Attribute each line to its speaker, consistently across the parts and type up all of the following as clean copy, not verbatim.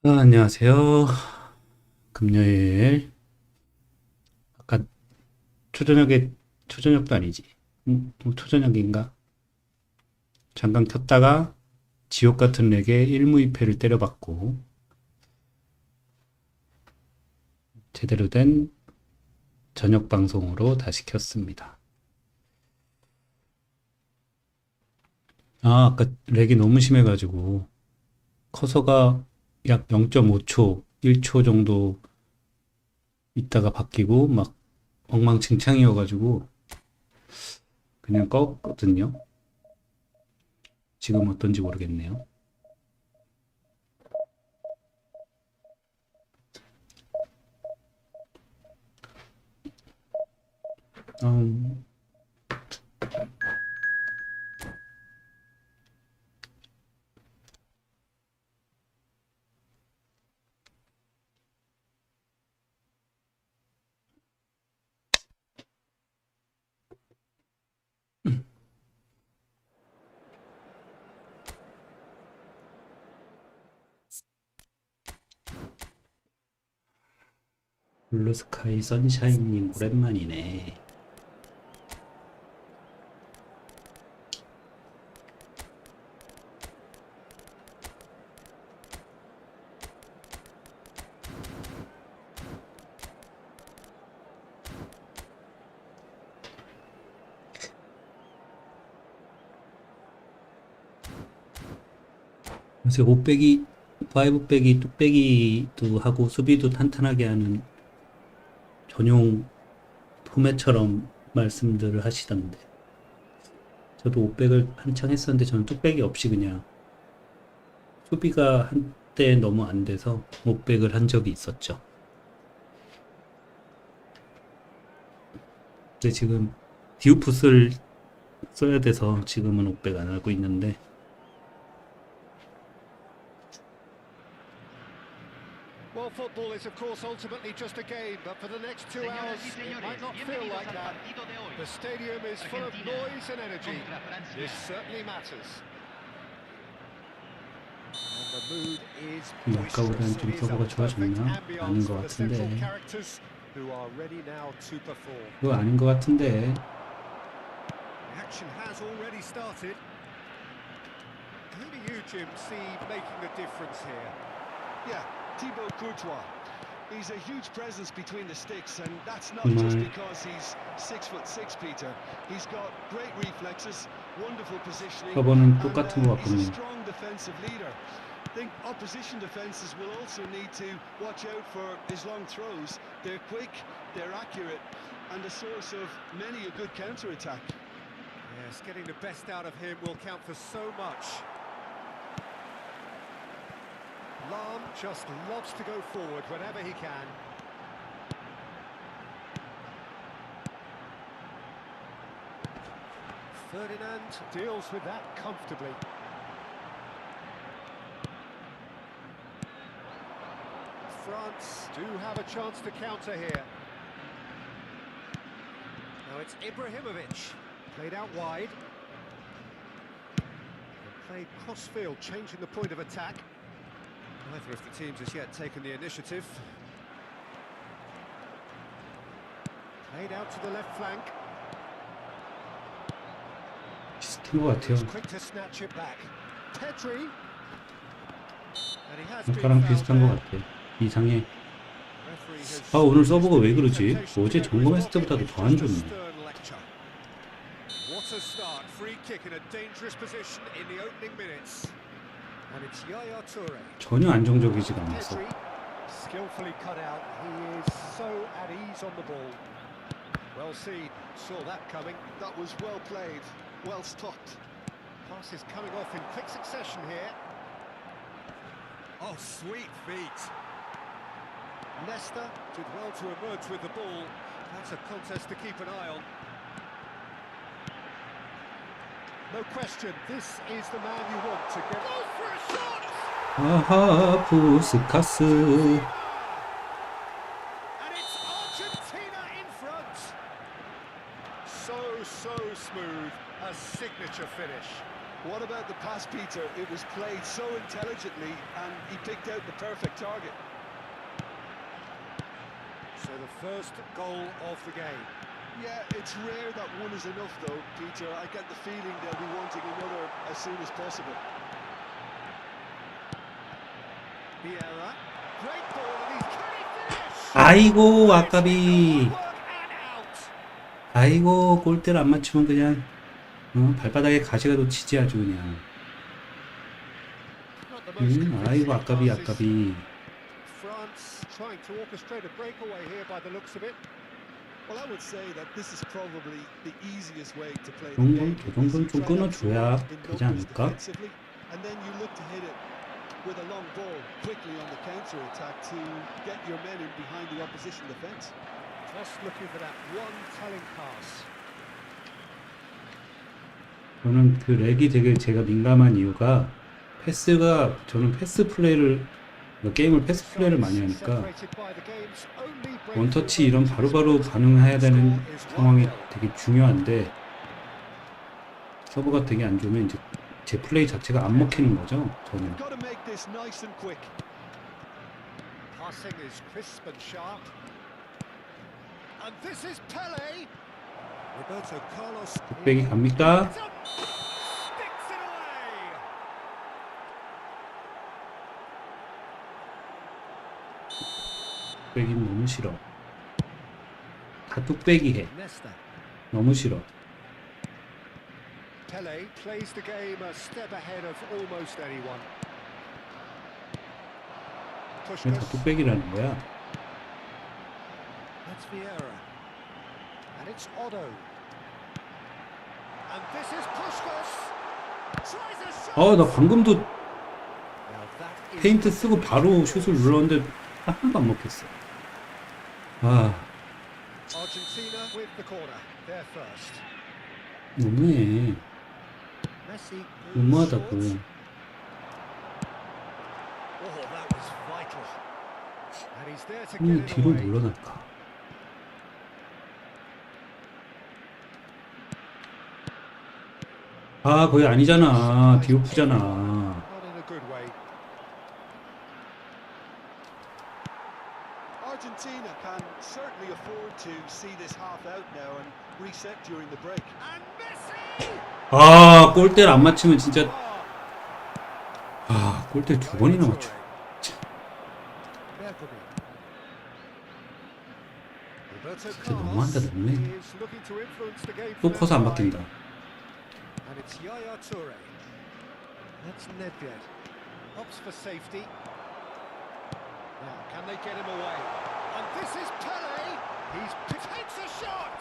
Speaker 1: 안녕하세요. 금요일 아까 초저녁도 아니지. 초저녁인가? 잠깐 켰다가 지옥 같은 렉에 1무이패를 때려받고 제대로 된 저녁 방송으로 다시 켰습니다. 아까 렉이 너무 심해가지고 커서가 약 0.5초, 1초 정도 있다가 바뀌고 막 엉망진창이어가지고 그냥 껐거든요. 지금 어떤지 모르겠네요. 음, 블루스카이 선샤인님 오랜만이네. 요새 5백이, 5백이, 뚝배기도 하고 수비도 탄탄하게 하는 전용 포맷처럼 말씀들을 하시던데 저도 5백을 한창 했었는데 저는 뚝배기 없이 그냥 수비가 한때 너무 안 돼서 5백을 한 적이 있었죠. 근데 지금 디우풋을 써야 돼서 지금은 5백 안 하고 있는데
Speaker 2: Well, football is, of course, ultimately just a game, but for the next 2 hours, it might not feel like that. The stadium is full of noise and energy. This certainly matters. And the mood is
Speaker 1: 아까보다는 좀 서버가 좋아졌나? 아닌 것 같은데
Speaker 2: who are ready now to perform.
Speaker 1: 그거 아닌 것 같은데
Speaker 2: The action has already started. Who do you, Jim, see making a difference here?
Speaker 3: Yeah, Thibaut Courtois. He's a huge presence between the sticks, and that's not just because he's 6'6", Peter. He's got great reflexes, wonderful positioning,
Speaker 1: 서버는 똑같은 것
Speaker 3: and he's a
Speaker 1: 같군요.
Speaker 3: strong defensive leader. I think opposition defenses will also need to watch out for his long throws. They're quick, they're accurate, and a source of many a good counter-attack.
Speaker 2: Yes, getting the best out of him will count for so much. Lam just loves to go forward whenever he can. Ferdinand deals with that comfortably. France do have a chance to counter here. Now it's Ibrahimovic, played out wide. And played cross-field, changing the point of attack. Neither of the teams has yet taken the initiative. Played out to the left flank.
Speaker 1: 비슷한 것 같아요.
Speaker 2: Quick to snatch it back. Pedri. And he has been
Speaker 1: 아까랑
Speaker 2: fouled
Speaker 1: 비슷한 것
Speaker 2: there.
Speaker 1: 같아. 이상해.
Speaker 2: Referee has
Speaker 1: 오늘 서버가 왜 그러지?
Speaker 2: temptation to
Speaker 1: 어제
Speaker 2: get
Speaker 1: 점검했을
Speaker 2: results.
Speaker 1: 때보다도
Speaker 2: It's
Speaker 1: 더 안
Speaker 2: just a
Speaker 1: 좋네.
Speaker 2: stern lecture. What a start. Free kick in a dangerous position in the opening minutes. And it's Yaya Toure.
Speaker 1: 전혀 안정적이지가 않았어.
Speaker 2: Pedri, skillfully cut out. He is so at ease on the ball. Well seen. Saw that coming.
Speaker 3: That was well played, well stopped.
Speaker 2: Passes coming off in quick succession here. Oh, sweet feet. Leicester did well to emerge with the ball. That's a contest to keep an eye on. No question, this is the man you want to get. Goes for a shot!
Speaker 1: 아하, 부스카스.
Speaker 2: And it's Argentina in front. So smooth, a signature finish.
Speaker 3: What about the pass, Peter? It was played so intelligently and he picked out the perfect target.
Speaker 2: So the first goal of the game.
Speaker 3: Yeah, it's rare that one is enough though, Peter. I get the feeling they'll be wanting another as soon as possible.
Speaker 2: Vieira. Great ball and he's can he finish?
Speaker 1: 아이고 아까비.
Speaker 2: Work and out.
Speaker 1: 아이고 골대를 안 맞추면 그냥 발바닥에 가시가 돋치지 아주 그냥.
Speaker 2: Not the most
Speaker 1: 아이고
Speaker 2: convincing
Speaker 1: 아까비
Speaker 2: passes.
Speaker 1: 아까비.
Speaker 2: France trying to orchestrate a breakaway here by the looks of it.
Speaker 3: Well, I would say that this is probably the easiest way to play the
Speaker 1: 정도는
Speaker 3: game.
Speaker 1: 저 정도는 좀 끊어줘야 되지 않을까?
Speaker 3: And then you look to hit it with a long ball quickly on the counter attack to get your men in behind the opposition defense.
Speaker 2: Just looking for that one telling pass.
Speaker 1: 저는 그 렉이 되게 제가 민감한 이유가 저는 패스 플레이를 게임을 패스 플레이를 많이 하니까 원터치 이런 바로바로 반응해야 되는 상황이 되게 중요한데 서버가 되게 안 좋으면 이제 제 플레이 자체가 안 먹히는 거죠. 저는.
Speaker 3: Got to make this nice and quick.
Speaker 2: Passing is crisp and sharp. And this is Pele. Roberto Carlos.
Speaker 1: 뚝배기 갑니까?
Speaker 2: Sticks it away.
Speaker 1: 뚝배기는 너무 싫어. 다 뚝배기 해.
Speaker 2: Nesta.
Speaker 1: 너무 싫어.
Speaker 2: Pele plays the game a step ahead of almost anyone.
Speaker 1: 왜 다
Speaker 2: Pushkas.
Speaker 1: 뚝배기라는 거야?
Speaker 2: That's Vieira. And it's Otto. And this is Pushkas. Tries a shot.
Speaker 1: 나 방금도
Speaker 2: Now that is
Speaker 1: 페인트 쓰고 바로 슛을 눌렀는데 하나도 안 먹혔어.
Speaker 2: Argentina with the corner. They're first.
Speaker 1: 너무해.
Speaker 2: Messi.
Speaker 1: 너무하다고.
Speaker 2: Oh, that was vital. And he's there to
Speaker 1: 형이
Speaker 2: get it
Speaker 1: 뒤로
Speaker 2: away.
Speaker 1: 물러날까? 거의 아니잖아. 디오프잖아.
Speaker 2: Not in a good way.
Speaker 3: Argentina can certainly afford to see this half out now and reset during the break.
Speaker 2: And Messi.
Speaker 1: 골대를 안 맞추면 진짜 골대 두 번이나 맞춰.
Speaker 2: Bergkamp. Roberto
Speaker 1: 진짜 너무한다,
Speaker 2: Carlos
Speaker 1: 너무해.
Speaker 2: is looking to influence the game
Speaker 1: 또
Speaker 2: from
Speaker 1: 커서 안
Speaker 2: outside.
Speaker 1: 바뀐다.
Speaker 2: And it's Yaya Toure. That's Nedved. Opts for safety. Now, can they get him away? And this is Pele. He takes a shot.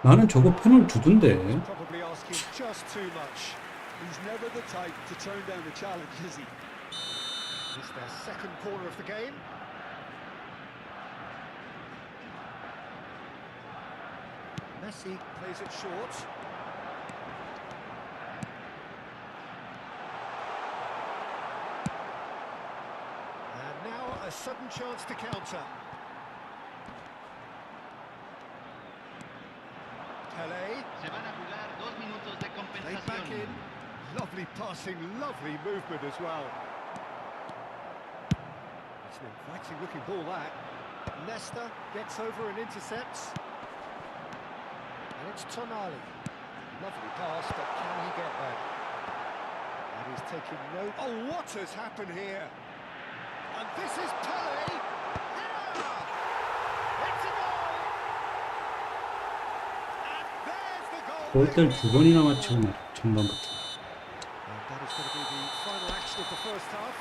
Speaker 1: 나는 저거 페널 주던데.
Speaker 2: Probably asking just too much.
Speaker 3: He's never the type to turn down a challenge, is he?
Speaker 2: It's their second corner of the game. Messi plays it short. And now a sudden chance to counter. Pele.
Speaker 4: Se van a jugar 2 minutos de
Speaker 2: Played back
Speaker 4: compensación.
Speaker 2: in. Lovely passing, lovely movement as well. It's an inviting looking ball that. Nesta gets over and intercepts. And it's Tonali. Lovely pass, but can he get there? And he's taking note. Oh, what has happened here? And this is Pele. Header! It's a goal! And there's the goal.
Speaker 1: 골대를 두 번이나 맞추고 말 전반부터.
Speaker 2: And that is going to be the final action of the first half.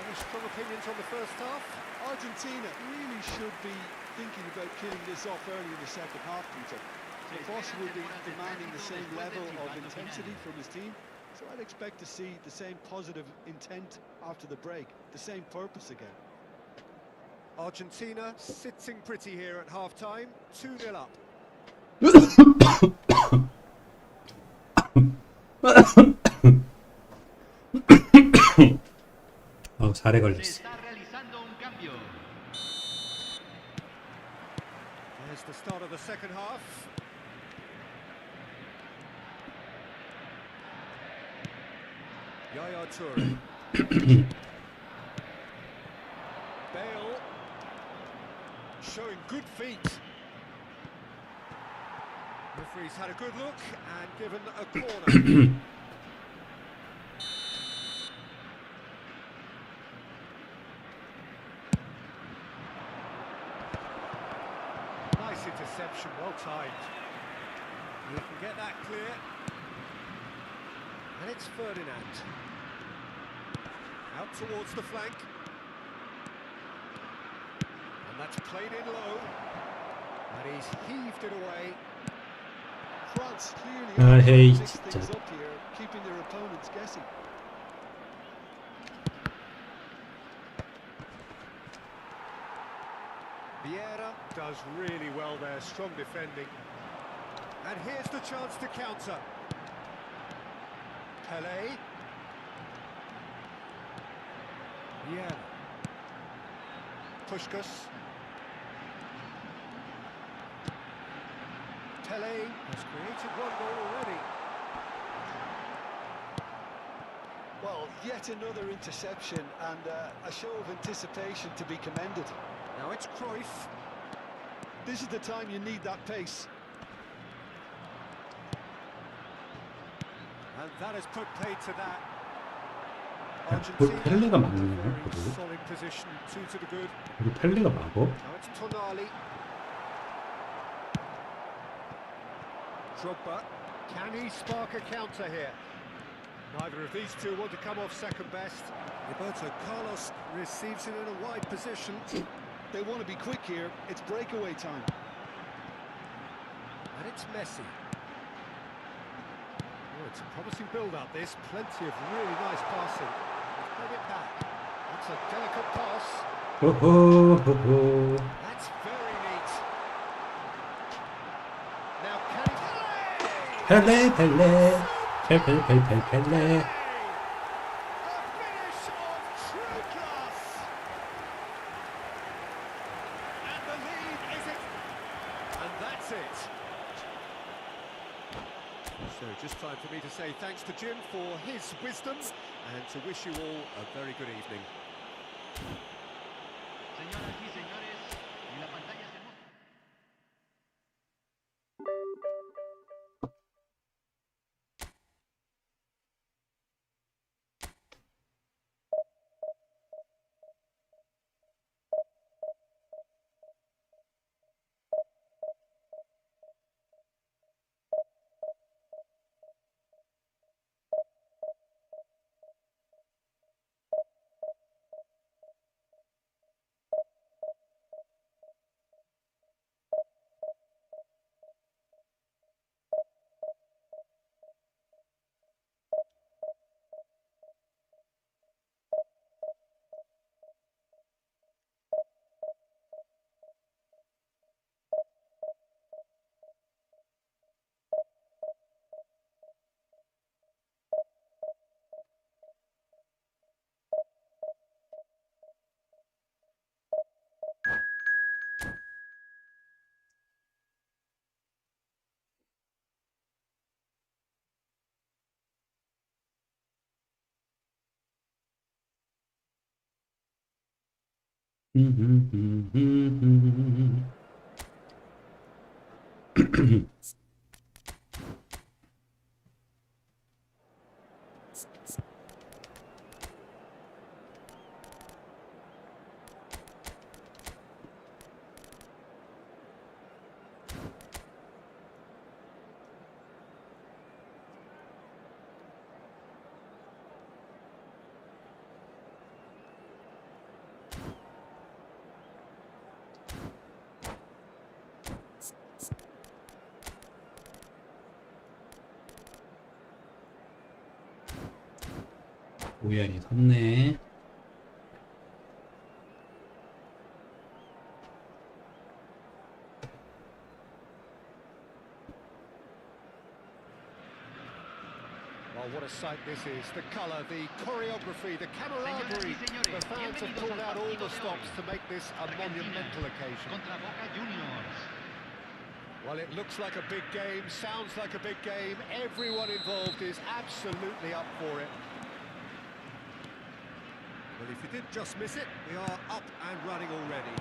Speaker 2: Any strong opinions on the first half?
Speaker 3: Argentina really should be thinking about killing this off early in the second half, Peter. The boss will be demanding the same level of intensity from his team, so I'd expect to see the same positive intent after the break, the same purpose again.
Speaker 2: Argentina sitting pretty here at half-time, 2-0 up.
Speaker 1: 살에
Speaker 4: Se
Speaker 1: 걸렸어.
Speaker 4: está realizando un cambio.
Speaker 2: There's the start of the second half. Yaya Toure. Bale showing good feet. Referee's had a good look and given a corner. Nice interception, well timed. You can get that clear. And it's Ferdinand. Out towards the flank. And that's played in low. And he's heaved it away.
Speaker 3: France clearly
Speaker 1: Ah, hey,
Speaker 3: mix
Speaker 1: 진짜.
Speaker 3: things up here, keeping their opponents guessing.
Speaker 2: Vieira does really well there, strong defending. And here's the chance to counter. Pelé. Vieira. Puskás. Pelé has created one goal already.
Speaker 3: Well, yet another interception and a show of anticipation to be commended.
Speaker 2: Now it's Cruyff.
Speaker 3: This is the time you need that pace.
Speaker 2: And that has put paid to that.
Speaker 1: 펠레가
Speaker 2: Argentina,
Speaker 1: 막네요,
Speaker 2: very
Speaker 1: 그래도.
Speaker 2: solid position, two to the good.
Speaker 1: 우리 펠레가 막어?
Speaker 2: Now it's Tonali. Drogba. Can he spark a counter here? Neither of these two want to come off second best. Roberto Carlos receives it in a wide position.
Speaker 3: They want to be quick here. It's breakaway time.
Speaker 2: And it's Messi. Oh, it's a promising build-up, this. Plenty of really nice passing. He's played it back. That's a delicate pass.
Speaker 1: 호호호호.
Speaker 2: That's very neat. Now can he...
Speaker 1: 펠레 펠레 펠펠펠펠 펠레.
Speaker 2: A finish of true class. And the lead is it. And that's it. So just time for me to say thanks to Jim for his wisdom and to wish you all a very good evening.
Speaker 4: Señoras y señores, en la pantalla se muestra.
Speaker 1: 우연히 섰네.
Speaker 2: Well, what a sight this is. The colour, the choreography, the camaraderie. The fans have pulled out all the stops to make this a monumental occasion.
Speaker 4: Contra Boca Juniors.
Speaker 2: Well, it looks like a big game, sounds like a big game. Everyone involved is absolutely up for it. Well, if you did just miss it, we are up and running already.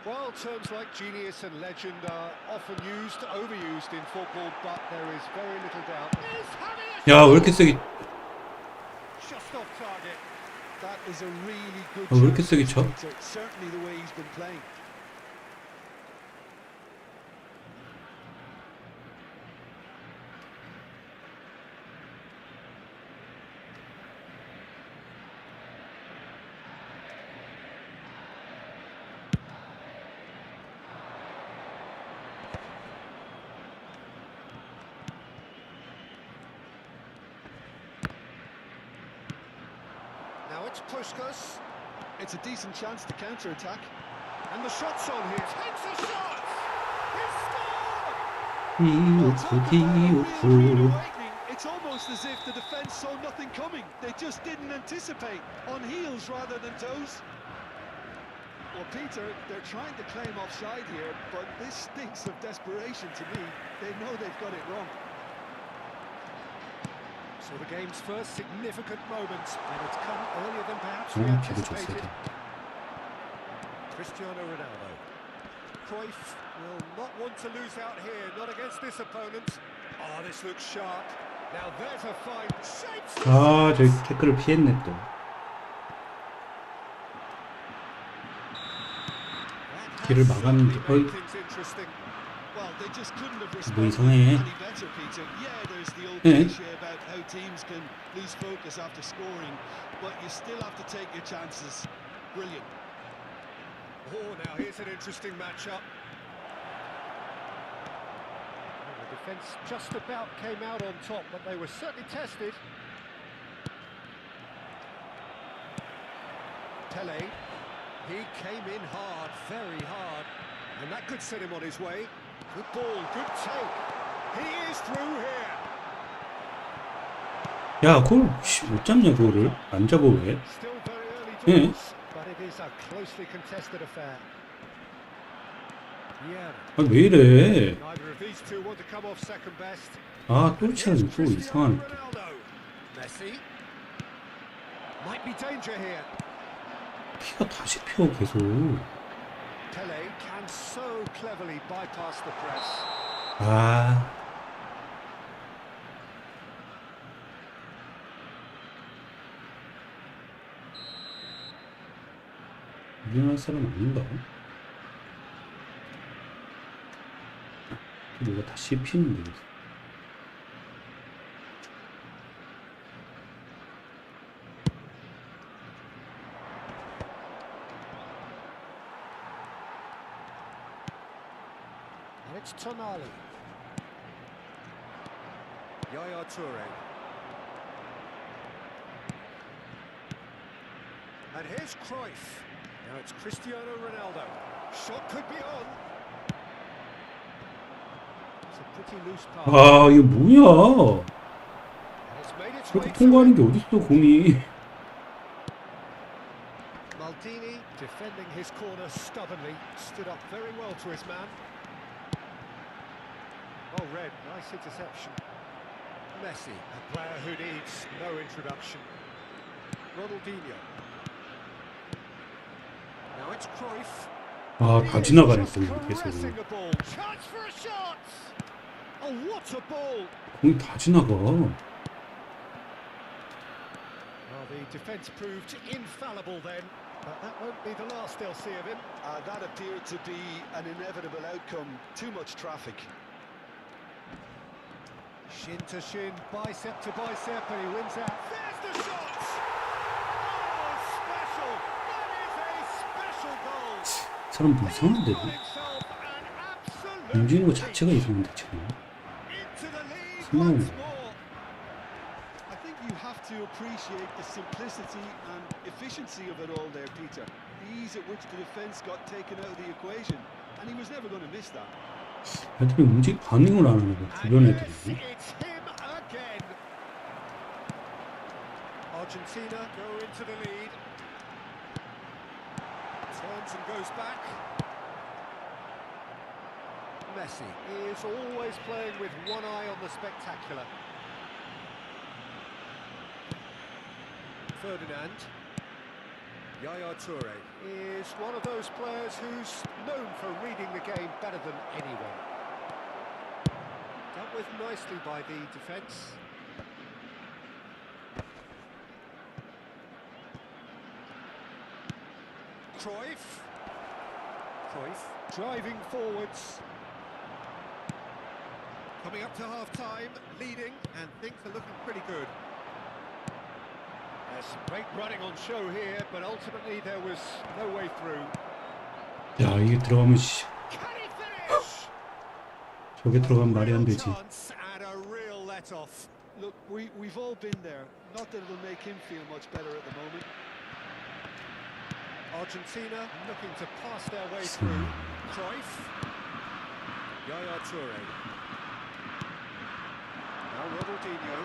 Speaker 2: Well, terms like genius and legend are often used, overused in football, but there is very little doubt.
Speaker 1: 야, 왜 이렇게 세게?
Speaker 2: Just off target.
Speaker 3: That is a really good
Speaker 1: 왜 이렇게
Speaker 3: chance
Speaker 1: 세게
Speaker 3: for
Speaker 1: 쳐?
Speaker 3: Peter, certainly the way he's been playing.
Speaker 2: Now it's Puskas,
Speaker 3: It's a decent chance to counter-attack.
Speaker 2: and the shot's on here. Takes a shot! He's scored!
Speaker 3: Well,
Speaker 1: 디오프,
Speaker 3: talk about a real rude
Speaker 1: 디오프.
Speaker 3: awakening. It's almost as if the defence saw nothing coming. They just didn't anticipate. On heels rather than toes. Well, Peter, they're trying to claim offside here, but this stinks of desperation to me. They know they've got it wrong.
Speaker 2: So the game's first significant moment, and it's come earlier than perhaps we
Speaker 1: 기분 좋습니다.
Speaker 2: anticipated. Cristiano Ronaldo. Cruyff will not want to lose out here, not against this opponent. Oh, this looks sharp. Now there's a fine shapes.
Speaker 1: 아, 저 태클을 피했네 또. 길을 막았는데, 어이.
Speaker 3: Well, they just couldn't have
Speaker 1: 뭐
Speaker 3: responded
Speaker 1: 이상해.
Speaker 3: any better, Peter. Yeah, there's the old
Speaker 1: 예.
Speaker 3: cliche about how teams can lose focus after scoring, but you still have to take your chances. Brilliant.
Speaker 2: Oh, now here's an interesting matchup. Well, the defence just about came out on top, but they were certainly tested. Pele, he came in hard, very hard, and that could set him on his way. Good ball, good take. He is through here.
Speaker 1: 야, 그걸 못 잡냐 그거를? 안 잡아 왜?
Speaker 2: Still very early
Speaker 1: 예.
Speaker 2: doors, but it is a closely contested affair. Yeah.
Speaker 1: 아, 왜 이래?
Speaker 2: Neither of these two want to come off second best.
Speaker 1: 아, 또 차는 또 이상한.
Speaker 2: Ronaldo. Messi. Might be danger here.
Speaker 1: 피가 다시 피어 계속.
Speaker 2: Pele can so cleverly bypass the press.
Speaker 1: 아, 유명한 사람 아닌가? 뭐가 다시 피는데.
Speaker 2: And it's Tonali. Yaya Toure. And here's Cruyff. Now it's Cristiano Ronaldo. Shot could be on. It's a pretty loose pass.
Speaker 1: 아, 이거 뭐야?
Speaker 2: And it's made its way
Speaker 1: 그렇게
Speaker 2: through.
Speaker 1: 통과하는 게 어딨어, 공이.
Speaker 2: Maldini defending his corner stubbornly, stood up very well to his man. Oh, Red, nice interception. Messi, a player who needs no introduction. Ronaldinho. Now it's Cruyff.
Speaker 1: 아, 다 지나가네, 또 이렇게 계속.
Speaker 2: Caressing the ball. Chance for a shot. Oh, what a ball!
Speaker 1: 공이 다 지나가.
Speaker 2: Well, the defence proved infallible then, but that won't be the last they'll see of him.
Speaker 3: That appeared to be an inevitable outcome. Too much traffic.
Speaker 2: Shin to shin, bicep to bicep, and he wins out. There's the shot! Oh, special! That is a special goal!
Speaker 1: 사람 뭐 이상한데?
Speaker 2: He's got himself an absolute
Speaker 1: 움직이는 거 자체가 이상한데, 지금.
Speaker 2: into the lead
Speaker 1: small.
Speaker 2: once more.
Speaker 3: I think you have to appreciate the simplicity and efficiency of it all there, Peter. The ease at which the defence got taken out of the equation, and he was never going to miss that.
Speaker 1: 애들이 반응을 안 하는 거야, 주변
Speaker 2: And yes,
Speaker 1: 애들이.
Speaker 2: it's him again. Argentina go into the lead. Turns and goes back. Messi is always playing with one eye on the spectacular. Ferdinand. Yaya Toure is one of those players who's known for reading the game better than anyone. Dealt with nicely by the defence. Cruyff driving forwards. Coming up to half-time, leading, and things are looking pretty good. There's some great running on show here, but ultimately there was no way through.
Speaker 1: 야, 이게 들어가면 씨,
Speaker 2: Can he finish?
Speaker 1: 저게 들어가면 말이 안
Speaker 2: Real
Speaker 1: 되지.
Speaker 2: chance and a real let-off.
Speaker 3: Look, we've all been there. Not that it'll make him feel much better at the moment.
Speaker 2: Argentina looking to pass their way through. Cruyff. Yaya Toure. Now Ronaldinho.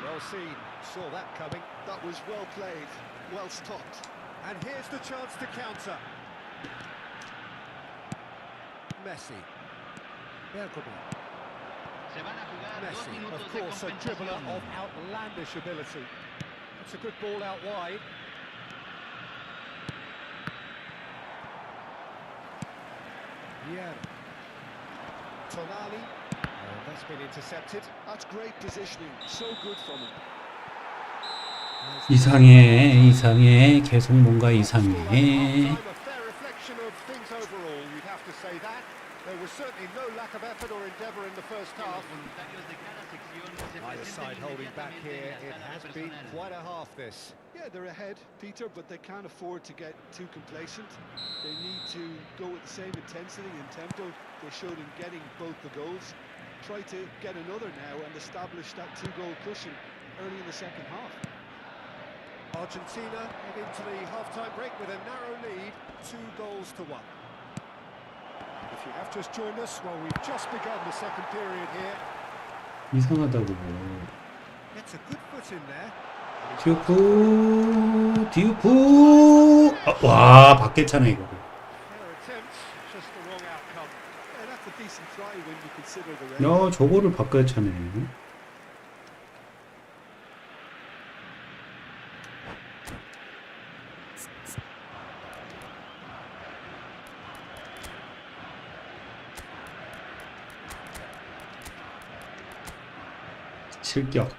Speaker 2: Well seen. Saw that coming.
Speaker 3: That was well played, well stopped.
Speaker 2: And here's the chance to counter. Messi. Bergkamp.
Speaker 4: Se van a jugar 2
Speaker 2: Messi,
Speaker 4: minutos
Speaker 2: of
Speaker 4: de
Speaker 2: course, a dribbler
Speaker 4: compensación.
Speaker 2: of outlandish ability. It's a good ball out wide. Yeah. Tonali. That's been intercepted.
Speaker 3: That's great positioning. So good from him.
Speaker 1: 이상해. 계속 뭔가 이상해.
Speaker 2: A fair reflection of things overall, you'd have to say that. There was certainly no lack of effort or endeavour in the first half.
Speaker 4: Voluntarios de cada sección se
Speaker 2: Either side
Speaker 4: presenten
Speaker 2: holding back
Speaker 4: inmediatamente
Speaker 2: here.
Speaker 4: en
Speaker 2: It
Speaker 4: la
Speaker 2: has
Speaker 4: sala
Speaker 2: been
Speaker 4: personal.
Speaker 2: quite a half, this.
Speaker 3: Yeah, they're ahead, Peter, but they can't afford to get too complacent. They need to go with the same intensity and tempo they showed in getting both the goals. Try to get another now and establish that 2-goal cushion early in the second half.
Speaker 2: Argentina head into the half-time break with a narrow lead, 2-1. If you have just joined us, well, we've just begun the second period here.
Speaker 1: 이상하다고.
Speaker 2: Gets a good foot in there.
Speaker 1: 디우프. 아, 와, 밖에 차네 이거.
Speaker 2: Fair attempt, just the wrong outcome.
Speaker 3: Yeah, that's a decent try when you consider the rain.
Speaker 1: 야, 저거를 밖에 차네. 실격.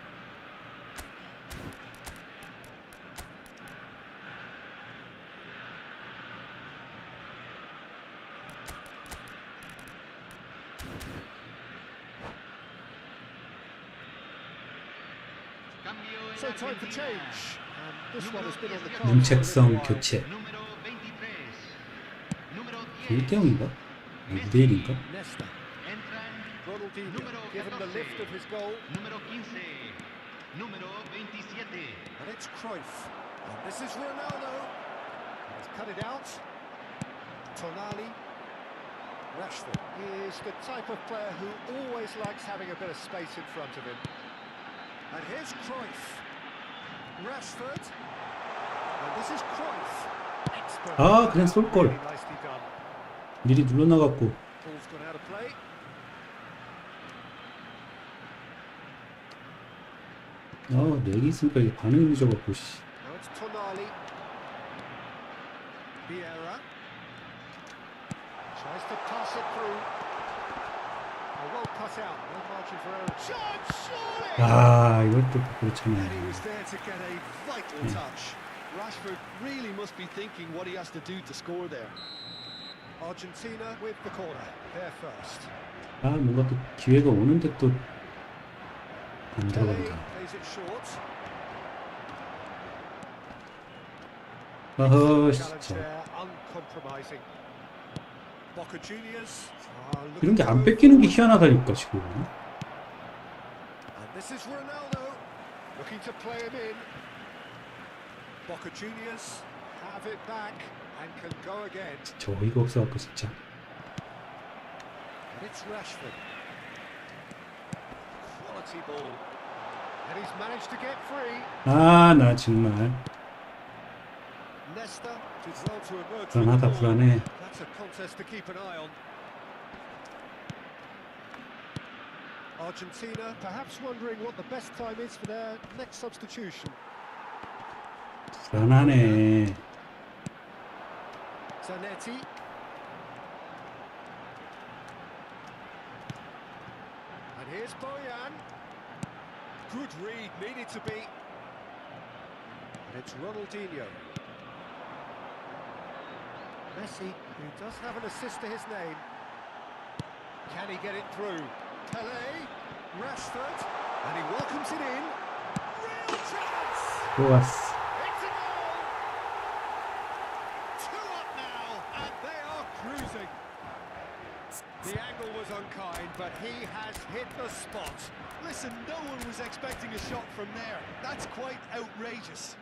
Speaker 4: Cambio en
Speaker 2: So time for
Speaker 4: Argentina.
Speaker 2: change. And this one has been on the cards.
Speaker 1: 문책성 교체.
Speaker 4: Número 23. Número 10.
Speaker 1: 1대0인가? 2대1인가?
Speaker 2: Nesta.
Speaker 4: Entran
Speaker 2: Ronaldinho,
Speaker 4: Número
Speaker 2: given the
Speaker 4: 14.
Speaker 2: lift of his goal.
Speaker 4: número 15. Número 27.
Speaker 2: And it's Cruyff. And this is Ronaldo. He's cut it out. Tonali. Rashford is the type of player who always likes having a bit of space in front of him. And here's Cruyff. Rashford. And this is Cruyff. Expert.
Speaker 1: 아, 그냥 쏠걸.
Speaker 2: Really nicely done.
Speaker 1: 미리 눌러놔갖고.
Speaker 2: Ball's gone out of play.
Speaker 1: 렉이 있으니까 이게 반응이 늦어갖고, 씨.
Speaker 2: Now it's Tonali. Vieira. Tries to pass it through. Well cut out. No margin for error. Shot, surely!
Speaker 1: 아, 이걸 또 밖으로
Speaker 3: And he
Speaker 1: 차네.
Speaker 3: was there to get a vital touch. Rashford really must be thinking what he has to do to score there.
Speaker 2: Argentina with the corner. They're first.
Speaker 1: 아, 뭔가 또 기회가 오는데 또 안
Speaker 2: Kelly
Speaker 1: 들어간다.
Speaker 2: plays it short.
Speaker 1: 아허,
Speaker 2: Challenge
Speaker 1: 진짜.
Speaker 2: there, uncompromising. Boca Juniors.
Speaker 1: 이런 게 안 뺏기는 게 희한하다니까, 지금.
Speaker 2: And this is Ronaldo looking to play him in. Boca Juniors have it back and can go again.
Speaker 1: 진짜 어이가 없어갖고, 진짜.
Speaker 2: And it's Rashford. Quality ball. And he's managed to get free.
Speaker 1: 아, 나 정말.
Speaker 2: Nesta did well to emerge with the
Speaker 1: 불안하다,
Speaker 2: ball.
Speaker 1: 불안해.
Speaker 2: That's a contest to keep an eye on. Argentina perhaps wondering what the best time is for their next substitution.
Speaker 1: 불안하네.
Speaker 2: Zanetti. And here's Boyan. Good read, needed to be. And it's Ronaldinho. Messi, who does have an assist to his name. Can he get it through? Pelé, Rashford, and he welcomes it in. Real chance!
Speaker 1: 좋았어.
Speaker 2: It's a goal! 2 up now, and they are cruising. The angle was unkind, but he has hit the spot.
Speaker 3: Listen, no one was expecting a shot from there. That's quite outrageous.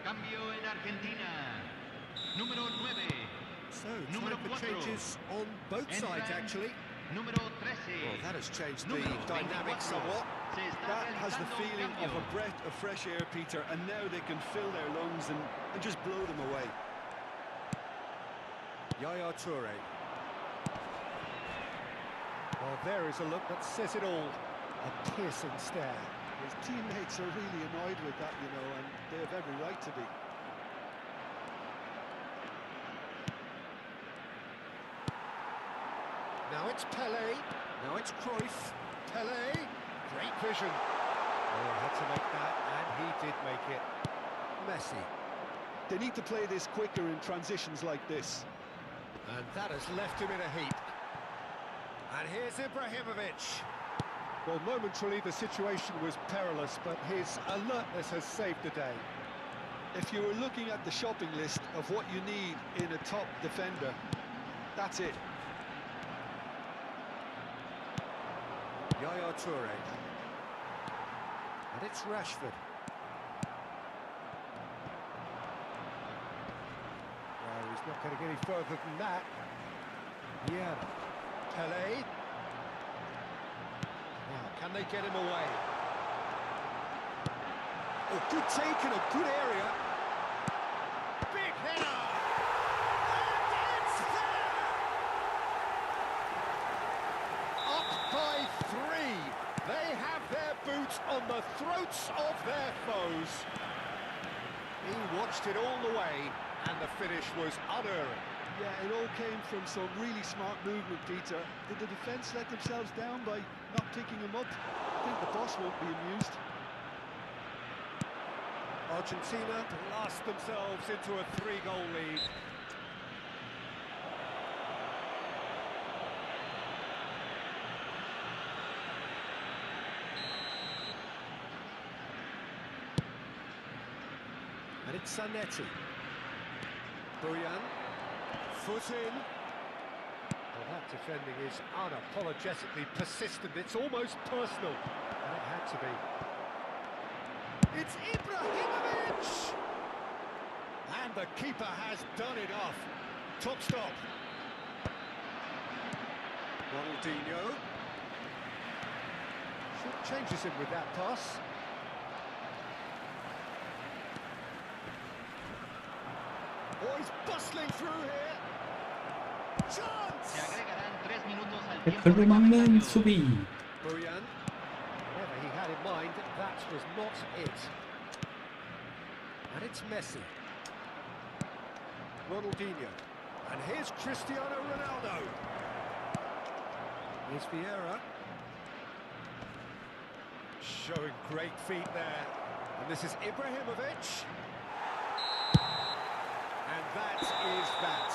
Speaker 4: Cambio en Argentina. Número 9.
Speaker 2: So,
Speaker 4: Número
Speaker 2: time for
Speaker 4: 4.
Speaker 2: changes on both sides, actually.
Speaker 4: Número 13.
Speaker 2: Well, that has changed the
Speaker 4: Número
Speaker 2: dynamics
Speaker 4: 24.
Speaker 2: somewhat.
Speaker 4: Se está
Speaker 3: That has the
Speaker 4: realizando un
Speaker 3: feeling of
Speaker 4: cambio.
Speaker 3: a breath of fresh air, Peter, and now they can fill their lungs and just blow them away.
Speaker 2: Yaya Toure. Well, there is a look that says it all. A piercing stare.
Speaker 3: His teammates are really annoyed with that, you know, and they have every right to be.
Speaker 2: Now it's Pelé. Now it's Cruyff. Pelé. Great vision. Oh, had to make that, and he did make it. Messi.
Speaker 3: They need to play this quicker in transitions like this.
Speaker 2: And that has left him in a heap. And here's Ibrahimovic. Well, momentarily the situation was perilous, but his alertness has saved the day.
Speaker 3: If you were looking at the shopping list of what you need in a top defender, that's it.
Speaker 2: Yaya Toure. And it's Rashford. Well, he's not going to get any further than that. Yeah. Pelé. Now, can they get him away? Oh, good take in a good area. Big header! And it's there! Up by 3. They have their boots on the throats of their foes. He watched it all the way, and the finish was unerring.
Speaker 3: Yeah, it all came from some really smart movement, Peter. Did the defence let themselves down by not picking him up? I think the boss won't be amused.
Speaker 2: Argentina blast themselves into a 3-goal lead. And it's Zanetti. Boyan. Foot in. Well, that defending is unapologetically persistent. It's almost personal. And it had to be. It's Ibrahimovic! And the keeper has done it off. Top stop. Ronaldinho. Short changes him with that pass. Oh, he's bustling through here.
Speaker 4: Se
Speaker 2: Chance!
Speaker 4: agregarán 3 minutos al tiempo
Speaker 1: 댓글로 막는
Speaker 4: reglamentario.
Speaker 1: 수비.
Speaker 2: Boyan. Whatever he had in mind, that was not it. And it's Messi. Ronaldinho. And here's Cristiano Ronaldo. Here's Vieira. Showing great feet there. And this is Ibrahimovic. And that is that.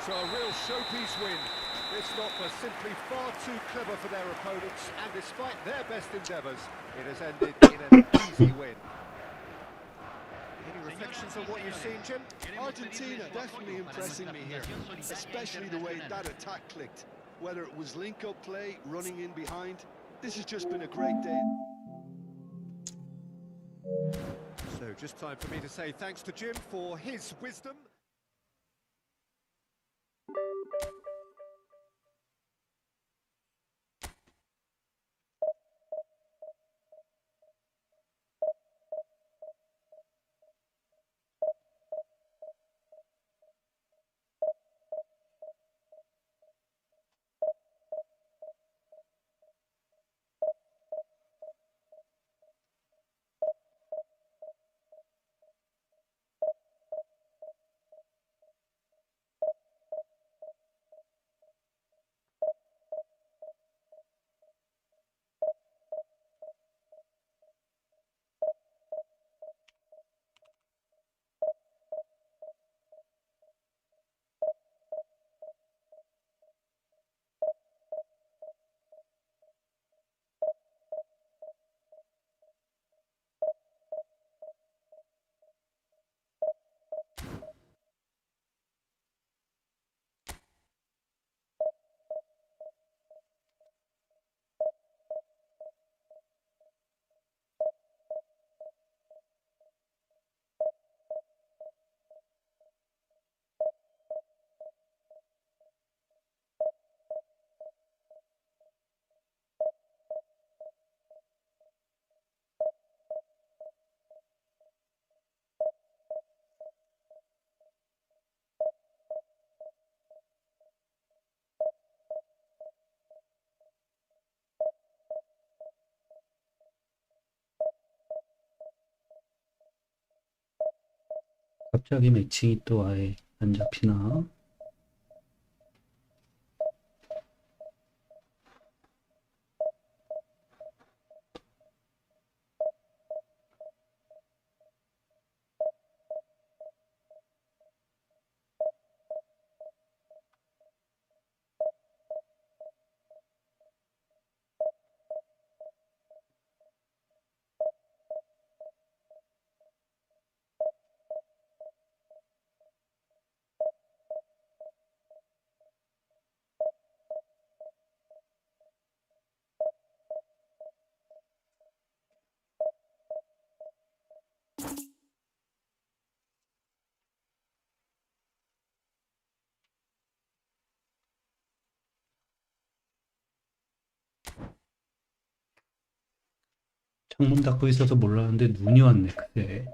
Speaker 2: So a real showpiece win. This lot was simply far too clever for their opponents, and despite their best endeavours, it has ended in an easy win. Any reflections on what you've seen, Jim?
Speaker 3: Argentina definitely impressing me here, especially the way that attack clicked. Whether it was link-up play, running in behind, this has just been a great day.
Speaker 2: So just time for me to say thanks to Jim for his wisdom.
Speaker 1: 갑자기 매칭이 또 아예 안 잡히나? 창문 닫고 있어서 몰랐는데 눈이 왔네, 그때.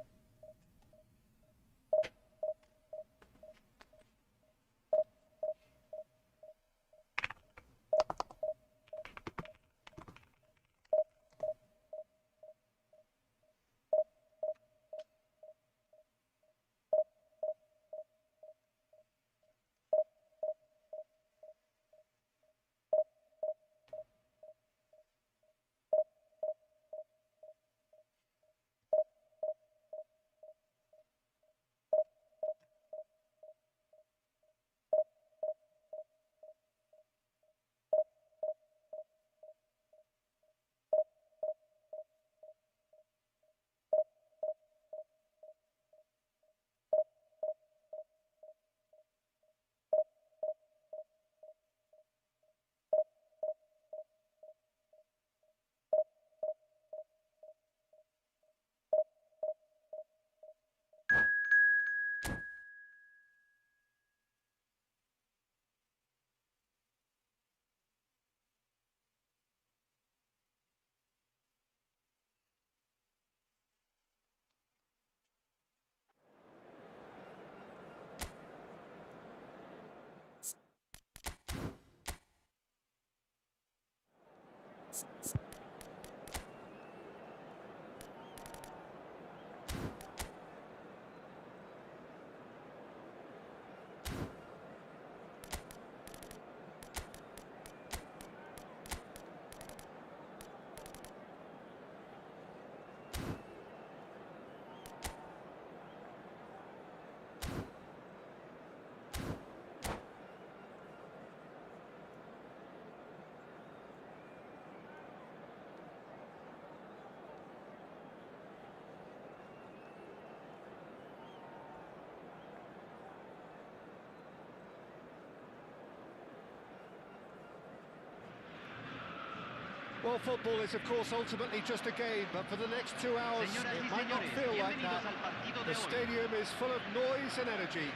Speaker 2: Well, football is, of course, ultimately just a game, but for the next 2 hours,
Speaker 4: Señoras
Speaker 2: it
Speaker 4: y
Speaker 2: might not
Speaker 4: señores,
Speaker 2: feel like
Speaker 4: bienvenidos
Speaker 2: that.
Speaker 4: al partido
Speaker 2: The
Speaker 4: de hoy.
Speaker 2: stadium is full of noise and energy.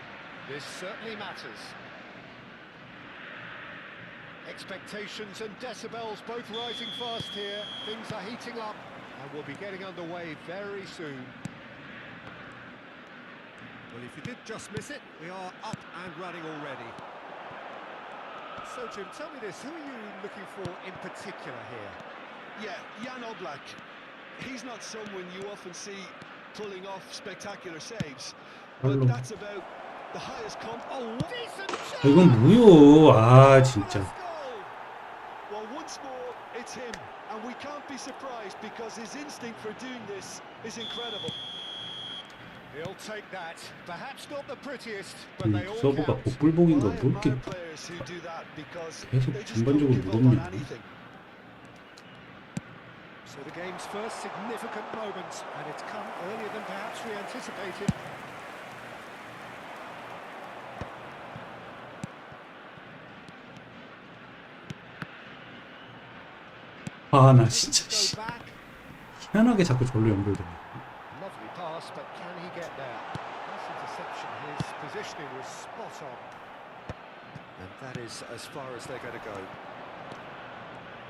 Speaker 2: This certainly matters. Expectations and decibels both rising fast here. Things are heating up, and we'll be getting underway very soon.
Speaker 5: Well, if you did just miss it, we are up and running already.
Speaker 2: So, Jim, tell me this, who are you looking for in particular here?
Speaker 3: Yeah, Jan Oblak. He's not someone you often see pulling off spectacular saves, but
Speaker 1: Hello.
Speaker 3: that's about the highest
Speaker 2: Oh, decent shot!
Speaker 1: 이건 뭐요? 아, 진짜.
Speaker 2: Let's go!
Speaker 3: Well, once more, it's him, and we can't be surprised because his instinct for doing this is incredible.
Speaker 2: He'll take that. Perhaps not the prettiest, but they all
Speaker 1: 서버가
Speaker 2: count.
Speaker 1: 복불복인가
Speaker 3: Well, I
Speaker 1: 뭐 이렇게
Speaker 3: admire players who do that because
Speaker 1: 계속
Speaker 3: they just don't
Speaker 1: 전반적으로
Speaker 3: give up on
Speaker 1: 무겁냐.
Speaker 3: anything.
Speaker 2: So the game's first significant moment, and it's come earlier than perhaps we anticipated.
Speaker 1: 아, 나 진짜
Speaker 2: Go
Speaker 1: 씨.
Speaker 2: back.
Speaker 1: 희한하게 자꾸 절로 연결되네.
Speaker 2: Lovely pass, but can he get there? Nice interception. His positioning was spot on. And that is as far as they're going to go.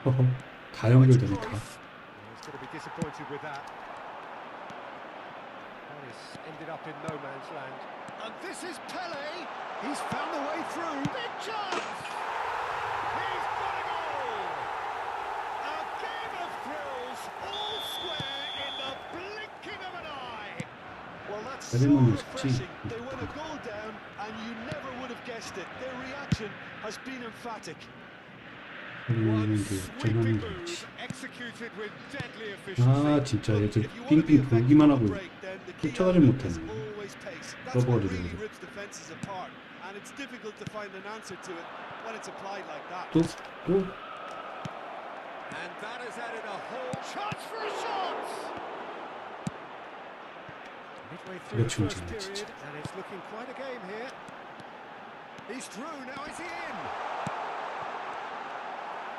Speaker 1: 허허, 다 연결되네, 다.
Speaker 2: He's going to be disappointed with that. And he's ended up in no man's land. And this is Pele. He's found the way through. Big chance. He's got a goal. A game of thrills, all square in the blinking of an eye.
Speaker 3: Well, that's
Speaker 1: 세레모니를
Speaker 3: so
Speaker 1: 잡지.
Speaker 3: refreshing. They went a goal down, and you never would have guessed it. Their reaction has been emphatic.
Speaker 1: 세레모니는
Speaker 5: One
Speaker 1: 이제
Speaker 5: sweeping
Speaker 1: 역전하는
Speaker 5: move
Speaker 1: 거지.
Speaker 5: executed with deadly efficiency.
Speaker 1: 아 진짜 애들
Speaker 3: If you want to be
Speaker 1: 삥삥 돌기만
Speaker 3: effective on
Speaker 1: 하고
Speaker 3: the break, then the key
Speaker 1: 쫓아가질
Speaker 3: element is
Speaker 1: 못하네.
Speaker 3: always pace. That's what
Speaker 1: 서버를
Speaker 3: really
Speaker 1: 그래서
Speaker 3: rips defenses apart, and it's difficult to find an answer to it when it's applied like that.
Speaker 1: 또
Speaker 5: And that has added a whole chance for a shot. Midway through the
Speaker 1: 그렇죠,
Speaker 5: first
Speaker 1: 진짜.
Speaker 5: period, and it's looking quite a game here. He's through. Now is he in?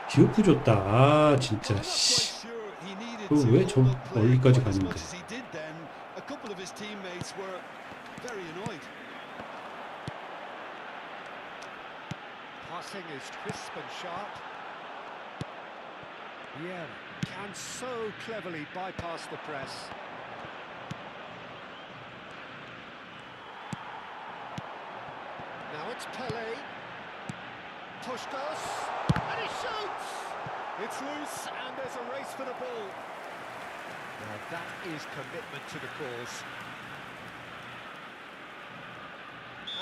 Speaker 1: 기어프 줬다. 아 진짜
Speaker 3: I'm not quite
Speaker 1: 씨.
Speaker 3: sure he needed
Speaker 1: 그거
Speaker 3: to
Speaker 1: 왜 저
Speaker 3: hold up play
Speaker 1: 멀리까지
Speaker 3: quite as
Speaker 1: 가는데?
Speaker 3: much as he did then. A couple of his teammates were very annoyed.
Speaker 5: Passing is crisp and sharp. Yeah, can so cleverly bypass the press. Now it's Pele. Pushkas, and he shoots! It's loose, and there's a race for the ball. Now that is commitment to the cause.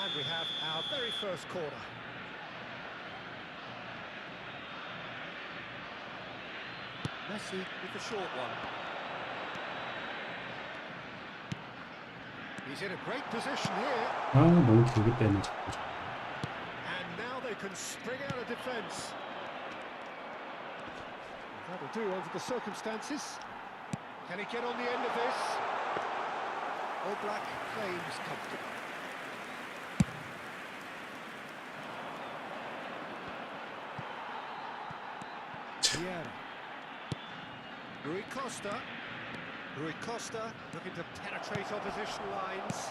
Speaker 5: And we have our very first corner. Messi with the short one. He's in a great position here.
Speaker 1: 아 너무 길게 빼네 자꾸.
Speaker 5: And now they can spring out of defence. That'll do under the circumstances. Can he get on the end of this? All Black claims comfortable. Vieira. Rui Costa. Rui Costa looking to penetrate opposition lines.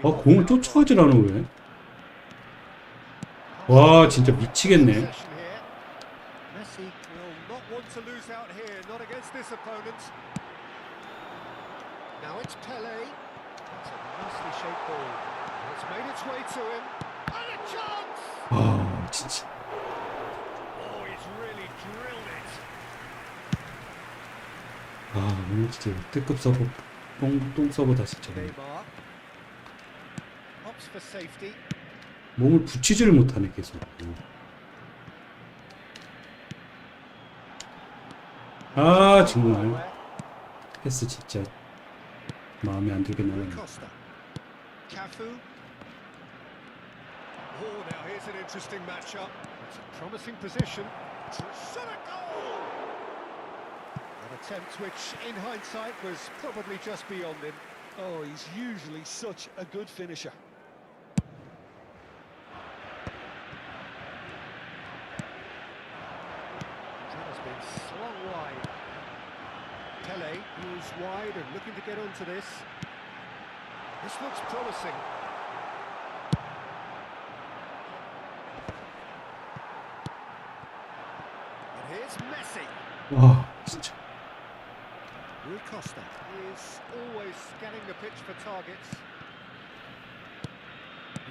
Speaker 1: 공을 쫓아가질 않아 왜? 와 진짜 미치겠네.
Speaker 5: Messi will not want to lose out here, not against this opponent. Now it's Pele. It's a nicely shaped ball. It's made its way to him. And a chance!
Speaker 1: 아 진짜.
Speaker 5: Oh, he's really drilled it.
Speaker 1: 아 오늘 진짜 역대급 서버 똥 서버다 진짜.
Speaker 5: Neymar. Opts for safety.
Speaker 1: 몸을 붙이지를 못하네 계속. 아 정말 패스 진짜 마음에 안 들게 나가네.
Speaker 5: Costa. Cafu. Oh, now here's an interesting matchup. It's a promising position. Shot a goal! An attempt which, in hindsight, was probably just beyond him.
Speaker 3: Oh, he's usually such a good finisher.
Speaker 5: That has been swung wide. Pele moves wide and looking to get onto this. This looks promising. And here's Messi.
Speaker 1: 와 진짜.
Speaker 5: Rui Costa is always scanning the pitch for targets.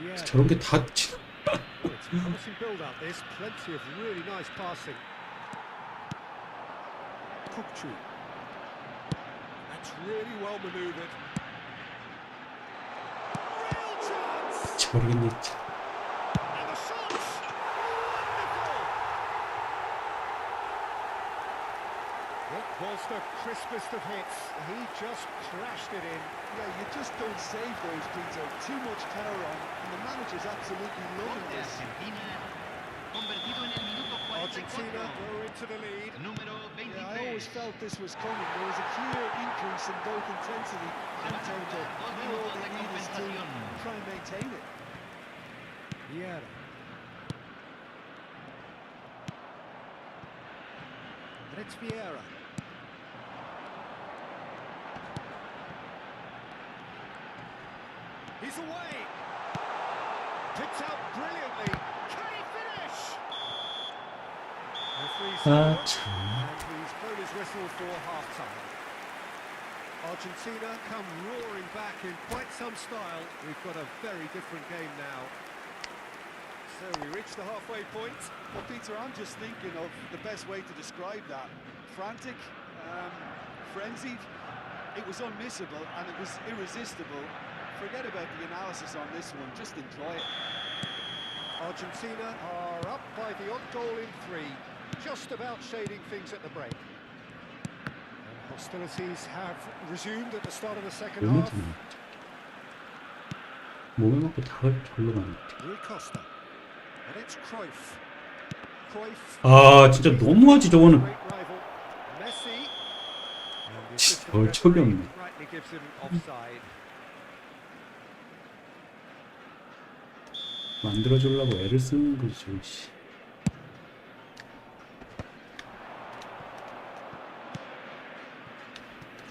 Speaker 5: Yeah,
Speaker 1: 저런 게 다
Speaker 5: it's a promising build-up. There's plenty of really nice passing. Kukchu. That's really well manoeuvred. Real chance!
Speaker 1: 모르겠네.
Speaker 5: And the shots! Wonderful! What was the crispest of hits? He just crashed it in.
Speaker 3: Yeah, you just don't save those, Peter. Too much power on, and the manager's absolutely loving
Speaker 4: De
Speaker 3: this.
Speaker 4: Argentina, convertido en el minuto
Speaker 5: Argentina
Speaker 4: 44.
Speaker 5: go into the lead.
Speaker 4: Número
Speaker 3: Yeah, I always
Speaker 4: 23.
Speaker 3: felt this was coming. There was a clear increase in both intensity and tempo. Now all they need is to try and maintain it.
Speaker 5: Vieira. And it's Vieira. He's away. Picked out brilliantly. Can he finish? Referee's
Speaker 1: 아
Speaker 5: scored,
Speaker 1: 참.
Speaker 5: and he's blown his whistle for half-time. Argentina come roaring back in quite some style. We've got a very different game now. So we reach the halfway point.
Speaker 3: Well, Peter, I'm just thinking of the best way to describe that. Frantic, frenzied. It was unmissable and it was irresistible. Forget about the analysis on this one, just enjoy it.
Speaker 5: Argentina are up by the odd goal in 3, just about shading things at the break. And hostilities have resumed at the start of the second
Speaker 1: 몸에
Speaker 5: half.
Speaker 1: 드네. 몸에 맞고 다 절로 가네.
Speaker 5: Rui Costa. And it's Cruyff. Cruyff.
Speaker 1: 아 진짜 너무하지 저거는.
Speaker 5: Great rival. Messi. And the
Speaker 1: 진짜
Speaker 5: assistant
Speaker 1: 어처구니
Speaker 5: referee
Speaker 1: 없네.
Speaker 5: rightly gives him offside.
Speaker 1: 만들어주려고 애를 쓰는 거지 저거 씨.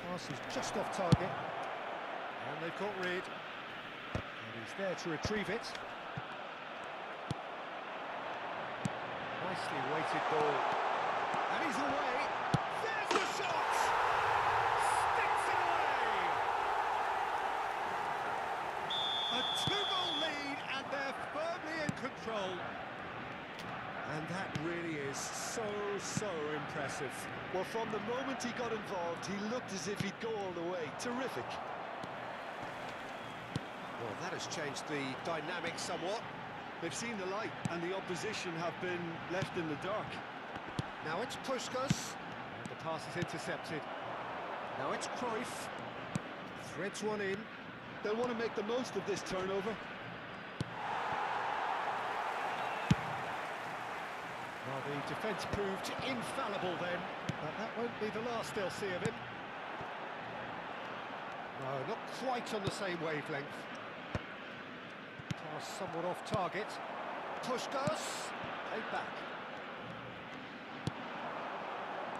Speaker 5: Pass is just off target. And they've got rid. And he's there to retrieve it. Nicely weighted ball. And he's away. There's the shot! Sticks it away! A 2-goal lead and they're firmly in control. And that really is so impressive.
Speaker 3: Well, from the moment he got involved, he looked as if he'd go all the way. Terrific.
Speaker 5: Well, that has changed the dynamic somewhat.
Speaker 3: They've seen the light, and the opposition have been left in the dark.
Speaker 5: Now it's Puskas. And the pass is intercepted. Now it's Cruyff. Threads one in.
Speaker 3: They'll want to make the most of this turnover.
Speaker 5: Well, the defence proved infallible then, but that won't be the last they'll see of him. No, not quite on the same wavelength. Pass somewhat off target. Puskas, played back.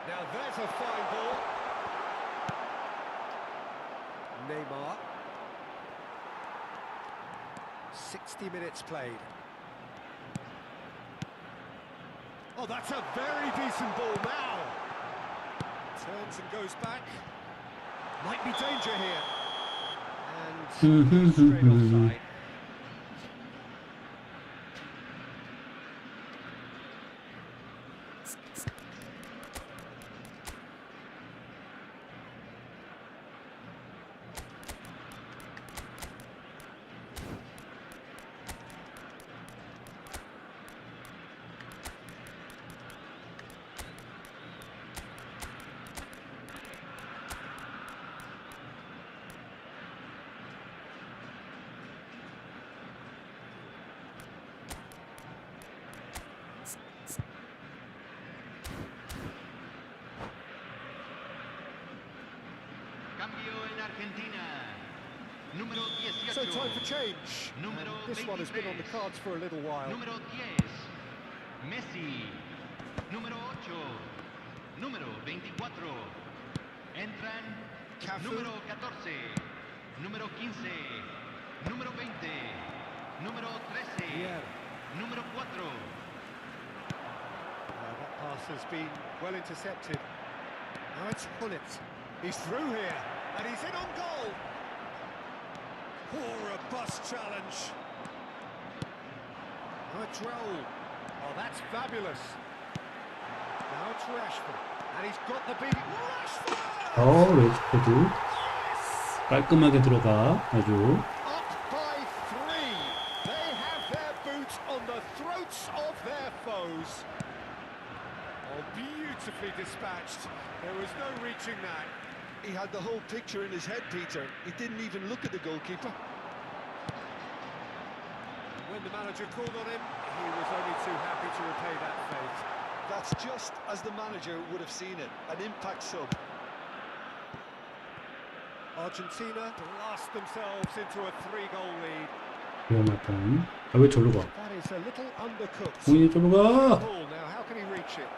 Speaker 5: Now there's a fine ball. Neymar. 60 minutes played. Oh, that's a very decent ball now. Turns and goes back. Might be danger here. And straight offside.
Speaker 4: Cambio en Argentina. Número 18.
Speaker 5: So time for change.
Speaker 4: Número
Speaker 5: This one has been on the
Speaker 4: 23.
Speaker 5: cards for a little while.
Speaker 4: Número 10. Messi. Número 8. Número 24. Entran.
Speaker 5: Cafu.
Speaker 4: Número 14. Número 15. Número 20. Número 13.
Speaker 5: Yeah.
Speaker 4: Número 4.
Speaker 5: That pass has been well intercepted. Now it's Hullet. He's through here, and he's in on goal. Oh, robust challenge. Now it's Raul. Oh, that's fabulous. Now it's Rashford, and he's got the beat. Rashford!
Speaker 1: 레지포드 깔끔하게 들어가 아주.
Speaker 5: Up by 3. They have their boot on the throats of their foes. Oh, beautifully dispatched. There was no reaching that.
Speaker 3: He had the whole picture in his head, Peter. He didn't even look at the goalkeeper.
Speaker 5: When the manager called on him, he was only too happy to repay that fate.
Speaker 3: That's just as the manager would have seen it, an impact sub.
Speaker 5: Argentina blast themselves into a 3-goal lead.
Speaker 1: 위험하다. 왜 절로 가?
Speaker 5: That is a little undercooked.
Speaker 1: 공이 절로 가.
Speaker 5: Ball now, how can he reach it?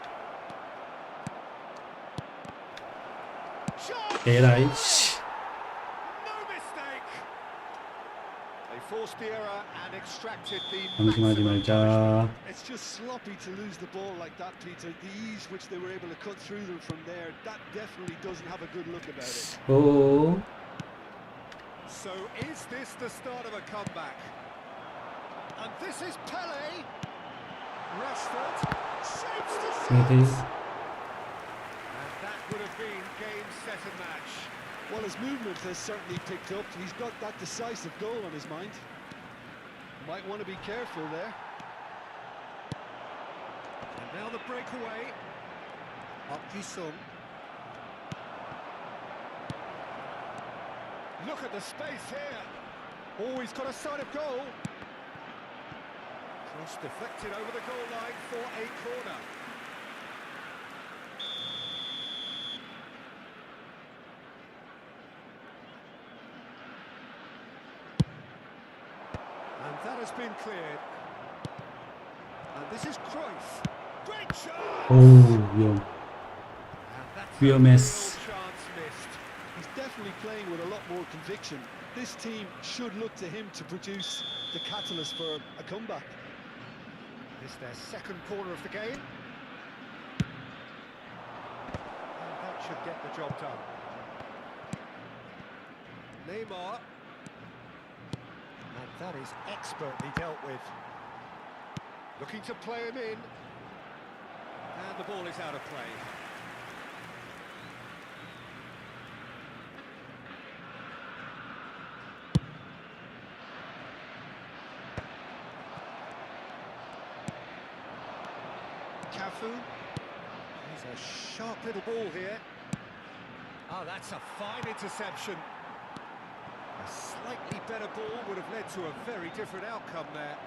Speaker 5: Shot!
Speaker 1: 에라이 씨.
Speaker 5: No mistake. They forced the error and extracted the
Speaker 1: 방심하지
Speaker 5: maximum
Speaker 1: 말자.
Speaker 3: It's just sloppy to lose the ball like that, Peter. The ease which they were able to cut through them from there, that definitely doesn't have a good look about it.
Speaker 1: 오.
Speaker 5: So is this the start of a comeback?
Speaker 2: And this is Pele. Rashford shapes to
Speaker 1: 네,
Speaker 2: shoot. And that would have been game, set and match.
Speaker 3: Well, his movement has certainly picked up. He's got that decisive goal on his mind. Might want to be careful there.
Speaker 2: And now the breakaway. Up Ji-sung. Look at the space here. Oh, he's got a sight of goal. Cross deflected over the goal line for a corner. And that has been cleared. And this is Cruyff. Great shot!
Speaker 1: 오우 위험.
Speaker 2: And that's a
Speaker 1: 위험했어.
Speaker 2: real chance missed.
Speaker 3: He's definitely playing with a lot more conviction. This team should look to him to produce the catalyst for a comeback.
Speaker 2: This their second corner of the game. And that should get the job done. Neymar. And that is expertly dealt with. Looking to play him in. And the ball is out of play. Cafu. He's a sharp little ball here. Oh, that's a fine interception. A slightly better ball would have led to a very different outcome there.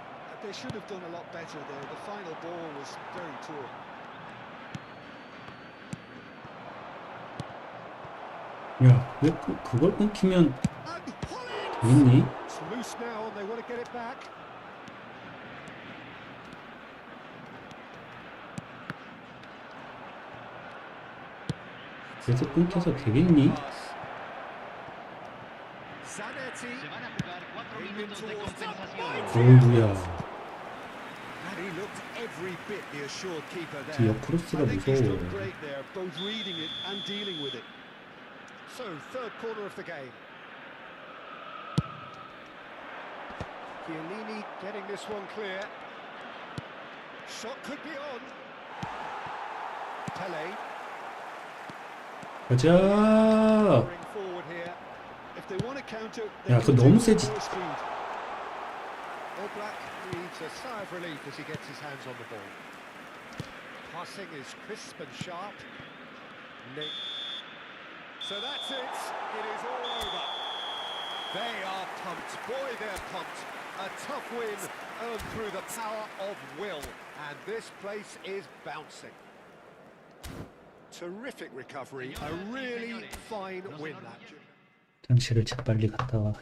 Speaker 3: They should have done a lot better there. The final ball was very poor.
Speaker 1: 야, 왜 그걸 끊기면
Speaker 2: And Holland!
Speaker 1: 되겠니?
Speaker 2: It's loose now and they want to get it back.
Speaker 1: 계속 끊겨서 되겠니?
Speaker 2: Zanetti.
Speaker 4: Se van a jugar 4 minutos de compensación.
Speaker 1: 어우야.
Speaker 2: And he looked every bit the assured keeper
Speaker 1: 저
Speaker 2: there.
Speaker 1: 옆크로스가
Speaker 3: I think he's
Speaker 1: 무서워.
Speaker 3: done great there, both reading it and dealing with it.
Speaker 2: So, third corner of the game. Chiellini getting this one clear. Shot could be on. Pele.
Speaker 1: 가자.
Speaker 2: Bring forward here.
Speaker 3: If they want to counter,
Speaker 1: 야,
Speaker 3: they
Speaker 1: 그거
Speaker 3: can
Speaker 1: 너무
Speaker 3: take
Speaker 1: 세지.
Speaker 3: more speed.
Speaker 2: Oblak needs a sigh of relief as he gets his hands on the ball. Passing is crisp and sharp. So that's it. It is all over. They are pumped. Boy, they're pumped. A tough win earned through the power of will. And this place is bouncing. Terrific recovery. A really fine win that.
Speaker 1: 장치를 재빨리 갔다 와.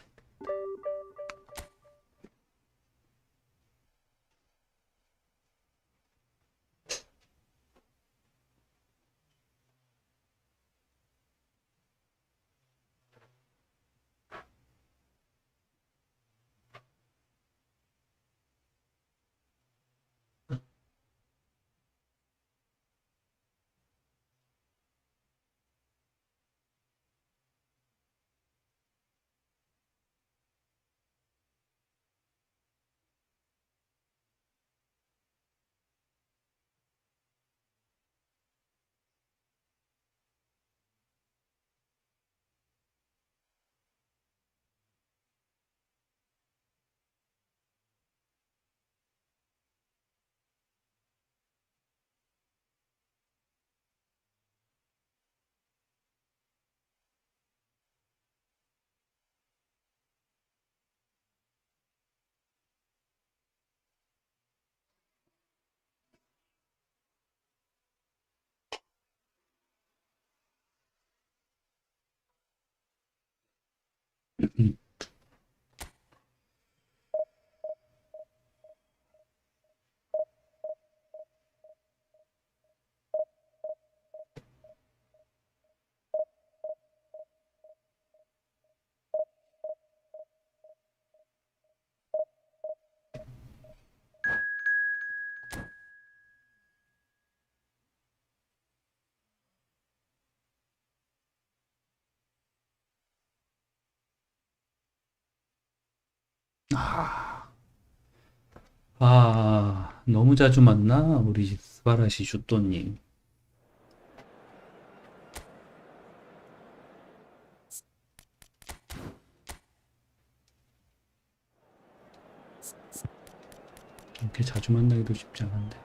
Speaker 1: 아, 너무 자주 만나? 우리 스바라시 슈또님. 이렇게 자주 만나기도 쉽지 않은데.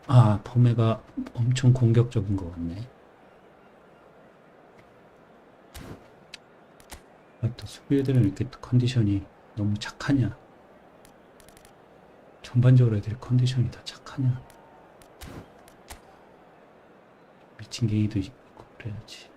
Speaker 1: 아, 포메가 엄청 공격적인 것 같네. 아, 또 수비 애들은 이렇게 컨디션이 너무 착하냐? 전반적으로 애들이 컨디션이 다 착하냐? 미친 갱이도 있고 그래야지.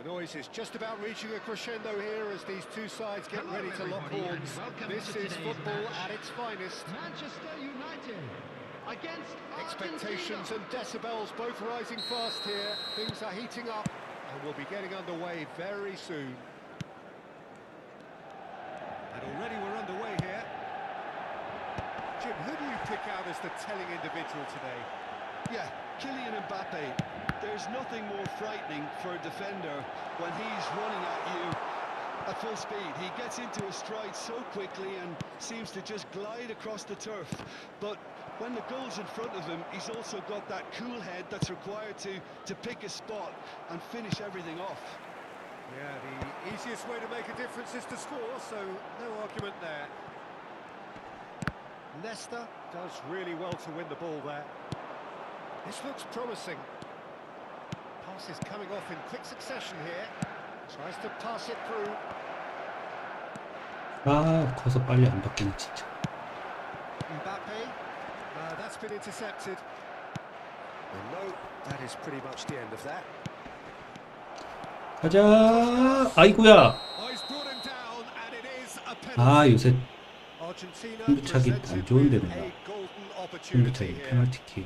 Speaker 2: The noise is just about reaching a crescendo here as these two sides get ready to lock horns. This is football at its finest.
Speaker 5: Manchester United against
Speaker 2: Expectations and decibels both rising fast here. Things are heating up and we'll be getting underway very soon. And already we're underway here. Jim, who do you pick out as the telling individual today?
Speaker 3: Yeah, Kylian Mbappe. There's nothing more frightening for a defender when he's running at you at full speed. He gets into a stride so quickly and seems to just glide across the turf. But when the goal's in front of him, he's also got that cool head that's required to pick a spot and finish everything off.
Speaker 2: Yeah, the easiest way to make a difference is to score, so no argument there. Nesta does really well to win the ball there. This looks promising. Pass is coming off in quick succession here. Tries to pass it through.
Speaker 1: 아, 커서 빨리 안 바뀌네 진짜.
Speaker 2: Mbappe. That's been intercepted. And no, that is pretty much the end of that.
Speaker 1: 가자. 아이고야.
Speaker 2: Oh, he's brought him down, and it is a penalty.
Speaker 1: 아, 요새
Speaker 2: Argentina
Speaker 1: 승부차기 안
Speaker 2: presented
Speaker 1: 좋은데
Speaker 2: with
Speaker 1: 내가.
Speaker 2: a golden opportunity
Speaker 1: 승부차기
Speaker 2: here
Speaker 1: 페널티킥.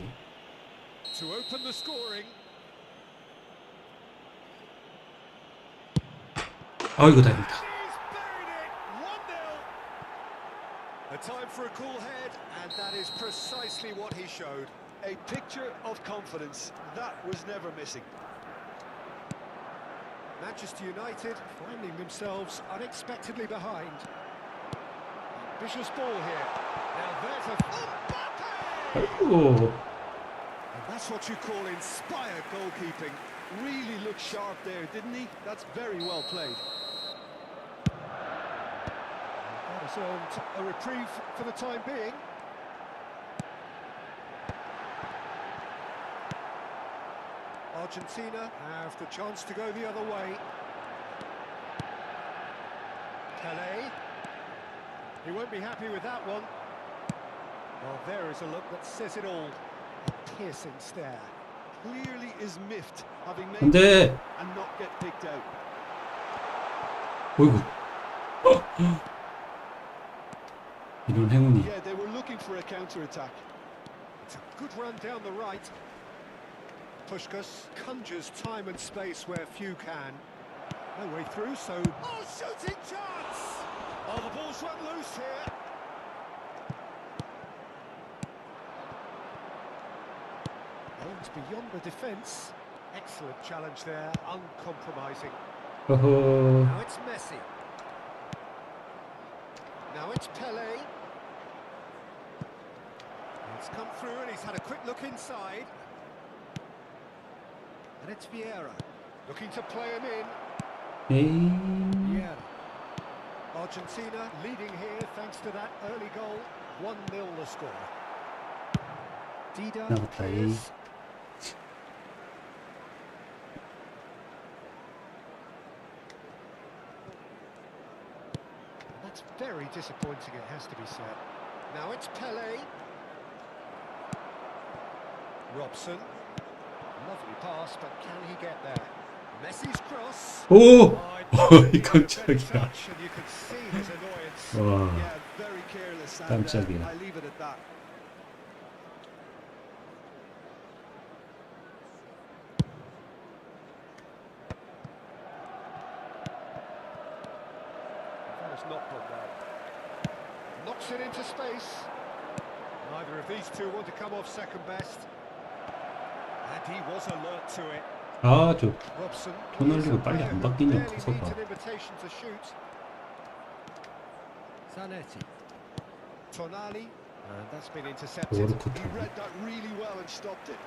Speaker 2: to open the scoring.
Speaker 1: 아이고 다행이다.
Speaker 2: He's buried it. 1-0. A time for a cool head, and that is precisely what he showed.
Speaker 3: A picture of confidence. That was never missing.
Speaker 2: Manchester United finding themselves unexpectedly behind. Ambitious ball here. Now there's a Mbappe!
Speaker 1: 아이고.
Speaker 2: And that's what you call inspired goalkeeping.
Speaker 3: Really looked sharp there, didn't he? That's very well played.
Speaker 2: That has earned a reprieve for the time being. Argentina have the chance to go the other way. Pelé. He won't be happy with that one. Well, there is a look that says it all. A piercing stare.
Speaker 3: Clearly is miffed, having made
Speaker 1: 안돼.
Speaker 3: and not get picked out.
Speaker 1: 어이구. 이런 행운이.
Speaker 3: Yeah, they were looking for a counter-attack.
Speaker 2: It's a good run down the right. Puskás conjures time and space where few can. No way through, so... Oh, shooting chance! Oh, the ball's run loose here. Aims beyond the defence. Excellent challenge there, uncompromising.
Speaker 1: 어허.
Speaker 2: Now it's Messi. Now it's Pelé. It's come through and he's had a quick look inside. And it's Vieira, looking to play him in.
Speaker 1: 에이.
Speaker 2: Vieira. Argentina leading here thanks to that early goal. 1-0 the score. Dida
Speaker 1: 나갔다.
Speaker 2: clears. That's very disappointing, it has to be said. Now it's Pele. Robson. Lovely pass, but can he get there? Messi's cross.
Speaker 1: 오!
Speaker 2: Oh,
Speaker 1: 어이, 깜짝이야.
Speaker 2: touch, and you could see his annoyance.
Speaker 1: 와,
Speaker 3: Yeah, very careless, and
Speaker 1: 깜짝이야.
Speaker 3: I leave it at that.
Speaker 2: That was not done well. Knocks it into space. Neither of these two want to come off second best. And he was alert to it.
Speaker 1: 아, 저
Speaker 2: Robson.
Speaker 1: 토널리가 빨리 안 바뀌냐,
Speaker 2: barely
Speaker 1: 커서가.
Speaker 2: needs an invitation to shoot. Zanetti. Tonali. And that's been intercepted.
Speaker 1: 오버로
Speaker 3: He
Speaker 1: 커트.
Speaker 3: read that really well and stopped it.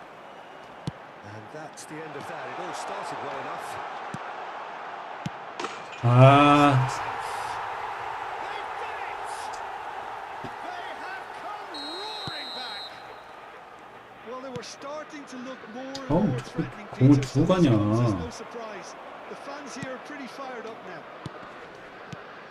Speaker 2: And that's the end of that. It all started well enough.
Speaker 1: 아,
Speaker 2: They've done it! They have come roaring back.
Speaker 3: Well, they were starting to look more and
Speaker 1: Oh,
Speaker 3: more threatening.
Speaker 1: 공을
Speaker 3: Peter,
Speaker 1: 두고
Speaker 3: so this
Speaker 1: 가냐.
Speaker 3: comes as no surprise. The fans here are pretty fired up now.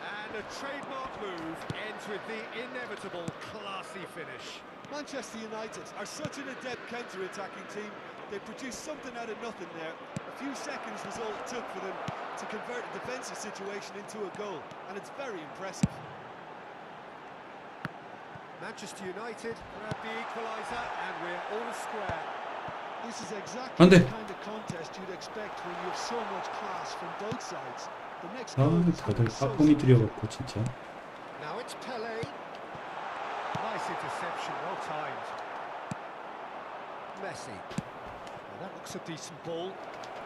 Speaker 2: And a trademark move ends with the inevitable classy finish.
Speaker 3: Manchester United are such an adept counter-attacking team. They produced something out of nothing there. A few seconds was all it took for them to convert a defensive situation into a goal, and it's very impressive.
Speaker 2: Manchester United grab the equaliser, and we're all square.
Speaker 3: This is exactly
Speaker 1: 안 돼.
Speaker 3: the kind of contest you'd expect when you have so much class from both sides. The next
Speaker 1: 아,
Speaker 3: goal is
Speaker 1: 다들
Speaker 3: gonna be so
Speaker 1: 빠꼼이 들여갖고 진짜.
Speaker 2: Now it's Pele. Nice interception, well timed. Messi. Well, that looks a decent ball.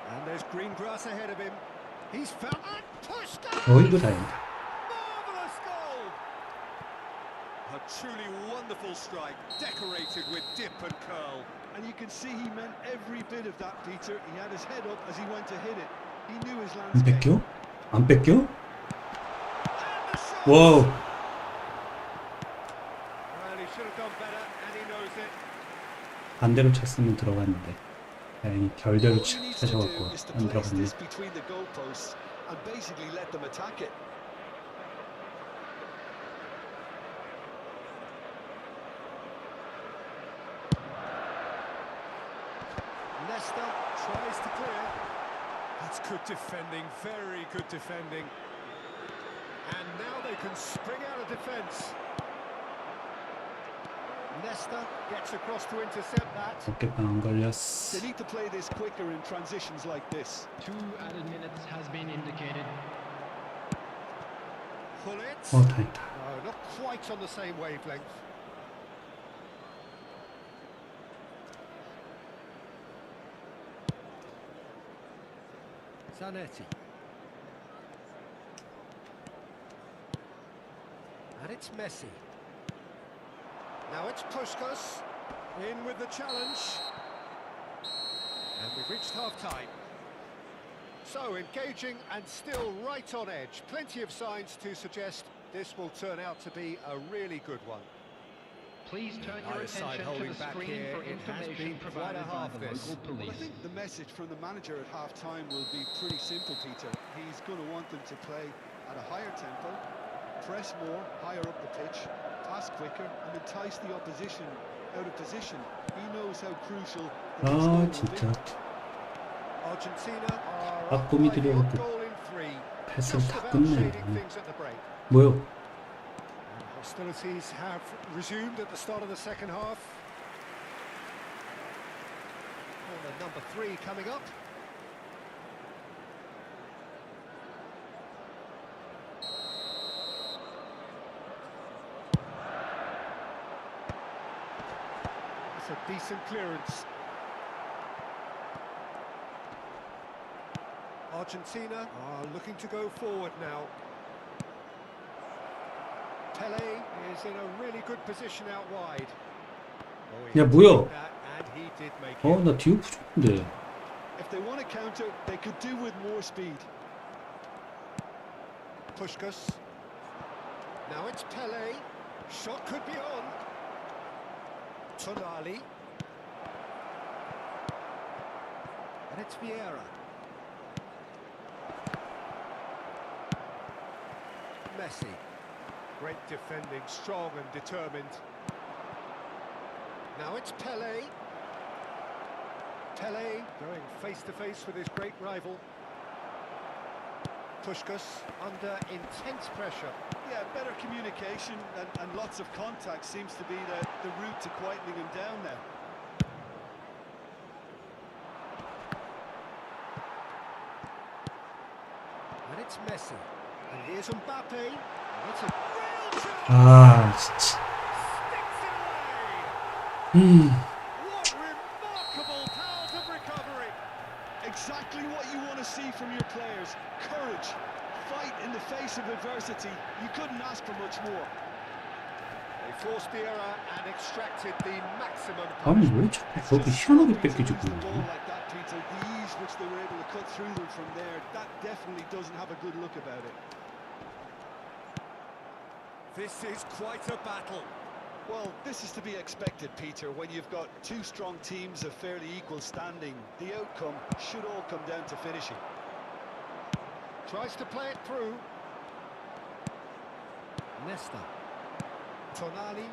Speaker 2: And there's green grass ahead of him. He's found and pushed out.
Speaker 1: 어이구, 다행이다.
Speaker 2: Marvelous goal. A truly wonderful strike, decorated with dip and curl.
Speaker 3: And you can see he meant every bit of that, Peter. He had his head up as he went to hit it. He knew his
Speaker 1: 안
Speaker 3: landscape.
Speaker 1: 뺏겨? 안 뺏겨?
Speaker 2: And the shot.
Speaker 1: 와우.
Speaker 2: Well, he should have done better, and he knows it.
Speaker 1: 반대로 쳤으면 들어갔는데. 다행히 결대로
Speaker 3: All he needs to do
Speaker 1: 차셔갖고
Speaker 3: is to
Speaker 1: 안
Speaker 3: place
Speaker 1: 들어갔네.
Speaker 3: this between the goalposts and basically let them attack it.
Speaker 2: Leicester tries to clear. That's good defending, very good defending. And now they can spring out of defence. Leicester gets across to intercept that.
Speaker 1: 어깨빵 안 걸렸어.
Speaker 3: They need to play this quicker in transitions like this.
Speaker 4: 2 added minutes has been indicated.
Speaker 2: Pull it.
Speaker 1: 다행이다.
Speaker 2: No, not quite on the same wavelength. Zanetti. And it's Messi. Now it's Puskas. In with the challenge. And we've reached half-time. So engaging and still right on edge. Plenty of signs to suggest this will turn out to be a really good one.
Speaker 4: Please turn your
Speaker 2: Either side
Speaker 4: attention to
Speaker 2: holding
Speaker 4: the
Speaker 2: back
Speaker 4: screen
Speaker 2: here.
Speaker 4: for
Speaker 2: It has
Speaker 4: information
Speaker 2: been quite a
Speaker 4: provided by
Speaker 2: half
Speaker 4: the
Speaker 2: this.
Speaker 4: local
Speaker 3: Well, I
Speaker 4: police.
Speaker 3: think the message from the manager at half-time will be pretty simple, Peter. He's going to want them to play at a higher tempo, press more, higher up the pitch, pass quicker, and entice the opposition out of position. He knows how crucial the next goal
Speaker 1: 아,
Speaker 3: will be.
Speaker 1: 진짜
Speaker 2: Argentina are
Speaker 1: 아,
Speaker 2: up
Speaker 1: 꿈이
Speaker 2: by the
Speaker 1: 들여갖고
Speaker 2: odd goal in 3.
Speaker 1: 패스를
Speaker 2: Just
Speaker 1: 다
Speaker 2: about
Speaker 1: 끝내.
Speaker 2: shading things at the break.
Speaker 1: 뭐요?
Speaker 2: Hostilities have resumed at the start of the second half. Corner number 3 coming up. It's a decent clearance. Argentina are looking to go forward now. Pele is in a really good position out wide. Oh, he
Speaker 1: 야,
Speaker 2: had to
Speaker 1: 뭐야?
Speaker 2: make that, and he did make it.
Speaker 1: 나 디오프 좋은데.
Speaker 3: If they want to counter, they could do with more speed.
Speaker 2: Puskas. Now it's Pele. Shot could be on. Tonali. And it's Vieira. Messi. Great defending, strong and determined. Now it's Pele. Pele going face to face with his great rival. Puskas under intense pressure.
Speaker 3: Yeah, better communication and lots of contact seems to be the route to quietening him down now.
Speaker 2: And it's Messi. And here's Mbappe. And it's a real chance.
Speaker 1: 아, 진짜.
Speaker 2: What remarkable powers of recovery.
Speaker 3: Exactly what you want to see from your players. Courage, fight in the face of adversity. You couldn't ask for much more.
Speaker 2: They forced the error and extracted the maximum
Speaker 1: 아니
Speaker 2: punishment.
Speaker 1: 왜 자꾸 저렇게 희한하게 뺏기지
Speaker 3: Lose the ball
Speaker 1: 그냥.
Speaker 3: like that, Peter. The ease which they were able to cut through them from there, that definitely doesn't have a good look about it.
Speaker 2: This is quite a battle.
Speaker 3: Well, this is to be expected, Peter, when you've got two strong teams of fairly equal standing. The outcome should all come down to finishing.
Speaker 2: Tries to play it through. Nesta. Tonali.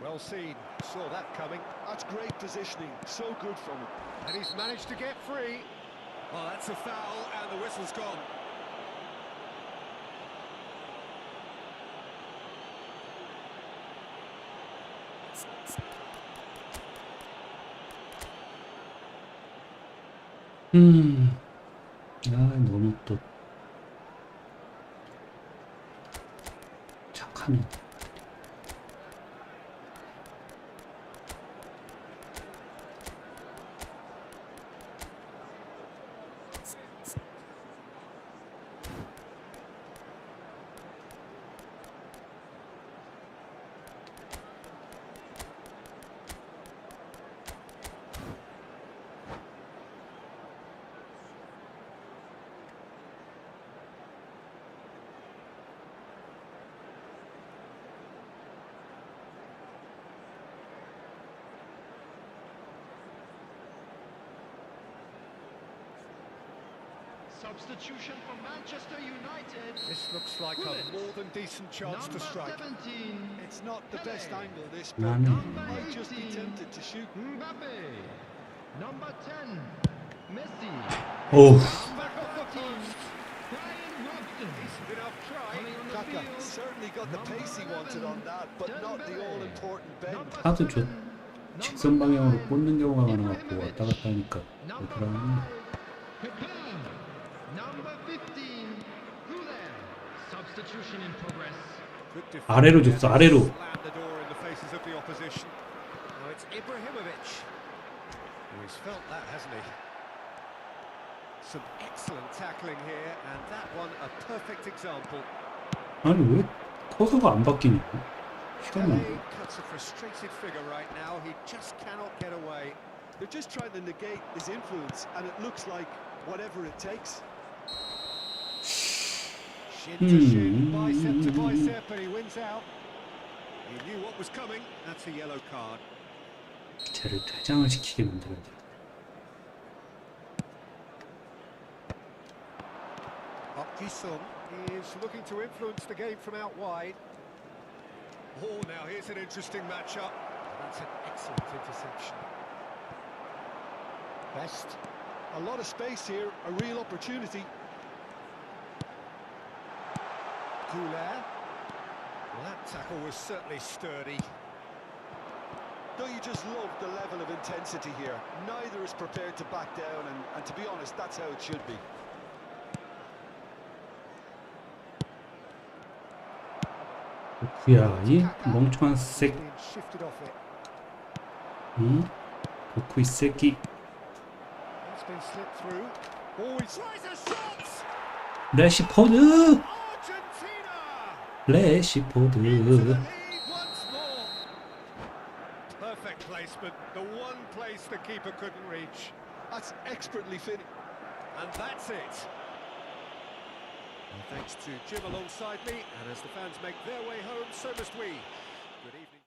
Speaker 2: Well seen. Saw that coming.
Speaker 3: That's great positioning. So good from him.
Speaker 2: And he's managed to get free. Oh, that's a foul and the whistle's gone.
Speaker 1: 아, 너무 또 착하네.
Speaker 4: Substitution for Manchester United.
Speaker 2: This looks like a more than decent chance to
Speaker 4: Number
Speaker 2: strike.
Speaker 4: 17.
Speaker 3: It's not the
Speaker 4: Pele.
Speaker 3: best angle, this, but
Speaker 1: 나는
Speaker 3: you might just be tempted to shoot.
Speaker 4: Mbappe. Number 10. Messi.
Speaker 1: 어우,
Speaker 2: Back off the post.
Speaker 4: Brian Robson.
Speaker 2: Decent enough try.
Speaker 4: Coming on the
Speaker 3: Kaka
Speaker 4: field.
Speaker 3: certainly got the pace he wanted on that, but not the all-important bend.
Speaker 4: Number
Speaker 1: 하도 저
Speaker 4: 7.
Speaker 1: 직선 방향으로 꽂는 경우가 많아갖고 왔다 갔다 하니까
Speaker 4: Number
Speaker 1: 그러더라고요.
Speaker 4: 5. Pepe. Number 15. Guler. Substitution in progress.
Speaker 2: Good defense
Speaker 1: 아래로
Speaker 2: there.
Speaker 1: 줬어, 아래로.
Speaker 2: Slammed the door in the faces of the opposition. Now it's Ibrahimovic. He's felt that, hasn't he? Some excellent tackling here, and that one a perfect example.
Speaker 1: 아니 왜 커서가 안 바뀌냐?
Speaker 2: Pele
Speaker 1: 희한하네.
Speaker 2: cuts a frustrated figure right now. He just cannot get away.
Speaker 3: They're just trying to negate his influence, and it looks like whatever it takes.
Speaker 2: Shin to shin, bicep to bicep, and he wins out. He knew what was coming. That's a yellow card.
Speaker 1: 쟤를 퇴장을 시키게 만들어야 돼.
Speaker 2: Jisung is looking to influence the game from out wide. Oh, now here's an interesting matchup. That's an excellent interception. Best.
Speaker 3: A lot of space here, a real opportunity.
Speaker 2: Guler. Well, that tackle was certainly sturdy.
Speaker 3: Don't you just love the level of intensity here? Neither is prepared to back down, and to be honest, that's how it should be.
Speaker 1: 도쿠야, 이 멍청한 색,
Speaker 2: Being shifted off it.
Speaker 1: 응? 도쿠 이 새끼.
Speaker 2: It's been slipped through. Oh, he tries a shot!
Speaker 1: 레시포드,
Speaker 2: Argentina!
Speaker 1: 레시포드.
Speaker 2: Into the lead once more. Perfect placement. The one place the keeper couldn't reach.
Speaker 3: That's expertly finished.
Speaker 2: And that's it. Well, thanks to Jim alongside me, and as the fans make their way home, so must we. Good evening.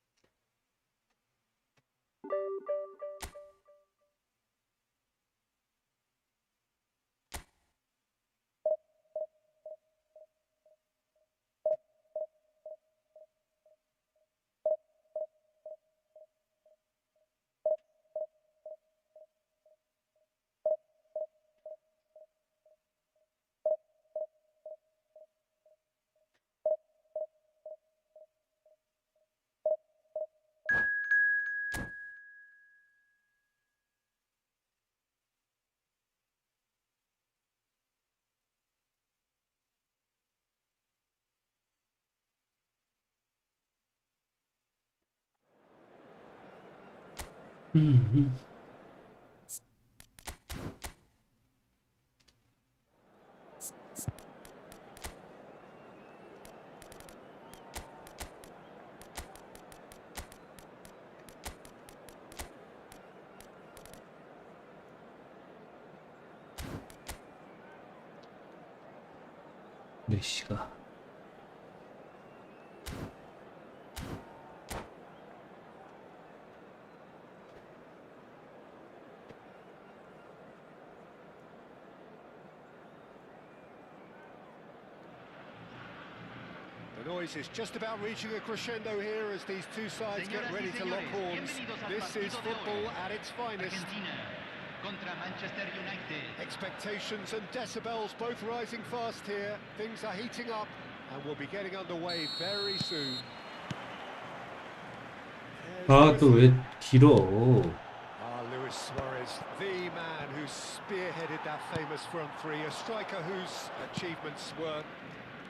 Speaker 1: 음. 메시가
Speaker 2: The noise is just about reaching a crescendo here as these two sides get ready to lock horns. This is football at its finest.
Speaker 4: Contra Manchester United.
Speaker 2: Expectations and decibels both rising fast here. Things are heating up and we'll be getting underway very soon.
Speaker 1: 아, 또 왜 길어?
Speaker 2: Luis Suarez, the man who spearheaded that famous front three, a striker whose achievements were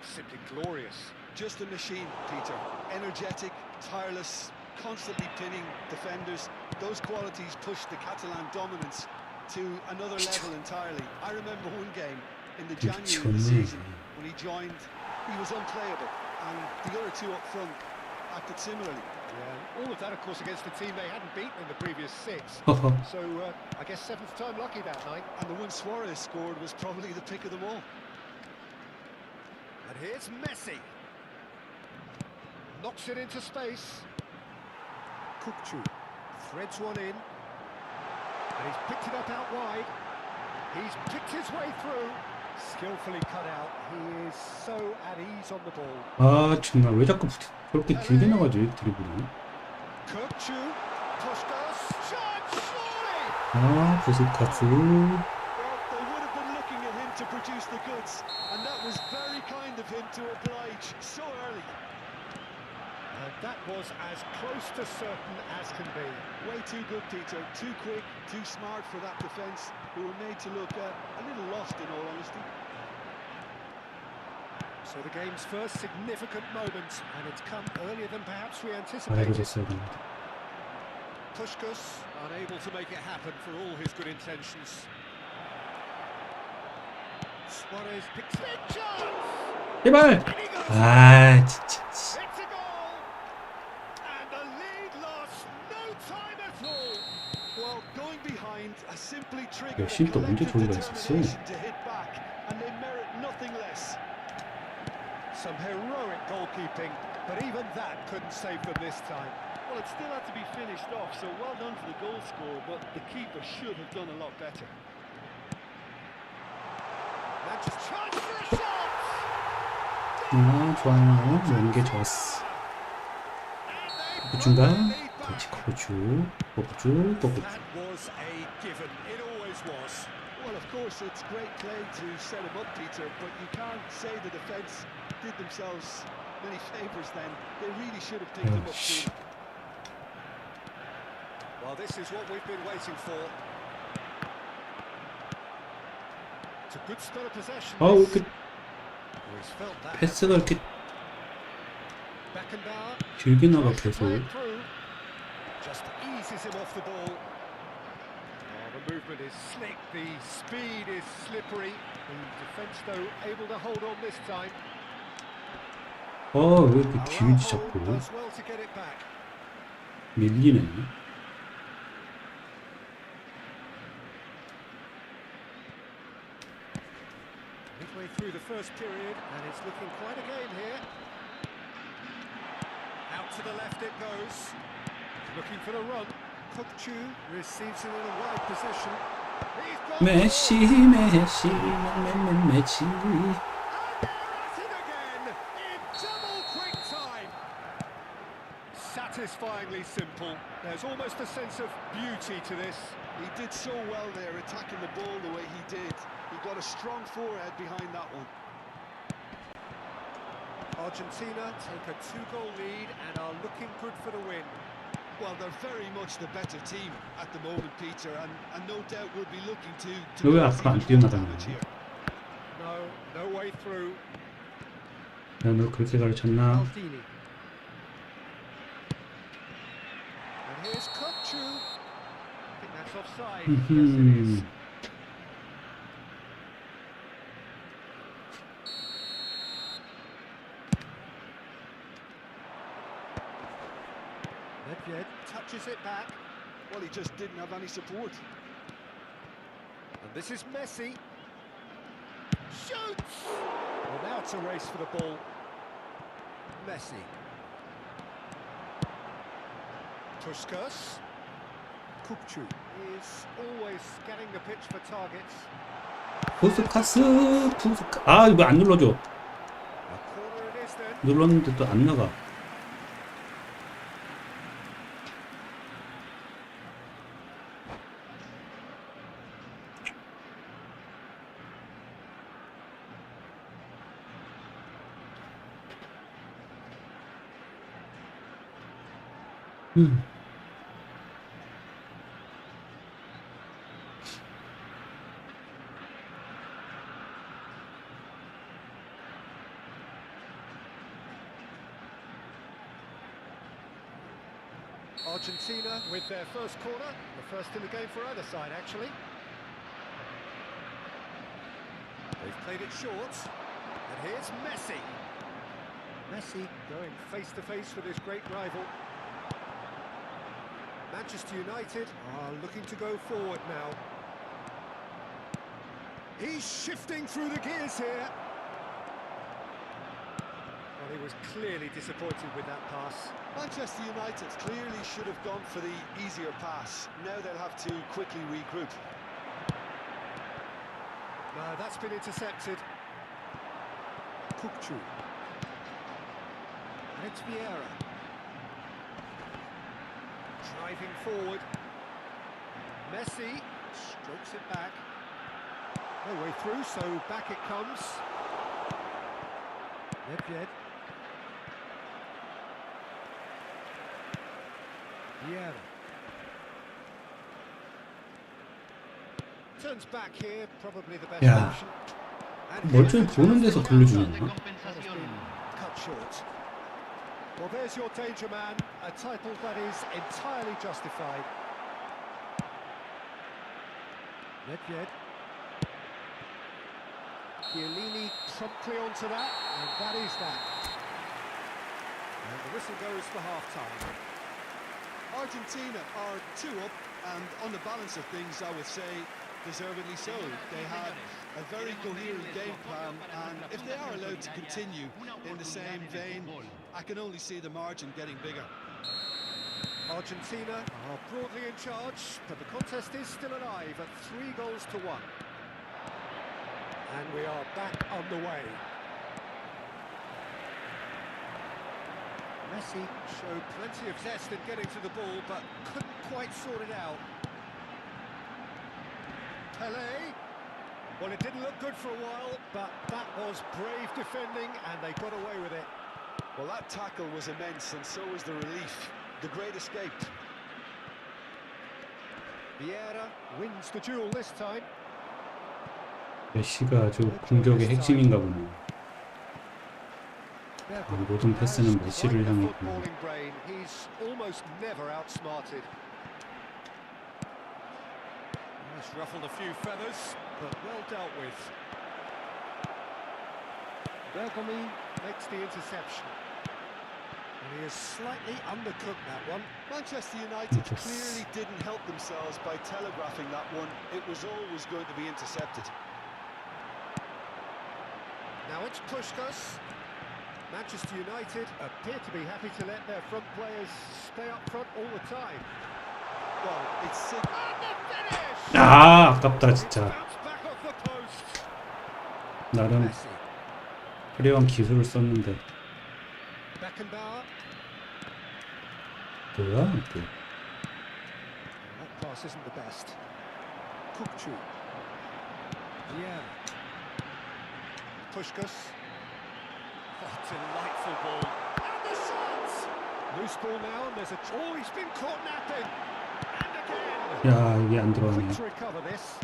Speaker 2: simply glorious.
Speaker 3: Just a machine, Peter. Energetic, tireless, constantly pinning defenders. Those qualities pushed the Catalan dominance to another level entirely. I remember one game in the January of the season when he joined, he was unplayable, and the other two up front acted similarly.
Speaker 2: Yeah, all of that, of course, against a team they hadn't beaten in the previous six. So, I guess seventh time lucky that night.
Speaker 3: And the one Suarez scored was probably the pick of them all.
Speaker 2: And here's Messi. Knocks it into space. Kukçu threads one in. And he's picked it up out wide. He's picked his way through. Skillfully cut out. He is so at ease on the ball.
Speaker 1: 아, 정말 왜 자꾸 그렇게 길게 나가지 드리블이?
Speaker 2: Kukçu, Puskas, shot, surely!
Speaker 1: 아, 부스카스.
Speaker 3: Well, they would have been looking at him to produce the goods, and that was very kind of him to oblige so early.
Speaker 2: And that was as close to certain as can be.
Speaker 3: Way too good, Peter. Too quick, too smart for that defence, who were made to look a little lost, in all honesty.
Speaker 2: So the game's first significant moment, and it's come earlier than perhaps we anticipated.
Speaker 1: 알아줬어야 됩니다.
Speaker 2: Puskas unable to make it happen for all his good intentions. Suarez picks it. Chance!
Speaker 1: 제발. 아, 진짜.
Speaker 2: It's a goal! And the lead lost no time at all.
Speaker 3: Well, going behind, a simply
Speaker 1: 야,
Speaker 3: triggered
Speaker 1: 신 또 언제
Speaker 3: collective
Speaker 1: 저기가 있었어?
Speaker 3: determination to hit back, and they merit nothing less.
Speaker 2: Some heroic goalkeeping, but even that couldn't save them this time.
Speaker 3: Well, it still had to be finished off, so well done to the goal scorer, but the keeper should have done a lot better.
Speaker 2: Manchester chance for a shot!
Speaker 1: 아, 좋아요. 연계 좋았어. 중간. 다시 커버주. 커버주. 커버주.
Speaker 2: That was a given. It always was.
Speaker 3: Well, of course, it's great play to set him up, Peter, but you can't say the defence did themselves many favours then. They really should have picked him up
Speaker 1: 씨.
Speaker 3: soon.
Speaker 2: Well, this is what we've been waiting for. It's a good spell of possession.
Speaker 1: 아, 왜 이렇게
Speaker 2: He's felt that.
Speaker 1: 패스가 이렇게
Speaker 2: Beckenbauer
Speaker 1: 길게 나가
Speaker 2: tries to
Speaker 1: 계속.
Speaker 2: play it through. Just eases him off the ball. Oh, the movement is slick, the speed is slippery. The defence, though, able to hold on this time.
Speaker 1: 아, 왜 이렇게 길지
Speaker 2: Araujo
Speaker 1: 자꾸.
Speaker 2: does well to get it back.
Speaker 1: 밀리네.
Speaker 2: If Halfway through the first period, and it's looking quite a game here. Out to the left it goes. Looking for the run. Kukchu receives it in a wide position. He's got
Speaker 1: 메시 메시 메시
Speaker 2: and at it again in double quick time. Satisfyingly simple. There's almost a sense of beauty to this.
Speaker 3: He did so well there, attacking the ball the way he did. He got a strong forehead behind that one.
Speaker 2: Argentina take a 2-goal lead and are looking good for the win.
Speaker 3: Well, they're very much the better team at the moment, Peter, and no doubt will be looking to
Speaker 1: 왜
Speaker 3: cause
Speaker 1: 앞으로 안
Speaker 3: even more
Speaker 1: 뛰어나가냐?
Speaker 3: damage here.
Speaker 2: No way through.
Speaker 1: 너 그렇게 가르쳤나?
Speaker 2: Maldini. And here's Kukchu. I think that's offside. Yes, it is. Nedved touches it back.
Speaker 3: Well, he just didn't have any support.
Speaker 2: And this is Messi. Shoots! Well, now it's a race for the ball. Messi. Puskas. Kukchu is always scanning the pitch for targets.
Speaker 1: 푸스카스. 아 이거 안 눌러줘.
Speaker 2: A corner it is then.
Speaker 1: 눌렀는데 또 안 나가.
Speaker 2: Argentina with their first corner, the first in the game for either side actually. They've played it short, and here's Messi. Messi going face to face with his great rival. Manchester United are looking to go forward now. He's shifting through the gears here. Well, he was clearly disappointed with that pass.
Speaker 3: Manchester United clearly should have gone for the easier pass. Now they'll have to quickly regroup.
Speaker 2: No, that's been intercepted. Kukchu. And it's Vieira. Driving forward. Messi strokes it back. No way through, so back it comes. Nedved. Vieira. Turns back here, probably the best
Speaker 1: 야,
Speaker 2: option. And
Speaker 1: 멀쩡히
Speaker 2: here's a
Speaker 1: 보는
Speaker 2: chance
Speaker 1: 데서
Speaker 2: for
Speaker 1: 돌려주냐?
Speaker 2: That has been cut short. Well, there's your danger man, a title that is entirely justified. Nedved. Chiellini promptly onto that, and that is that. And the whistle goes for half-time.
Speaker 3: Argentina are 2 up, and on the balance of things, I would say deservedly so. They had a very coherent game plan, and if they are allowed to continue in the same vein, I can only see the margin getting bigger.
Speaker 2: Argentina are broadly in charge, but the contest is still alive at 3-1. And we are back on the way. Messi showed plenty of zest in getting to the ball, but couldn't quite sort it out. Pelé. Well, it didn't look good for a while, but that was brave defending, and they got away with it.
Speaker 3: Well, that tackle was immense, and so was the relief. The great escape.
Speaker 2: Vieira wins the duel this time.
Speaker 1: 메시가 아주 공격의 핵심인가 보네. 모든 패스는 메시를 향해 있구나.
Speaker 2: Footballing brain, he's almost never outsmarted. He's ruffled a few feathers, but well dealt with. Bergomi makes the interception. And he has slightly undercooked that one.
Speaker 3: Manchester United clearly didn't help themselves by telegraphing that one. It was always going to be intercepted.
Speaker 2: Now it's Puskás. Manchester United appear to be happy to let their front players stay up front all the time.
Speaker 3: Well, it's
Speaker 2: And the finish!
Speaker 1: 아, 아깝다
Speaker 2: It's
Speaker 1: 진짜.
Speaker 2: bounced back off the post.
Speaker 1: 나름
Speaker 2: Messi.
Speaker 1: 화려한 기술을 썼는데
Speaker 2: Beckenbauer.
Speaker 1: 뭐야? 또.
Speaker 2: That pass isn't the best. Kukçu. Yeah. Puskás. Oh, delightful ball. And the shot! Loose ball now, and there's a... Oh, he's been caught napping! And again!
Speaker 1: 야, 이게 안
Speaker 2: Quick
Speaker 1: 들어가네.
Speaker 2: to recover this.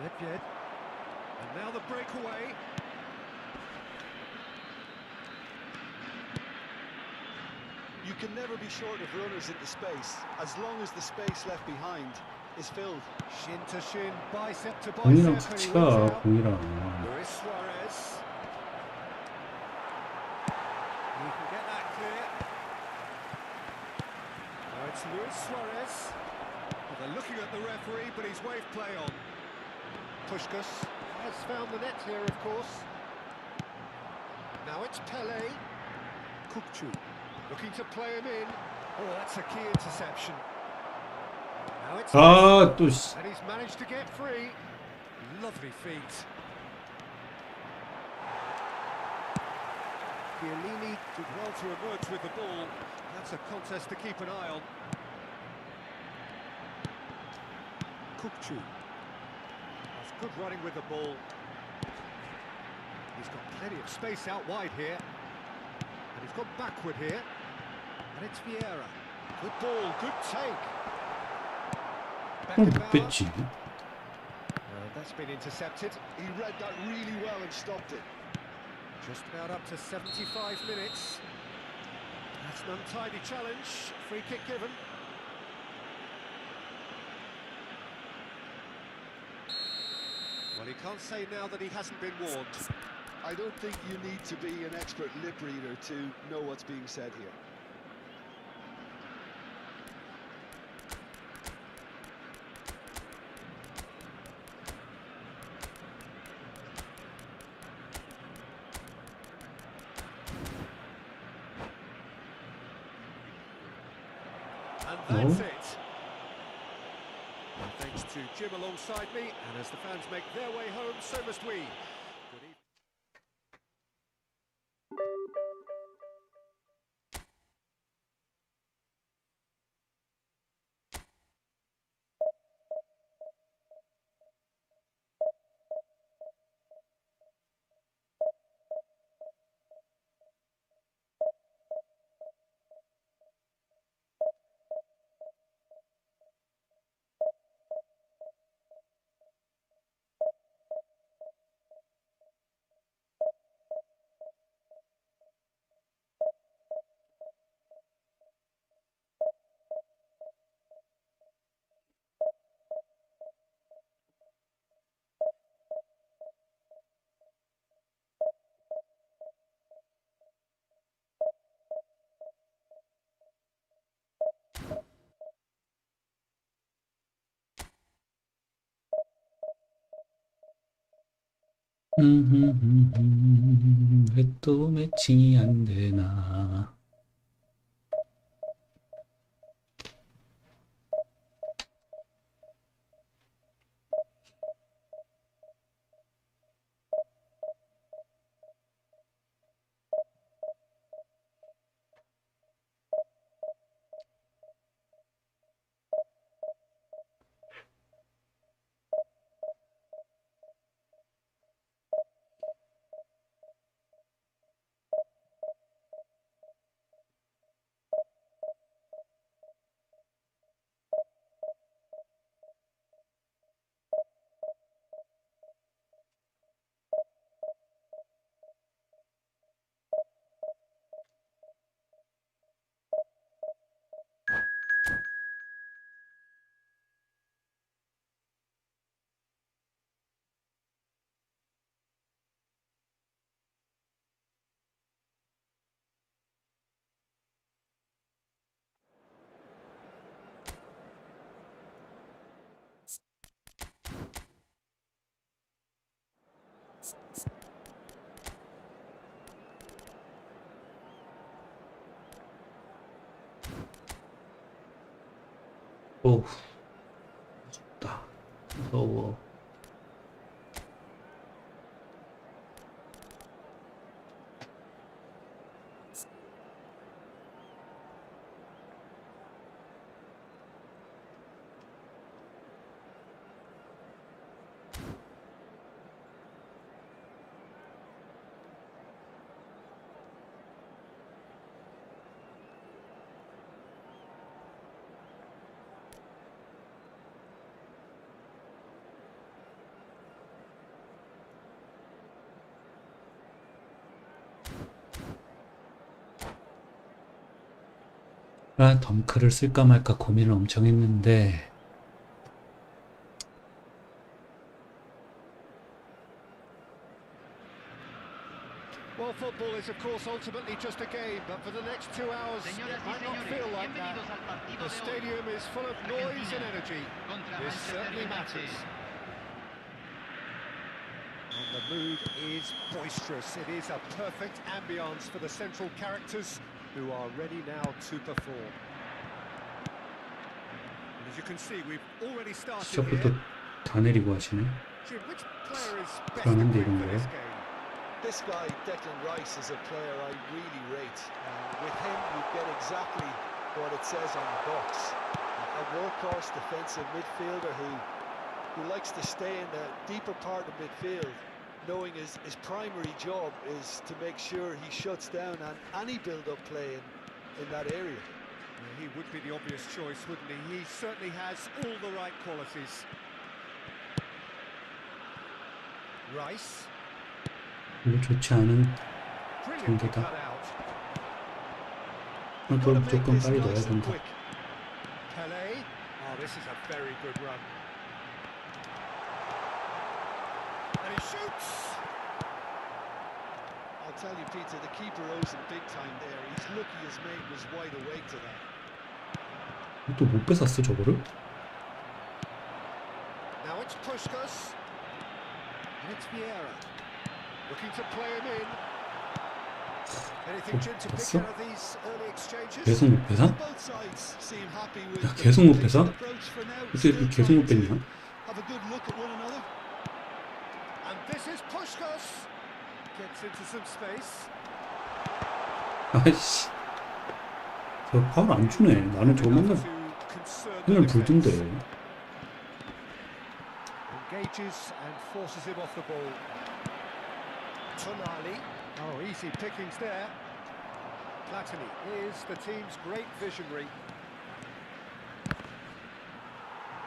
Speaker 2: Nedved. And now the breakaway.
Speaker 3: You can never be short of runners into space, as long as the space left behind is filled.
Speaker 2: Shin to shin, bicep to
Speaker 1: 공이랑
Speaker 2: bicep.
Speaker 1: 같이
Speaker 2: and he
Speaker 1: 가,
Speaker 2: wins out.
Speaker 1: 공이랑.
Speaker 2: Luis Suarez. He can get that clear. Now it's Luis Suarez. Well, they're looking at the referee, but he's waved play on. Puskás has found the net here, of course. Now it's Pelé. Kukçu looking to play him in. Oh, that's a key interception. Now it's
Speaker 1: 아, 또 씨.
Speaker 2: and he's managed to get free. Lovely feet. Chiellini did well to emerge with the ball. That's a contest to keep an eye on. Kukçu. That's good running with the ball. He's got plenty of space out wide here. And he's gone backward here. And it's Vieira. Good ball, good take.
Speaker 1: 못
Speaker 2: Beckenbauer.
Speaker 1: 뺐지.
Speaker 2: That's been intercepted.
Speaker 3: He read that really well and stopped it.
Speaker 2: Just about up to 75 minutes. That's an untidy challenge. Free kick given. Well, he can't say now that he hasn't been warned.
Speaker 3: I don't think you need to be an expert lip reader to know what's being said here.
Speaker 2: And that's
Speaker 1: Oh.
Speaker 2: it. Well, thanks to Jim alongside me, and as the fans make their way home, so must we. Good evening.
Speaker 1: 왜 또 매칭이 안 되나? 오, 무섭다. 무서워. 아, 덩크를 쓸까 말까 고민을 엄청 했는데
Speaker 2: Well, football is, of course, ultimately just a game, but for the next 2 hours, it
Speaker 4: Señoras y
Speaker 2: might not
Speaker 4: señores,
Speaker 2: feel like that.
Speaker 4: bienvenidos al partido
Speaker 2: The
Speaker 4: de hoy.
Speaker 2: stadium is full of noise and energy.
Speaker 4: Contra
Speaker 2: This
Speaker 4: Manchester
Speaker 2: certainly
Speaker 4: United.
Speaker 2: matters. And the mood is boisterous. It is a perfect ambience for the central characters who are ready now to perform. And as you can see, we've already started
Speaker 1: 시작부터
Speaker 2: here.
Speaker 1: 다 내리고 하시네.
Speaker 2: Jim, which player is best
Speaker 1: 불안한데,
Speaker 2: equipped
Speaker 1: 이런
Speaker 2: for this
Speaker 1: 거요?
Speaker 2: game?
Speaker 3: This guy, Declan Rice, is a player I really rate. With him, you get exactly what it says on the box. A workhorse defensive midfielder who likes to stay in the deeper part of midfield, knowing his primary job is to make sure he shuts down any build-up play in that area.
Speaker 2: Yeah, he would be the obvious choice, wouldn't he? He certainly has all the right qualities. Rice.
Speaker 1: 별로 좋지 않은
Speaker 2: Brilliantly
Speaker 1: 정도다.
Speaker 2: cut out.
Speaker 1: 그걸 무조건 빨리 넣어야 된다.
Speaker 2: Pele. Oh, this is a very good run. And he shoots.
Speaker 3: I'll tell you, Peter, the keeper owes him big time there. He's lucky his mate was wide awake to that.
Speaker 1: 또 못 뺏었어 저거를?
Speaker 2: Now it's Puskas. And it's Vieira. Looking to play him in. Anything, Jim, to pick
Speaker 1: 봤어?
Speaker 2: out of these early exchanges?
Speaker 1: 계속 못 뺏어?
Speaker 3: Both sides seem happy with
Speaker 1: 야,
Speaker 3: the
Speaker 1: 계속 못
Speaker 3: fixed
Speaker 1: 뺏어?
Speaker 3: approach for now.
Speaker 1: 어떻게
Speaker 3: Still
Speaker 1: 계속 못
Speaker 3: trying to
Speaker 1: 뺏냐?
Speaker 3: have a good look at one another.
Speaker 2: And this is Puskas. Gets into some space.
Speaker 1: 아이씨, 저 파울 안 주네. 나는 저거 맨날 맨날 불던데.
Speaker 2: Engages and forces him off the ball. Tonali. Oh, easy pickings there. Platini is the team's great visionary.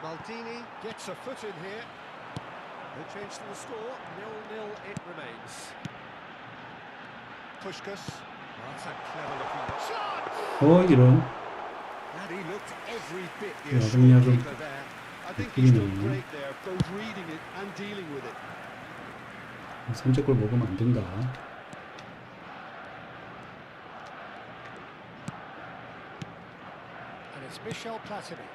Speaker 2: Maldini gets a foot in here. No change to the score. 0-0 it remains. Puskas. Oh, that's a clever looking shot.
Speaker 1: 이런.
Speaker 2: And he looked every bit the
Speaker 1: 야금야금
Speaker 2: assured keeper there.
Speaker 3: I think he's done
Speaker 1: 느낌이네.
Speaker 3: great there, both reading it and dealing with it.
Speaker 1: 선제골 먹으면 안 된다.
Speaker 2: And it's Michel Platini.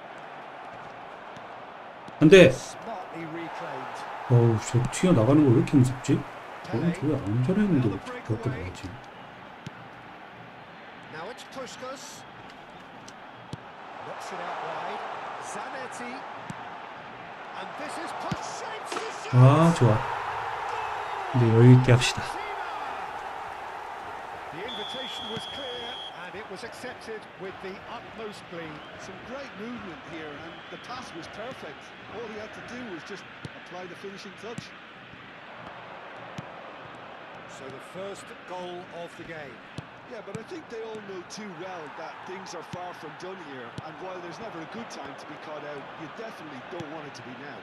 Speaker 1: 안 돼.
Speaker 2: Smartly reclaimed.
Speaker 1: 어우, 저 튀어 나가는 거 왜 이렇게 무섭지? 저건
Speaker 2: Pele.
Speaker 1: 저게 안전했는데 어떻게 저렇게 나가지?
Speaker 2: Now it's Puskas. Knocks it out wide. Zanetti. And this is push shapes to shoot.
Speaker 1: 아, 좋아. 근데 여유 있게 합시다.
Speaker 2: The invitation was clear and it was accepted with the utmost glee.
Speaker 3: Some great movement here, and the pass was perfect. All he had to do was just apply the finishing touch.
Speaker 2: So the first goal of the game.
Speaker 3: Yeah, but I think they all know too well that things are far from done here, and while there's never a good time to be caught out, you definitely don't want it to be now.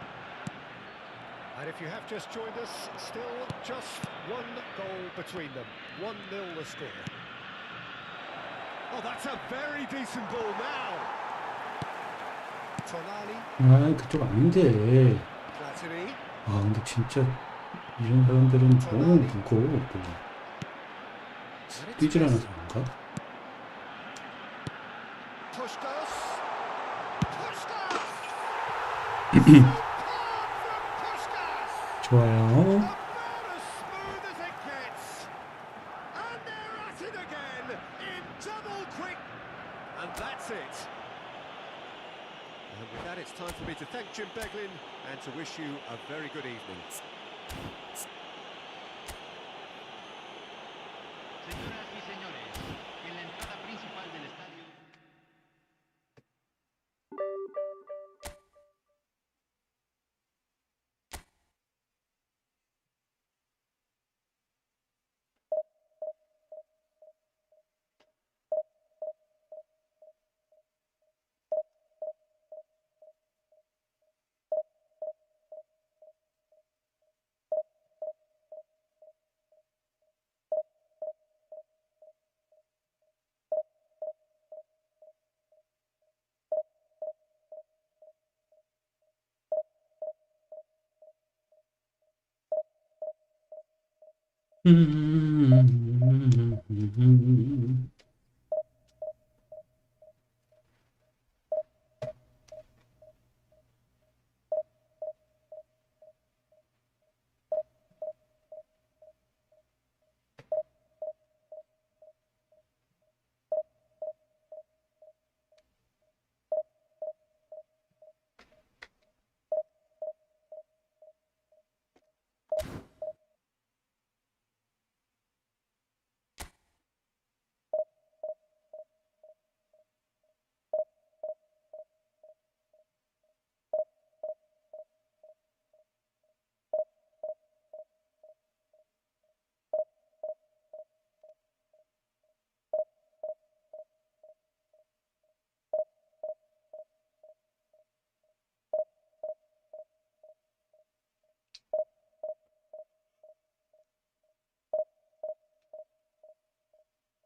Speaker 2: And if you have just joined us, still just one goal between them. 1-0 the score. Oh, that's a very decent ball now. Tonali.
Speaker 1: 아, 그쪽 아닌데.
Speaker 2: Platini.
Speaker 1: 아, 근데 진짜 이런 사람들은 너무 무거워. 또. 뛰질 않아서 그런가?
Speaker 2: Puskas. Puskas.
Speaker 1: 좋아요.
Speaker 2: About as smooth as it gets. And they're at it again in double quick. And that's it. And Jim Beglin, and to wish you a very good evening.
Speaker 4: Señoras y señores, en la entrada principal del estadio.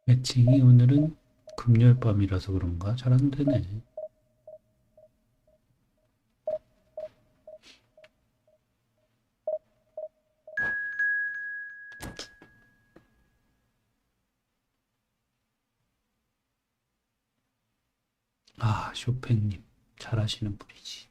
Speaker 1: 매칭이 오늘은 금요일 밤이라서 그런가 잘 안 되네. 아, 쇼팽님 잘하시는 분이지.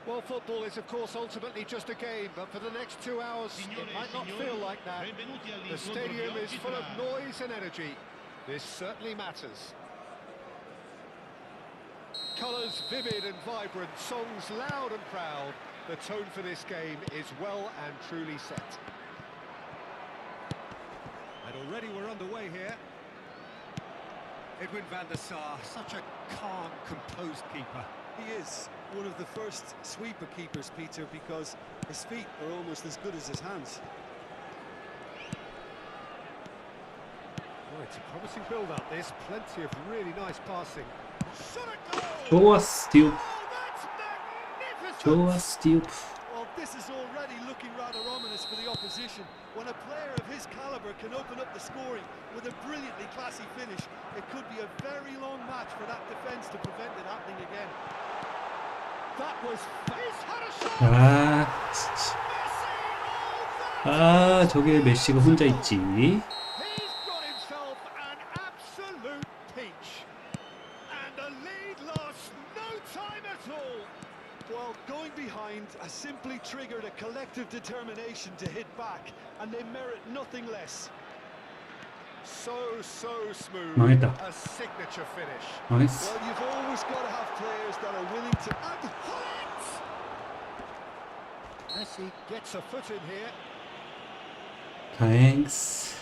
Speaker 2: Well, football is, of course, ultimately just a game, but for the next 2 hours, it might not feel like that. The stadium is full of noise and energy. This certainly matters. Colours vivid and vibrant, songs loud and proud. The tone for this game is well and truly set. And already we're underway here. Edwin van der Sar, such a calm, composed keeper.
Speaker 3: He is one of the first sweeper keepers, Peter, because his feet are almost as good as his hands.
Speaker 2: Oh, it's a promising build-up, this. Plenty of really nice passing. Shot a goal!
Speaker 1: 좋아 스티우프.
Speaker 2: Oh, that's magnificent!
Speaker 1: 좋아 스티우프.
Speaker 3: Well, this is already looking rather ominous for the opposition. When a player of his calibre can open up the scoring with a brilliantly classy finish, it could be a very long match for that defence to prevent it happening again.
Speaker 2: That was... He's had a shot!
Speaker 1: 아,
Speaker 2: Messi! Oh,
Speaker 1: 아, 저게 메시가 혼자 있지.
Speaker 2: he's got himself an absolute peach. And the lead lost no time at all.
Speaker 3: Well, going behind has simply triggered a collective determination to hit back, and they merit nothing less.
Speaker 2: So smooth.
Speaker 1: 망했다.
Speaker 2: A signature finish.
Speaker 1: 망했어.
Speaker 3: Well, you've always got to have players that are willing to. And
Speaker 2: Messi gets a foot in here.
Speaker 1: 땡스.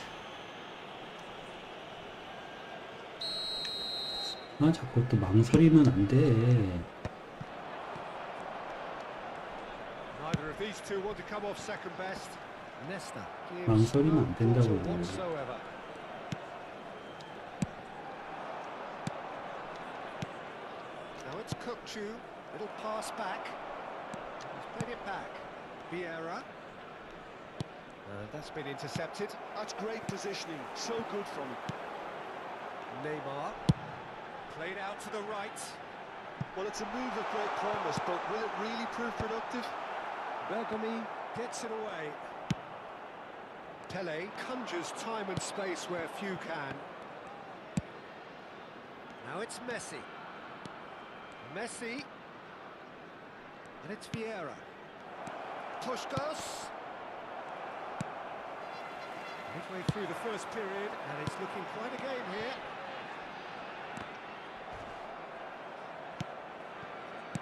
Speaker 1: 아, 자꾸 또 망설이면 안 돼.
Speaker 2: Neither of these two want to come off second best. Nesta gives
Speaker 1: 망설이면 안
Speaker 2: no
Speaker 1: 된다고.
Speaker 2: quarter whatsoever. Now it's Kukçu. Little pass back. He's played it back. Vieira. That's been intercepted.
Speaker 3: that's great positioning. So good from him.
Speaker 2: Neymar. Played out to the right.
Speaker 3: Well, it's a move of great promise, but will it really prove productive?
Speaker 2: Bergami gets it away. Pele conjures time and space where few can. Now it's Messi. Messi. And it's Vieira. Puskas. Midway through the first period, and it's looking quite a game here.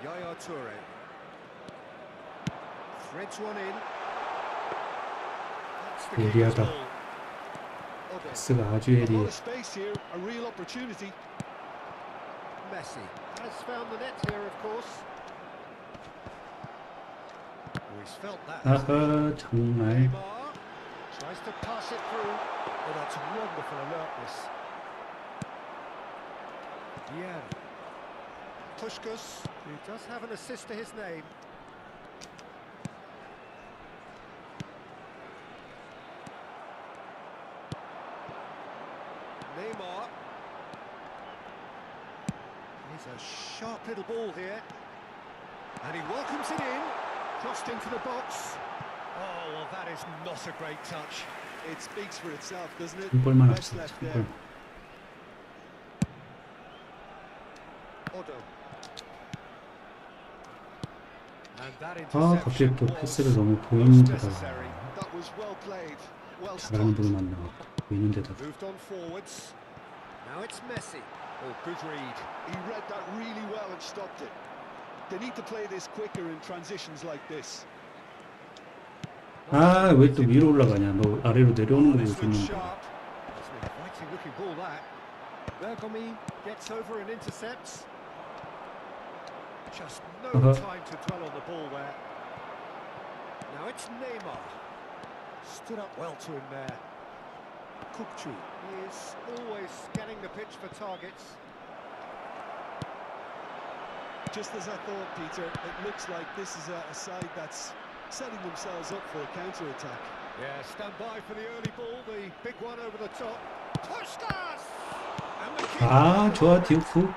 Speaker 2: Yaya Toure. Threads one in. That's the keeper's
Speaker 1: 예리하다.
Speaker 2: ball. Odo.
Speaker 1: 패스가 아주
Speaker 3: A lot
Speaker 1: 예리해.
Speaker 3: of space here, a real opportunity.
Speaker 2: Messi has found the net here, of course. Oh, he's felt that. hasn't he?
Speaker 1: 아하, 정말.
Speaker 2: Neymar tries to pass it through. Oh, that's wonderful alertness. Yeah. Puskas, who does have an assist to his name. Neymar. He's a sharp little ball here. And he welcomes it in. Crossed into the box. Oh, well, that is not a great touch.
Speaker 3: It speaks for itself, doesn't it?
Speaker 1: 한 골만
Speaker 3: Best
Speaker 1: 앞서.
Speaker 3: left
Speaker 1: 한
Speaker 3: there.
Speaker 1: 골.
Speaker 2: Odo. And that
Speaker 1: 아, 갑자기
Speaker 2: interception
Speaker 1: 또
Speaker 2: was
Speaker 1: 패스를 너무
Speaker 2: most
Speaker 1: 보이는 데다가
Speaker 2: necessary.
Speaker 3: That was well played, well
Speaker 1: 잘하는
Speaker 3: stopped.
Speaker 1: 분만 나와. 보이는 데다가.
Speaker 2: Moved on forwards. Now it's Messi. Oh, good read.
Speaker 3: He read that really well and stopped it. They need to play this quicker in transitions like this.
Speaker 1: 아, 왜 또 위로 올라가냐? 너 아래로 내려오는 거
Speaker 2: This looks
Speaker 1: 보여줬는데.
Speaker 2: sharp. That's an inviting looking ball, that. Bergami gets over and intercepts. Just no time to dwell on the ball there. Now it's Neymar. Stood up well to him there. Kukçu is always scanning the pitch for targets.
Speaker 3: Just as I thought, Peter, it looks like this is a side that's setting themselves up for a counter-attack.
Speaker 2: Yeah, stand by for the early ball, the big one over the top. Puskas! And the keeper.
Speaker 1: 아, 좋아, 디우프.
Speaker 2: Goal!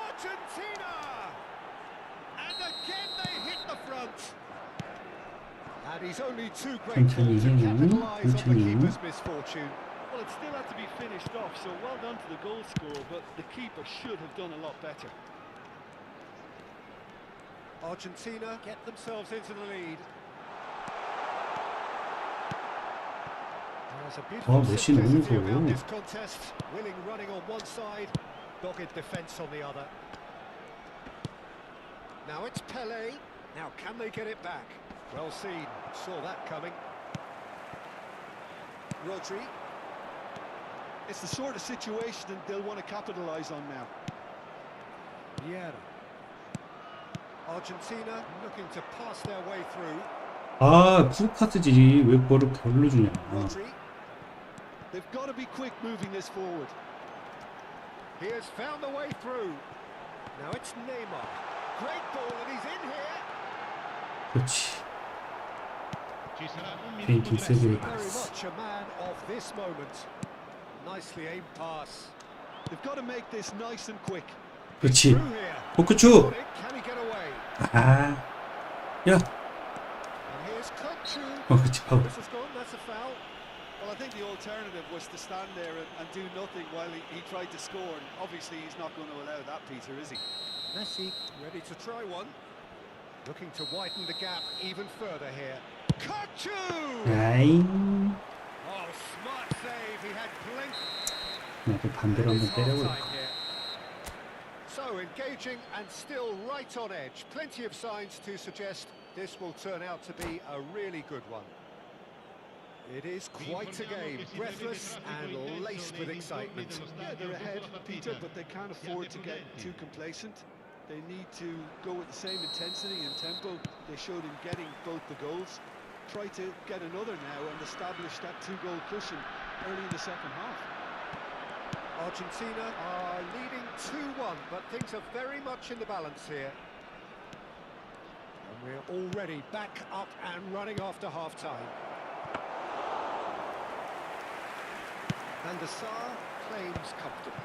Speaker 2: Argentina! And again they hit the front. And he's only too grateful to
Speaker 1: 천천히 해요.
Speaker 2: capitalise on the
Speaker 1: 천천히.
Speaker 2: keeper's misfortune.
Speaker 3: Well, it still had to be finished off, so well done to the goal scorer, but the keeper should have done a lot better.
Speaker 2: Argentina get themselves into the lead. There's a beautiful
Speaker 1: 메시 너무
Speaker 2: simplicity
Speaker 1: 무서워.
Speaker 2: about this contest. Willing running on one side, dogged defence on the other. Now it's Pele. Now can they get it back? Well seen. Saw that coming. Rodri.
Speaker 3: It's the sort of situation that they'll want to capitalise on now.
Speaker 2: Vieira. Argentina looking to pass their way through.
Speaker 1: 아, 푸카스지. 왜 그거를 별로 주냐.
Speaker 3: Rodri. They've got to be quick moving this forward.
Speaker 2: He has found the way through. Now it's Neymar. Great ball and he's in here.
Speaker 1: 그렇지.
Speaker 4: Ci sarà un
Speaker 1: 개인기
Speaker 4: minuto di
Speaker 1: 세게
Speaker 2: Very
Speaker 1: 봤어.
Speaker 2: much a man of this moment. Nicely aimed pass.
Speaker 3: They've got to make this nice and quick.
Speaker 1: 그렇지.
Speaker 2: Through here.
Speaker 1: 포크추.
Speaker 2: Can he get away?
Speaker 1: 아, 야.
Speaker 2: And here's Kukçu.
Speaker 1: 그렇지. 파울.
Speaker 2: This has gone, that's a foul.
Speaker 3: Well, I think the alternative was to stand there and do nothing while he tried to score. And obviously, he's not going to allow that, Peter, is he?
Speaker 2: Messi ready to try one. Looking to widen the gap even further here. Kachu!
Speaker 1: 아잉.
Speaker 2: Oh, smart save. He had plenty.
Speaker 1: 나도 반대로 한번 때려볼까.
Speaker 2: So engaging and still right on edge. Plenty of signs to suggest this will turn out to be a really good one. It is quite a game, breathless and laced with excitement.
Speaker 3: Yeah, they're ahead, Peter, but they can't afford to get too complacent. They need to go with the same intensity and tempo they showed in getting both the goals. Try to get another now and establish that two-goal cushion early in the second half.
Speaker 2: Argentina are leading 2-1, but things are very much in the balance here. And we're already back up and running after half-time. And the Sar claims comfortably.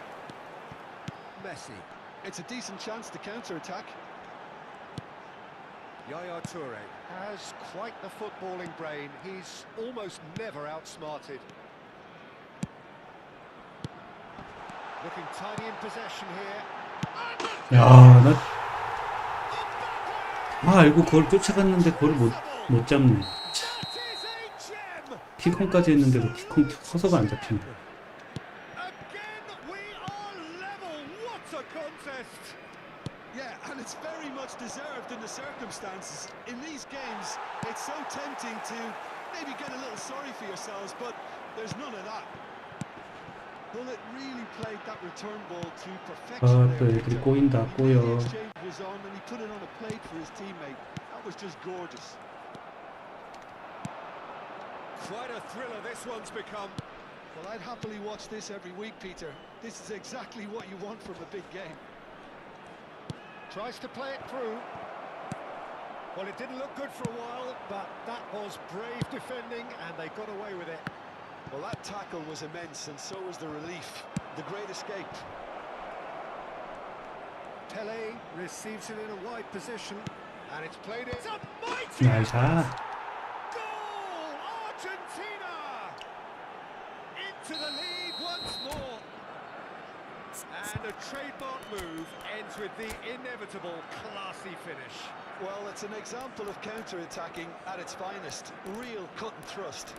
Speaker 2: Messi.
Speaker 3: It's a decent chance to counter-attack.
Speaker 2: Yaya Toure has quite the footballing brain. He's almost never outsmarted. Looking tidy in possession here.
Speaker 1: 야, 알고 그걸 쫓아갔는데 그걸 못 잡네.
Speaker 2: That is a gem.
Speaker 1: 키콩까지 했는데도 키콩 커서가 안 잡히네.
Speaker 2: Again, we are level. What a contest!
Speaker 3: Yeah, and it's very much deserved in the circumstances. In these games, it's so tempting to maybe get a little sorry for yourselves, but there's none of that. Bullet really played that return ball to perfection
Speaker 1: 또 애들이 꼬인다, 꼬여.
Speaker 3: The exchange was on and he put it on a plate for his teammate. That was just gorgeous.
Speaker 2: Quite a thriller this one's become.
Speaker 3: Well, I'd happily watch this every week, Peter. This is exactly what you want from a big game.
Speaker 2: Tries to play it through. Well, it didn't look good for a while, but that was brave defending and they got away with it.
Speaker 3: Well, that tackle was immense, and so was the relief. The great escape.
Speaker 2: Pele receives it in a wide position, and it's played it. It's a mighty
Speaker 1: 나이스.
Speaker 2: goal! Argentina! Into the lead once more. And a trademark move ends with the inevitable classy finish.
Speaker 3: Well, it's an example of counter-attacking at its finest. Real cut and thrust.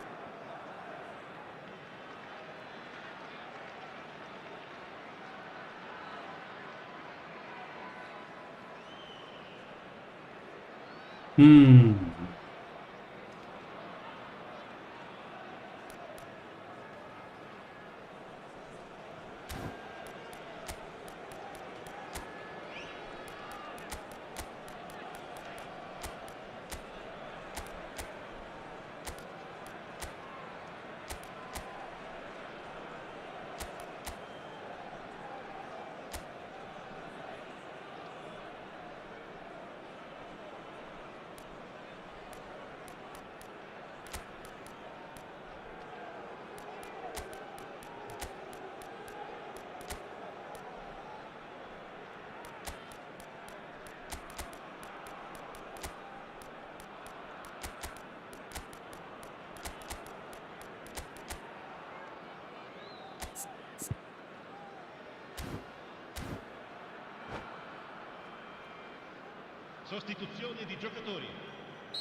Speaker 6: Sostituzione di giocatori.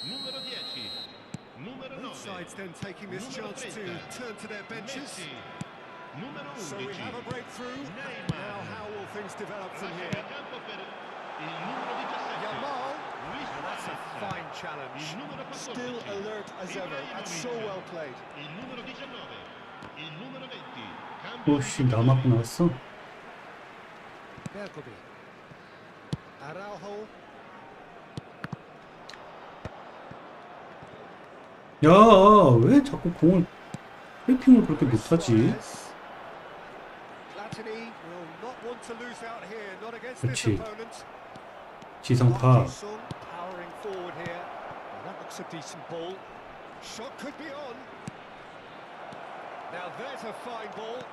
Speaker 6: Numero 10, numero 9.
Speaker 2: Both sides then taking this chance to turn to their benches.
Speaker 6: Messi, numero 11.
Speaker 2: So we have a breakthrough. Now how will things develop from
Speaker 6: Lascia
Speaker 2: here?
Speaker 6: il campo per il numero 17.
Speaker 2: Yamal.
Speaker 6: Luis
Speaker 2: And that's a
Speaker 6: Suarez.
Speaker 2: fine challenge.
Speaker 6: Il numero 14.
Speaker 3: Still alert as ever. That's so well played.
Speaker 6: Il numero 19. Il numero 20.
Speaker 1: 오씨, 나 맞고 나왔어?
Speaker 2: Bergobi. Araujo.
Speaker 1: 야, 왜 자꾸 공을 휘핑을 그렇게 못하지?
Speaker 2: Platini will not want to lose out here, not against this
Speaker 1: 그렇지.
Speaker 2: opponent.
Speaker 1: 지성파.
Speaker 2: Sung powering forward here. Well, that looks a decent ball. Shot could be on. Now there's a fine ball.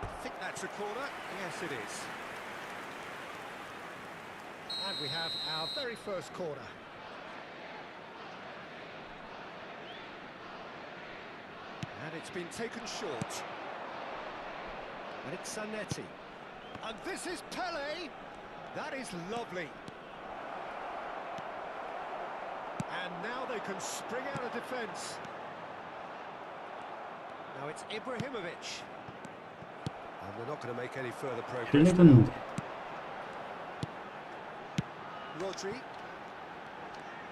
Speaker 2: I think that's a corner. Yes, it is. And we have our very first corner. And it's been taken short. And it's Zanetti. And this is Pele. That is lovely. And now they can spring out of defence. Now it's Ibrahimovic. And they're not going to make any further progress.
Speaker 1: 펠레는
Speaker 2: Rodri.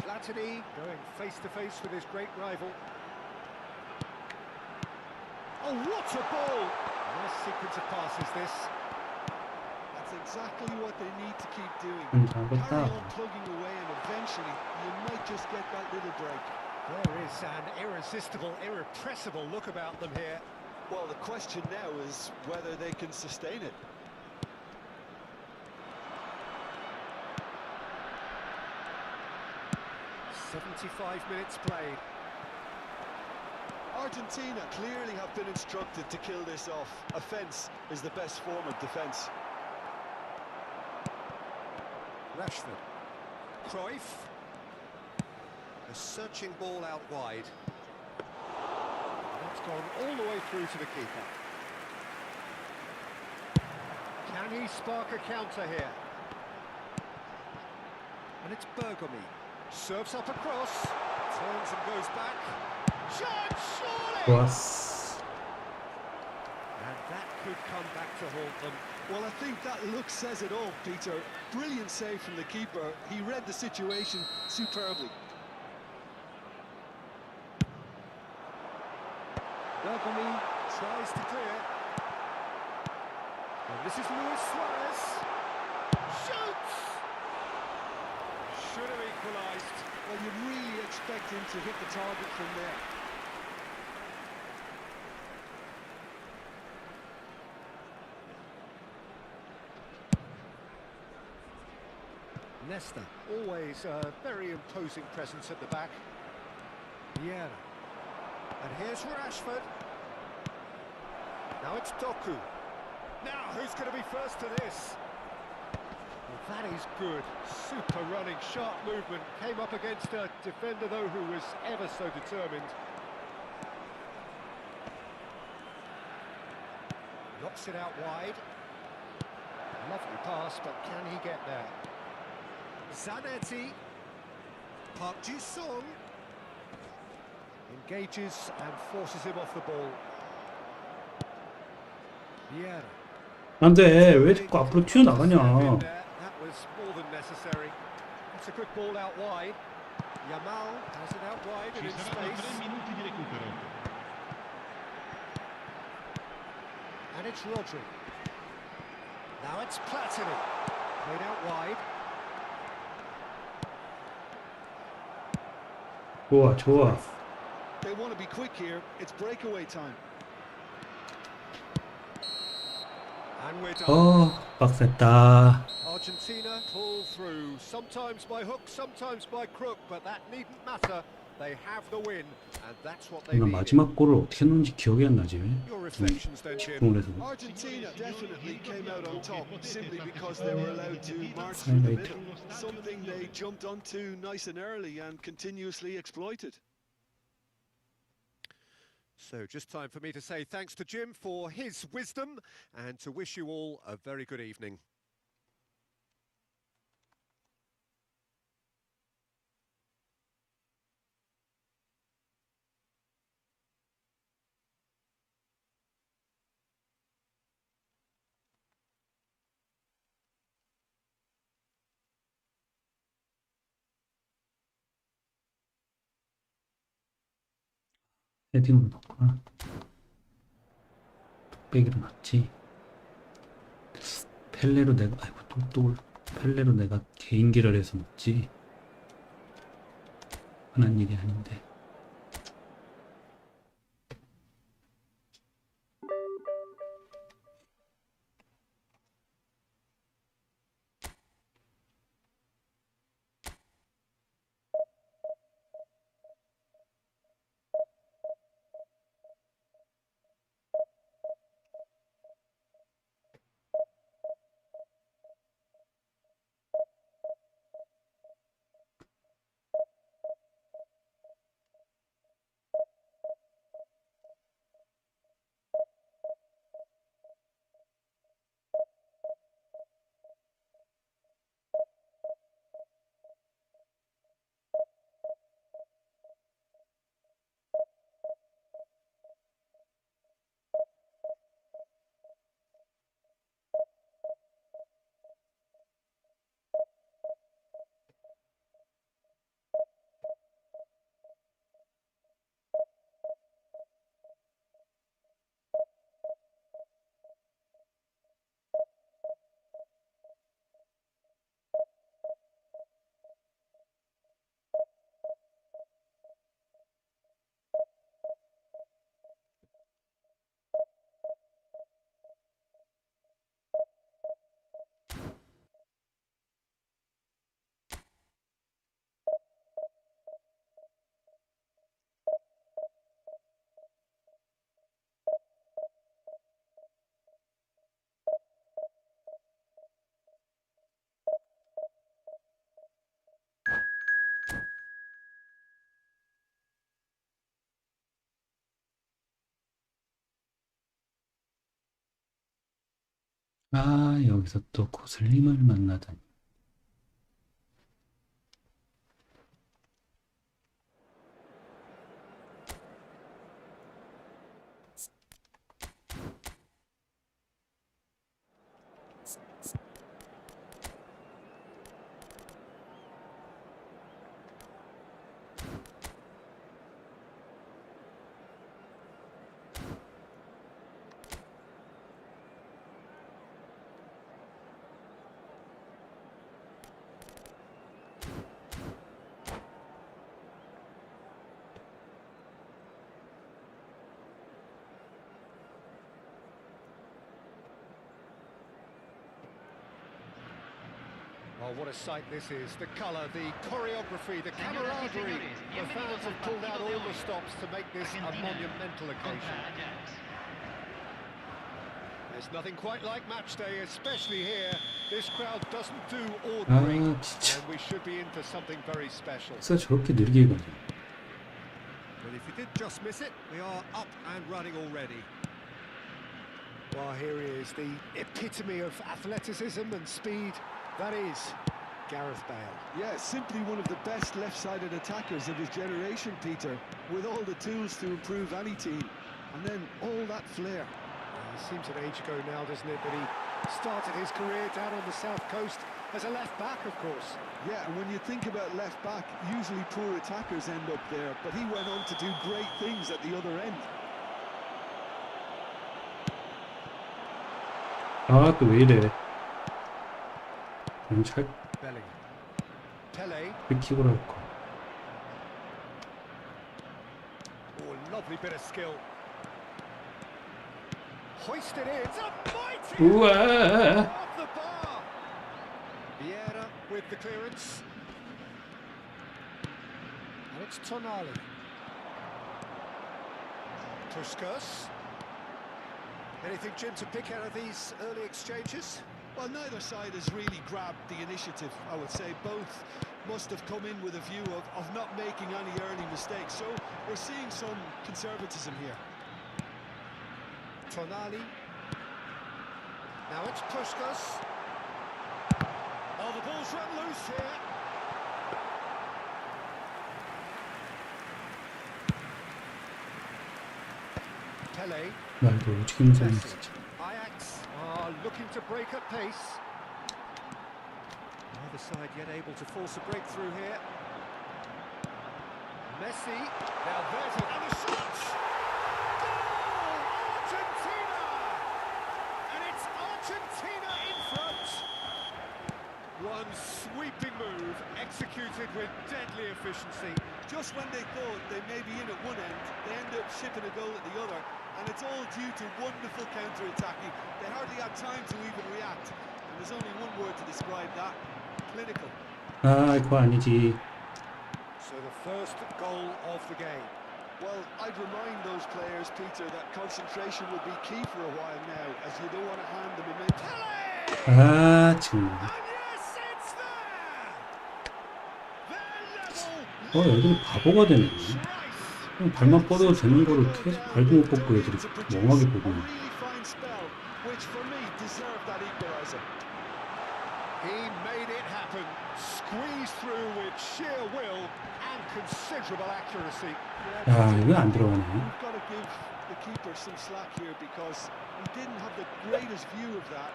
Speaker 2: Platini going face to face with his great rival. Oh, what a ball! Nice sequence of passes this.
Speaker 3: That's exactly what they need to keep doing.
Speaker 1: 잘했다.
Speaker 3: Carry on plugging away and eventually you might just get that little break.
Speaker 2: There is an irresistible, irrepressible look about them here.
Speaker 3: Well, the question now is whether they can sustain it.
Speaker 2: "75 minutes played.
Speaker 3: Argentina clearly have been instructed to kill this off. Offence is the best form of defence.
Speaker 2: Rashford. Cruyff. A searching ball out wide. That's gone all the way through to the keeper. Can he spark a counter here? And it's Bergomi. Serves up across. Turns and goes back. Shot, surely!
Speaker 1: 좋았어.
Speaker 2: And that could come back to haunt them.
Speaker 3: Well, I think that look says it all, Peter. Brilliant save from the keeper. He read the situation superbly.
Speaker 2: Bergomi tries to clear. And this is Luis Suarez. Shoots! Should have equalised.
Speaker 3: Well, you'd really expect him to hit the target from there.
Speaker 2: Nesta, always a very imposing presence at the back. Yeah. And here's Rashford. Now it's Doku. Now, who's going to be first to this? Well, that is good. Super running, sharp movement. Came up against a defender, though, who was ever so determined. Knocks it out wide. Lovely pass, but can he get there? Zanetti. Park Ji-sung. Engages and forces him off the ball. Vieira.
Speaker 1: 안돼 왜 자꾸 앞으로 튀어나가냐.
Speaker 2: That was more than necessary. It's a good ball out wide. Yamal has it out wide and
Speaker 6: Ci
Speaker 2: in
Speaker 6: saranno 3
Speaker 2: space.
Speaker 6: minuti di recupero.
Speaker 2: And it's Rodri. Now it's Platini. Played out wide.
Speaker 1: 좋아 좋아.
Speaker 3: They want to be quick here. It's breakaway time.
Speaker 2: And we're done.
Speaker 1: 빡셌다.
Speaker 2: Argentina pull through, sometimes by hook, sometimes by crook, but that needn't matter. They have the win, and that's what they
Speaker 1: 나
Speaker 2: need.
Speaker 1: 마지막 골을 어떻게 넣은지 기억이 안 나지.
Speaker 2: Your reflections then, Jim.
Speaker 1: 집중을 해서.
Speaker 3: Argentina definitely came out on top simply because they were allowed to march through the middle. Something they jumped onto nice and early and continuously exploited.
Speaker 2: So just time for me to say thanks to Jim for his wisdom and to wish you all a very good evening.
Speaker 1: 헤딩으로 넣구나. 뚝배기로 넣지. 펠레로 내가 아이고 또 펠레로 내가 개인기를 해서 넣지. 흔한 일이 아닌데. 아, 여기서 또 고슬림을 만나다니.
Speaker 2: Oh, what a sight this is. The colour, the choreography, the camaraderie. The fans have pulled out all the stops to make this a monumental occasion. There's nothing quite like match day, especially here. This crowd doesn't do ordinary,
Speaker 1: 아, 진짜.
Speaker 2: and we should be in for something very special.
Speaker 1: 진짜 저렇게 느리게 가죠.
Speaker 2: But if you did just miss it, we are up and running already. Well, here he is, the epitome of athleticism and speed. That is Gareth Bale.
Speaker 3: Yeah, simply one of the best left-sided attackers of his generation, Peter, with all the tools to improve any team. And then all that flair.
Speaker 2: It seems an age ago now, doesn't it, that he started his career down on the south coast as a left-back, of course.
Speaker 3: Yeah, and when you think about left-back, usually poor attackers end up there, but he went on to do great things at the other end.
Speaker 1: 아, 또 왜 이래. 그냥 잘
Speaker 2: Bellingham. Pele.
Speaker 1: 킥을 할 거.
Speaker 2: Oh, lovely bit of skill. Hoisted in. It's a mighty
Speaker 1: 우와.
Speaker 2: off the bar. Vieira with the clearance. And it's Tonali. Puskas. Anything, Jim, to pick out of these early exchanges?
Speaker 3: Well, neither side has really grabbed the initiative, I would say. Both must have come in with a view of not making any early mistakes. So we're seeing some conservatism here.
Speaker 2: Tonali. Now it's Puskas. Oh, the ball's run loose here. Pele.
Speaker 1: 말도 오지게 무서운 진짜.
Speaker 2: Ajax are looking to break at pace. Neither side yet able to force a breakthrough here. Messi. Now there's another shot. Goal! Argentina! And it's Argentina in front. One sweeping move executed with deadly efficiency.
Speaker 3: Just when they thought they may be in at one end, they end up shipping a goal at the other. And it's all due to wonderful counter-attacking. They hardly had time to even react. And there's only one word to describe that. Clinical.
Speaker 1: 아, 그거 아니지.
Speaker 2: So the first goal of the game.
Speaker 3: Well, I'd remind those players, Peter, that concentration will be key for a while now, as you don't want to hand the momentum.
Speaker 1: 아, 정말.
Speaker 2: And yes, it's there! They're level.
Speaker 1: 애들이 바보가 되네. 그냥 발만 뻗어도 되는 거를 계속 발도 못 뻗고 애들이 멍하게 보고.
Speaker 2: He made it happen. Squeezed through with sheer will and considerable accuracy.
Speaker 1: 야, 이거 안 들어가네.
Speaker 3: You've got to give the keeper some slack here because he didn't have the greatest view of that.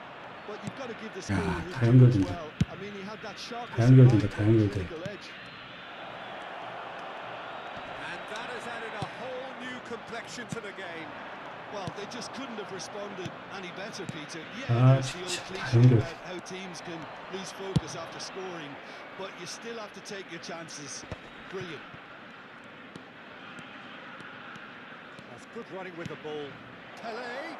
Speaker 3: But you've got to give the scorer his
Speaker 1: 다
Speaker 3: due as
Speaker 1: 연결된다.
Speaker 3: well. I mean, he had that sharpness
Speaker 1: 다 연결된다.
Speaker 3: of
Speaker 1: 다
Speaker 3: mind,
Speaker 1: 연결돼.
Speaker 3: physical edge.
Speaker 2: And that has added a whole new complexion to the game.
Speaker 3: Well, they just couldn't have responded any better, Peter.
Speaker 1: Ah,
Speaker 3: Yeah, there's the old
Speaker 1: 진짜 다
Speaker 3: cliche
Speaker 1: 연결.
Speaker 3: about how teams can lose focus after scoring, but you still have to take your chances. Brilliant.
Speaker 2: That's good running with the ball. Pele.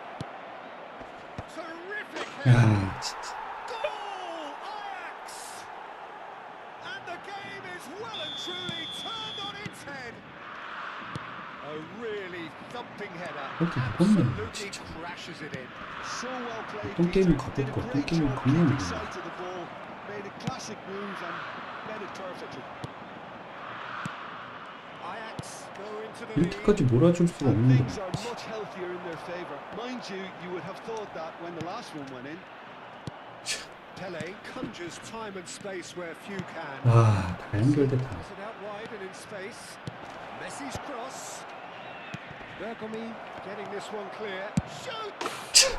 Speaker 2: Terrific
Speaker 1: 야,
Speaker 2: hit.
Speaker 1: 진짜.
Speaker 2: Goal! Ajax! And the game is well and truly turned on its head. A really thumping header.
Speaker 1: 이렇게 무겁네,
Speaker 2: Absolutely
Speaker 1: 진짜.
Speaker 2: crashes it in.
Speaker 3: So well played,
Speaker 1: 어떤 게임은
Speaker 3: Peter. Did a
Speaker 1: 가볍고 어떤
Speaker 3: great
Speaker 1: 게임은
Speaker 3: job
Speaker 1: 겁나
Speaker 3: keeping
Speaker 1: 무거워.
Speaker 3: sight of the ball, made a classic move and read it perfectly.
Speaker 2: Ajax go into the lead.
Speaker 1: 이렇게까지 몰아줄 수가 없는
Speaker 3: Things
Speaker 1: 거.
Speaker 3: are much healthier in their favour. Mind you, you would have thought that when the last one went in,
Speaker 2: Pele conjures time and space where few can.
Speaker 1: 아, 다 연결됐다.
Speaker 2: Pass it out wide and in space. Messi's cross. Bergomi getting this one clear. Shoots!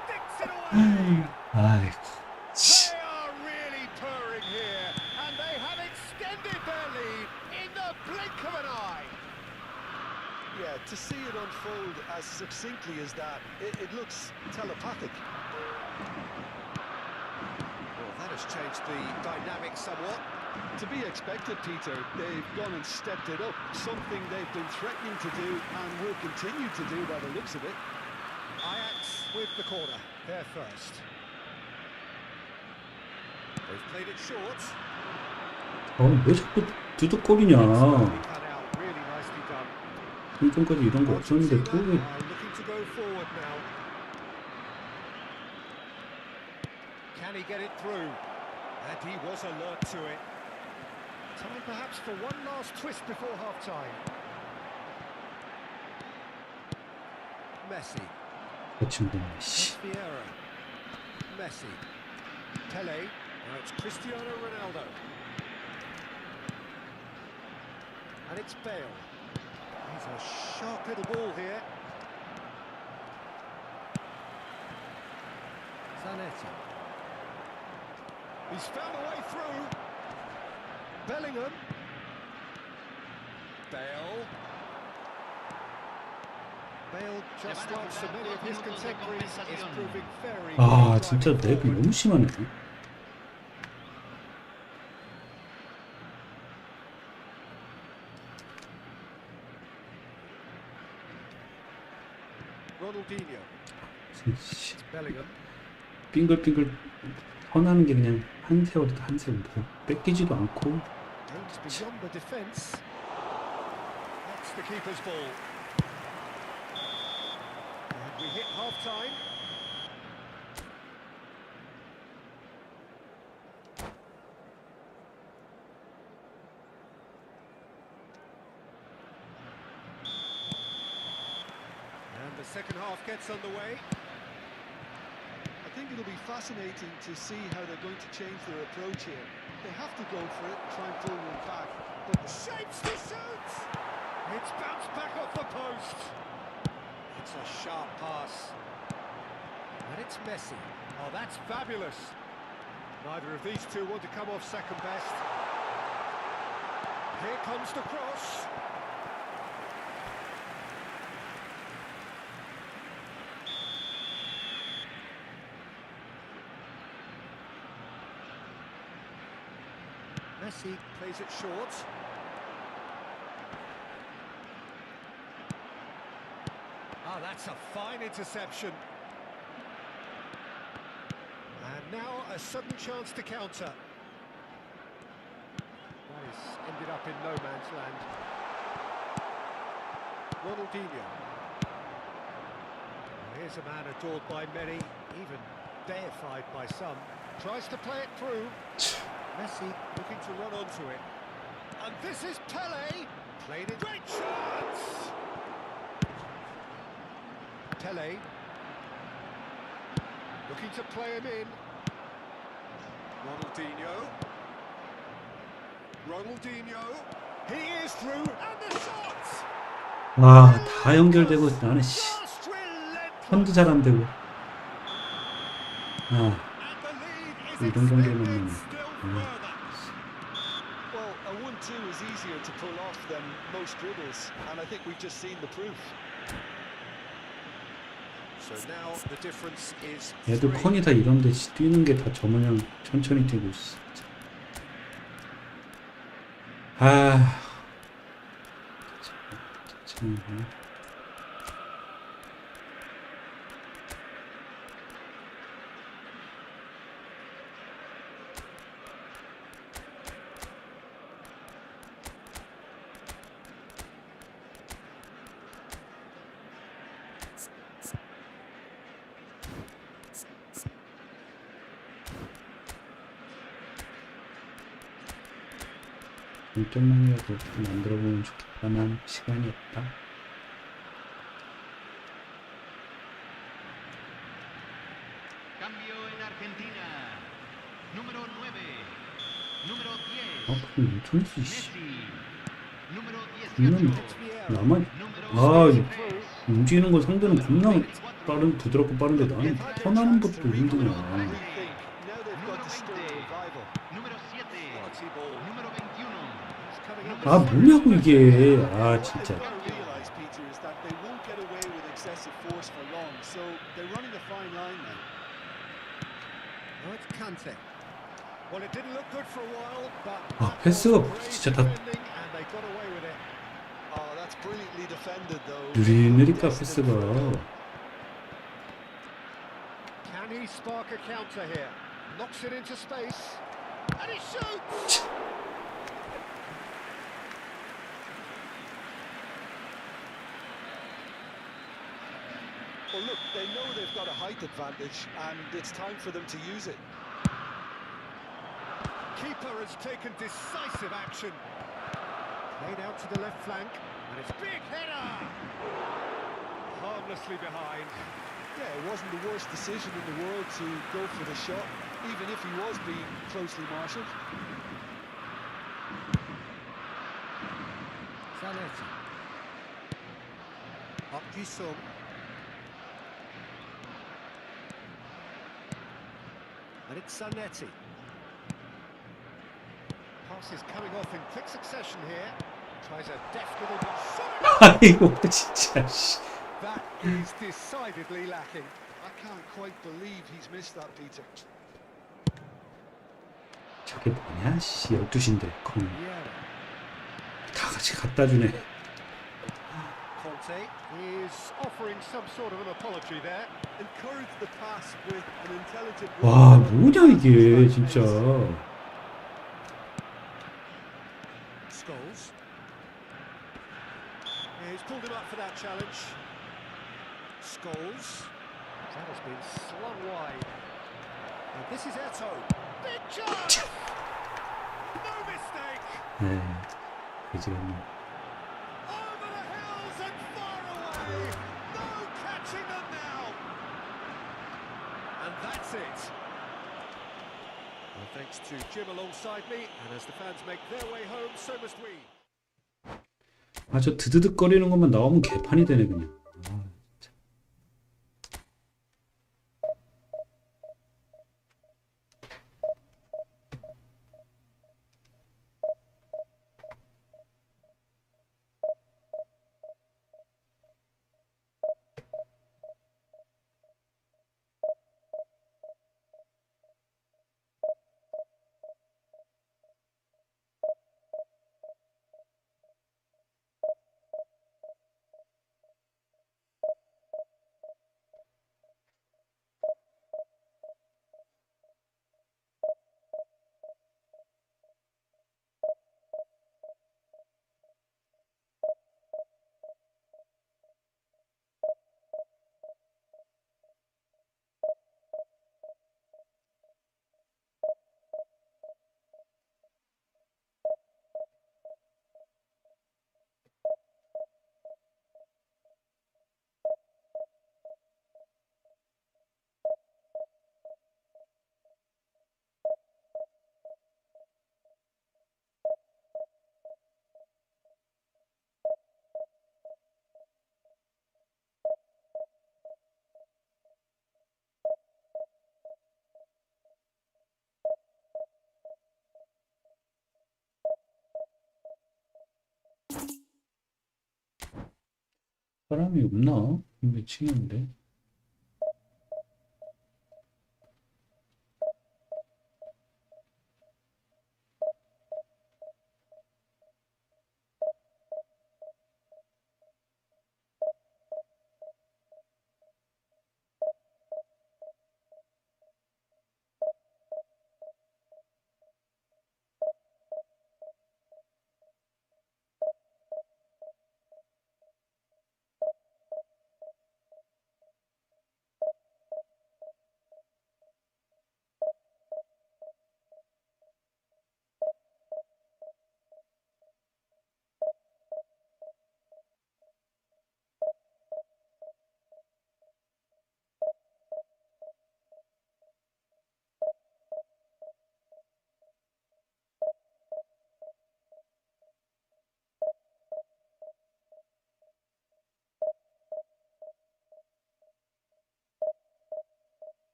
Speaker 2: Sticks it away!
Speaker 1: 아이고.
Speaker 2: They are really purring here, and they have extended their lead in the blink of an eye.
Speaker 3: Yeah, to see it unfold as succinctly as that, it looks telepathic.
Speaker 2: Well, that has changed the dynamic somewhat.
Speaker 3: To be expected, Peter. They've gone and stepped it up, something they've been threatening to do and will continue to do by the looks of it.
Speaker 2: Ajax with the corner, they're first. They've played it short.
Speaker 1: 왜 자꾸 두둑거리냐.
Speaker 2: Cut out, really nicely done.
Speaker 1: 좀 전까지 이런 거 없었는데 또 왜.
Speaker 2: Looking to go forward now. Can he get it through? And he was alert to it. Time perhaps for one last twist before half-time. Messi.
Speaker 1: 그 친구는 씨.
Speaker 2: Vieira. Messi. Pele. Now it's Cristiano Ronaldo. And it's Bale. He's a sharp little ball here. Zanetti. He's found a way through. Bellingham. Bale. Bale, just like so many of his contemporaries, is proving very
Speaker 1: 아,
Speaker 2: good
Speaker 1: 진짜 렉이 너무 심하네.
Speaker 2: Ronaldinho.
Speaker 1: 씨.
Speaker 2: Bellingham.
Speaker 1: 빙글빙글 헌하는 게 그냥 한 세월이다, 한 세월. 뺏기지도 않고.
Speaker 2: Goes beyond the defence. That's the keeper's ball. And we hit half-time. And the second half gets underway.
Speaker 3: I think it'll be fascinating to see how they're going to change their approach here. They have to go for it, try and pull one back. But
Speaker 2: Shapes to shoot! It's bounced back off the post. It's a sharp pass. And it's Messi. Oh, that's fabulous. Neither of these two want to come off second best. Here comes the cross. Messi plays it short. Ah, that's a fine interception. And now a sudden chance to counter. That has ended up in no man's land. Ronaldinho. Here's a man adored by many, even deified by some. Tries to play it through. Messi looking to run onto it. And this is Pele. Played it. Great chance! Pele. Looking to play him in. Ronaldinho. Ronaldinho. He is through. And the shot!
Speaker 1: 와, 다 연결되고 나는 씨.
Speaker 2: Just relentless.
Speaker 1: 선도 잘 안 되고. 아,
Speaker 2: And the lead is
Speaker 1: 이런 경기는
Speaker 2: extended still further.
Speaker 3: well, a 1-2 is easier to pull off than most dribbles, and I think we've just seen the proof.
Speaker 2: So now the difference is
Speaker 1: 애들
Speaker 2: 3.
Speaker 1: 컨이 다 이런데 씨, 뛰는 게 다 저 모양 천천히 뛰고 있어. 아, 참. 점만이라도 어떻게 만들어보면 좋겠다만 시간이 없다.
Speaker 4: Cambio en Argentina. Número 9. Número 10.
Speaker 1: 그럼 토니스 씨.
Speaker 4: Messi. Número
Speaker 1: 분명
Speaker 4: 18.
Speaker 1: 나만
Speaker 4: Número
Speaker 1: 움직이는 거 상대는 겁나 부드럽고 빠른데 나는 턴하는 것도 힘드냐.
Speaker 3: I think now they've got
Speaker 4: Número
Speaker 3: to stir a
Speaker 4: 20.
Speaker 3: revival.
Speaker 4: Número 7.
Speaker 2: Quality ball.
Speaker 4: Número 21.
Speaker 2: He's coming up.
Speaker 1: 아 뭐냐고 이게. 아
Speaker 3: What
Speaker 1: 진짜.
Speaker 3: they've got to realise, Peter, is that they won't get away with excessive force for long. So they're running a fine line now.
Speaker 2: Now it's Kante. Well, it didn't look good for a while, but
Speaker 1: 아 패스가 진짜 다
Speaker 2: defending and they got away with it.
Speaker 3: Oh, that's brilliantly defended, though.
Speaker 1: 느리니까
Speaker 3: Destined
Speaker 1: 패스가.
Speaker 3: for a goal.
Speaker 2: Can he spark a counter here? Knocks it into space. And he shoots!
Speaker 3: Well, look, they know they've got a height advantage, and it's time for them to use it.
Speaker 2: Keeper has taken decisive action. Played out to the left flank, and it's big header! Harmlessly behind.
Speaker 3: Yeah, it wasn't the worst decision in the world to go for the shot, even if he was being closely marshalled.
Speaker 2: Zanetti. Up Gisum. And it's Zanetti. Pass is coming off in quick succession here. Tries a deft little shot.
Speaker 1: 아이고 진짜 씨.
Speaker 2: That is decidedly lacking.
Speaker 3: I can't quite believe he's missed that, Peter.
Speaker 1: 저게 뭐냐 씨. 12시인데 컴.
Speaker 2: Yeah.
Speaker 1: 다 같이 갖다 주네.
Speaker 2: Conte is offering some sort of an apology there.
Speaker 3: Encourage the pass with an intelligent.
Speaker 1: 와 뭐냐 이게 진짜.
Speaker 2: Scholes. He's pulled him up for that challenge. Scholes. That has been slung wide. And this is Eto. Big chance! No mistake!
Speaker 1: 네. 그지겠네.
Speaker 2: Over the hills and far away! No catching them now! And that's it. Well, thanks to Jim alongside me, and as the fans make their way home, so must we.
Speaker 1: 아 저 드드득 거리는 것만 나오면 개판이 되네 그냥. 아, 진짜. 사람이 없나? 몇 층이었는데?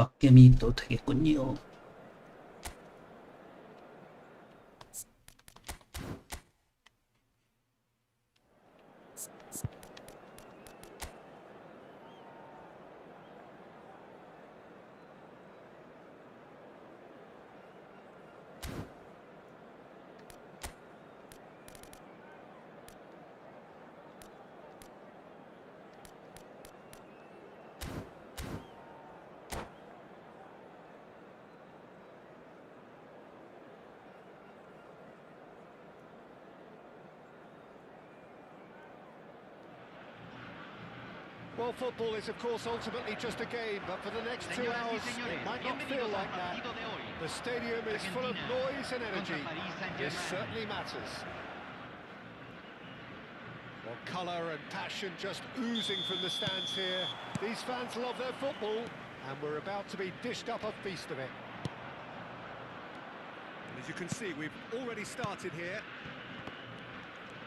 Speaker 1: 빡겜이 또 되겠군요.
Speaker 2: Well, football is, of course, ultimately just a game, but for the next 2
Speaker 4: Señoras y
Speaker 2: hours,
Speaker 4: señores,
Speaker 2: it might not feel
Speaker 4: bienvenidos al
Speaker 2: like that.
Speaker 4: partido de hoy.
Speaker 2: The stadium is full of
Speaker 4: Argentina
Speaker 2: noise and energy.
Speaker 4: contra Paris
Speaker 2: This
Speaker 4: Saint-Germain.
Speaker 2: certainly matters. Well, colour and passion just oozing from the stands here. These fans love their football, and we're about to be dished up a feast of it. As you can see, we've already started here.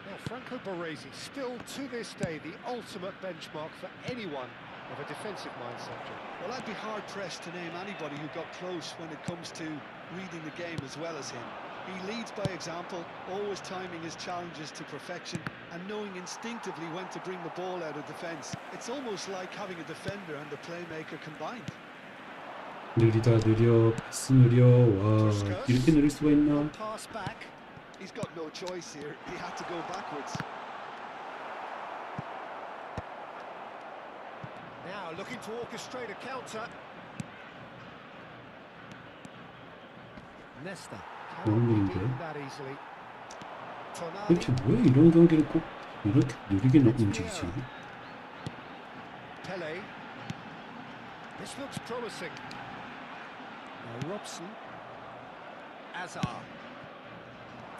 Speaker 2: Now, Franco Baresi, still to this day, the ultimate benchmark for anyone of a defensive mindset.
Speaker 3: Well, I'd be hard-pressed to name anybody who got close when it comes to reading the game as well as him. He leads by example, always timing his challenges to perfection and knowing instinctively when to bring the ball out of defence. It's almost like having a defender and a playmaker combined.
Speaker 1: 느리다 느려 패스 느려 와 이렇게 느릴 수가 있나?
Speaker 2: Pass back.
Speaker 3: He's got no choice here. He had to go backwards.
Speaker 2: Now looking to orchestrate a counter. Nesta.
Speaker 1: 좋은
Speaker 2: Cannot
Speaker 1: 일인데.
Speaker 2: beat that easily. Tonali.
Speaker 1: 도대체 왜 이런 경기를 꼭 이렇게 느리게 움직이지?
Speaker 2: Pele. This looks promising. Now Robson. Azar.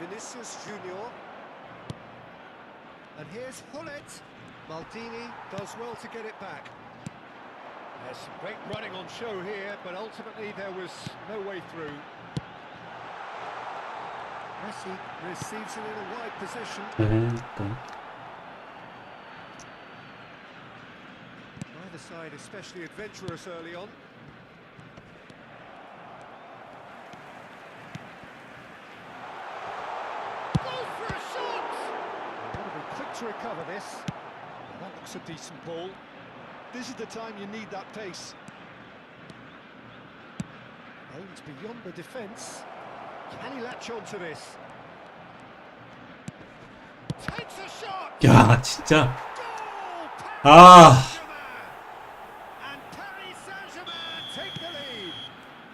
Speaker 2: Vinicius Junior. And here's Hullet. Maldini does well to get it back. There's some great running on show here, but ultimately there was no way through. Messi receives it in a wide position. Neither side especially adventurous early on. Goal for a shot! They want to be quick to recover this. Well, that looks a decent ball.
Speaker 3: This is the time you need that pace.
Speaker 2: Aims beyond the defence. Can he latch on to this? Takes a shot!
Speaker 1: 야 진짜
Speaker 2: Goal!
Speaker 1: 아
Speaker 2: And Paris Saint-Germain take the lead.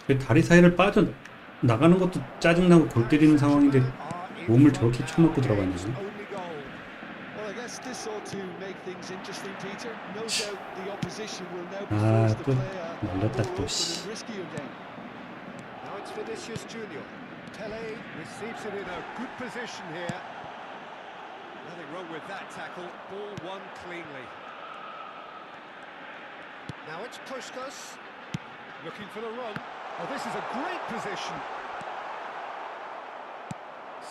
Speaker 1: 그 다리 사이를 빠져 나가는 것도 짜증나고 골 때리는 상황인데 몸을 저렇게 쳐놓고 들어가냐?
Speaker 2: Only goal.
Speaker 3: Well, I guess this ought to make things interesting, Peter. No doubt the opposition will now be
Speaker 1: 아
Speaker 3: forced to
Speaker 1: 또
Speaker 3: play a
Speaker 1: 날렸다
Speaker 3: more
Speaker 1: 또
Speaker 3: open
Speaker 1: 씨.
Speaker 3: and riskier game.
Speaker 2: Now it's Vinicius Junior. Pele receives it in a good position here. Nothing wrong with that tackle. Ball won cleanly. Now it's Puskas. Looking for the run. Oh, this is a great position.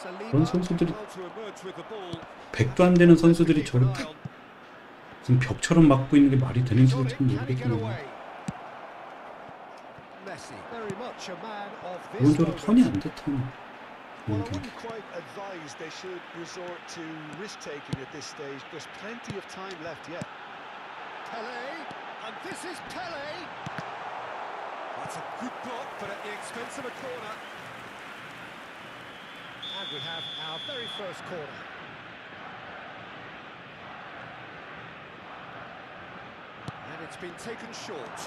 Speaker 1: 그런
Speaker 2: Saliba
Speaker 1: 선수들이
Speaker 2: well to emerge with the ball.
Speaker 1: 100도 안 되는 선수들이 저렇게 지금 벽처럼 막고 있는 게 말이 되는지 참
Speaker 2: Can he get
Speaker 1: 모르겠구나.
Speaker 2: away? Messi, very much a man of this
Speaker 1: 기본적으로
Speaker 2: moment.
Speaker 1: 턴이 안 돼, 턴이.
Speaker 3: Well, I
Speaker 1: 이런 경기.
Speaker 3: wouldn't quite advise they should resort to risk-taking at this stage. There's plenty of time left yet.
Speaker 2: Pele, and this is Pele. That's a good block, but at the expense of a corner. And we have our very first corner. And it's been taken short.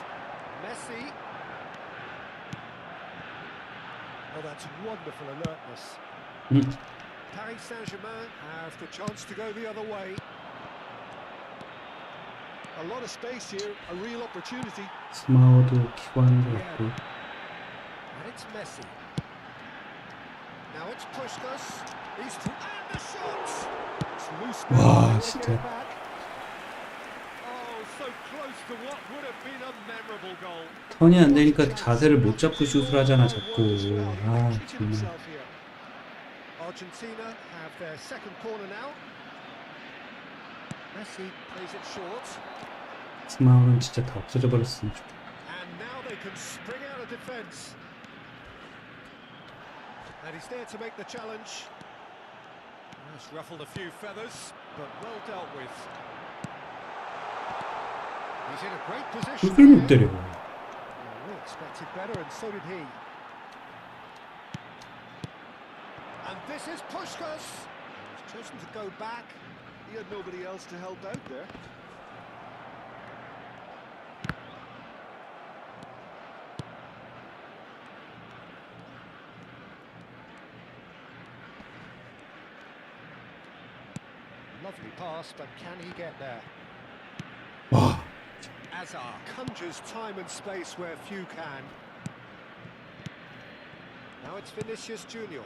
Speaker 2: Messi. Oh, that's wonderful alertness. Paris Saint-Germain have the chance to go the other way.
Speaker 3: A lot of space here, a real opportunity.
Speaker 1: 스마워도 키고 하는 것 같고.
Speaker 2: And it's Messi. Now it's Puskas. He's and the shot. It's loose.
Speaker 1: 와,
Speaker 2: now.
Speaker 1: 진짜.
Speaker 2: Get it back. Oh, so close to what would have been a memorable goal.
Speaker 1: 턴이 안 되니까 자세를 못 잡고 슛을 하잖아, 자꾸. 아,
Speaker 3: Keeping
Speaker 1: 정말.
Speaker 3: himself here.
Speaker 2: Argentina have their second corner now. Messi plays it short.
Speaker 1: 스마워는 진짜 다 없어져 버렸으면 좋겠다.
Speaker 2: And now they can spring out of defence. And he's there to make the challenge. That's ruffled a few feathers, but well dealt with. He's in a great position.
Speaker 1: 슛을 못 때려.
Speaker 2: We expected better, and so did he. And this is Puskás. He's chosen to go back.
Speaker 3: He had nobody else to help out there.
Speaker 2: Lovely pass, but can he get there?
Speaker 1: 와,
Speaker 2: Azar conjures time and space where few can. Now it's Vinicius Junior,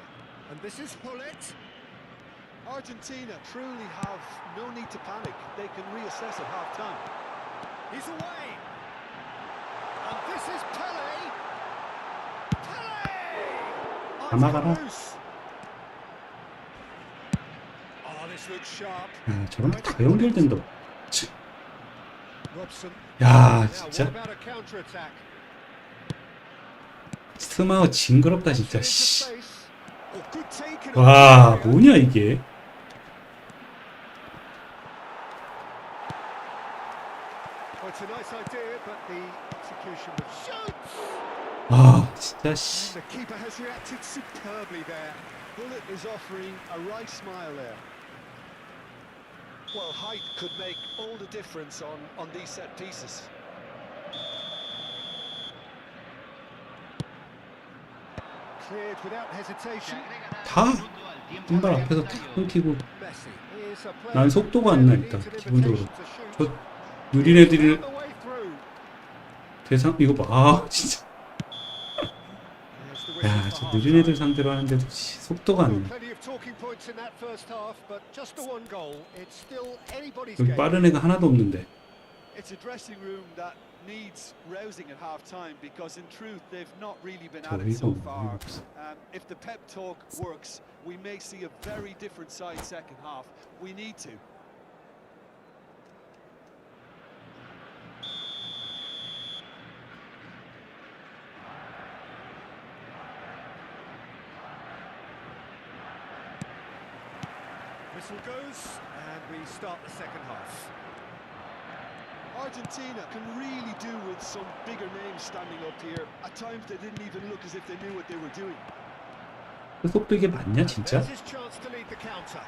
Speaker 2: and this is Hullet.
Speaker 3: Argentina truly have no need to panic. They can reassess at half-time.
Speaker 2: He's away, and this is Pele. Pele!
Speaker 1: 다 막아라.
Speaker 2: Loose. Oh, this looks sharp.
Speaker 1: 야, 저런 다 연결된다. 치.
Speaker 2: Robson.
Speaker 1: 야,
Speaker 2: Now,
Speaker 1: 진짜
Speaker 2: what about a counter-attack?
Speaker 1: 스마우 징그럽다 진짜.
Speaker 2: Into
Speaker 1: 씨.
Speaker 2: space. Oh, good take in
Speaker 1: 와,
Speaker 2: a
Speaker 1: 뭐냐 이게?
Speaker 2: Well, it's a nice idea, but the execution was shoots.
Speaker 1: 아, 진짜 씨.
Speaker 2: The keeper has reacted superbly there.
Speaker 3: Bullet is offering a right smile there. Well, height could make all the difference on these set pieces.
Speaker 2: Cleared without hesitation.
Speaker 1: 다 왼발 앞에서 다 끊기고
Speaker 2: Messi is a player
Speaker 1: 난 속도가 안 나 일단
Speaker 2: who needs an
Speaker 1: 기본적으로.
Speaker 2: invitation to shoot.
Speaker 1: 저 느린 애들이
Speaker 2: Found the way through.
Speaker 1: 대상 이거 봐. 아, 진짜.
Speaker 2: There's the whistle
Speaker 1: 야,
Speaker 2: for
Speaker 1: 저
Speaker 2: half-time.
Speaker 1: 느린 애들 상대로 하는데도 씨, 속도가 안 나.
Speaker 2: Plenty of talking points in that first half, but just the one goal. It's still anybody's
Speaker 1: 여기
Speaker 2: game.
Speaker 1: 빠른 애가 하나도 없는데.
Speaker 3: It's a dressing room that needs rousing at half-time because in truth they've not really been at it
Speaker 1: 저희가
Speaker 3: so
Speaker 1: 뭐
Speaker 3: far.
Speaker 1: 없어.
Speaker 3: If the pep talk works, we may see a very different side second half. We need to.
Speaker 2: Whistle goes, and we start the second half.
Speaker 3: Argentina can really do with some bigger names standing up here. At times they didn't even look as if they knew what they were doing.
Speaker 1: 그 속도 이게 맞냐 진짜?
Speaker 2: There's his chance to lead the counter.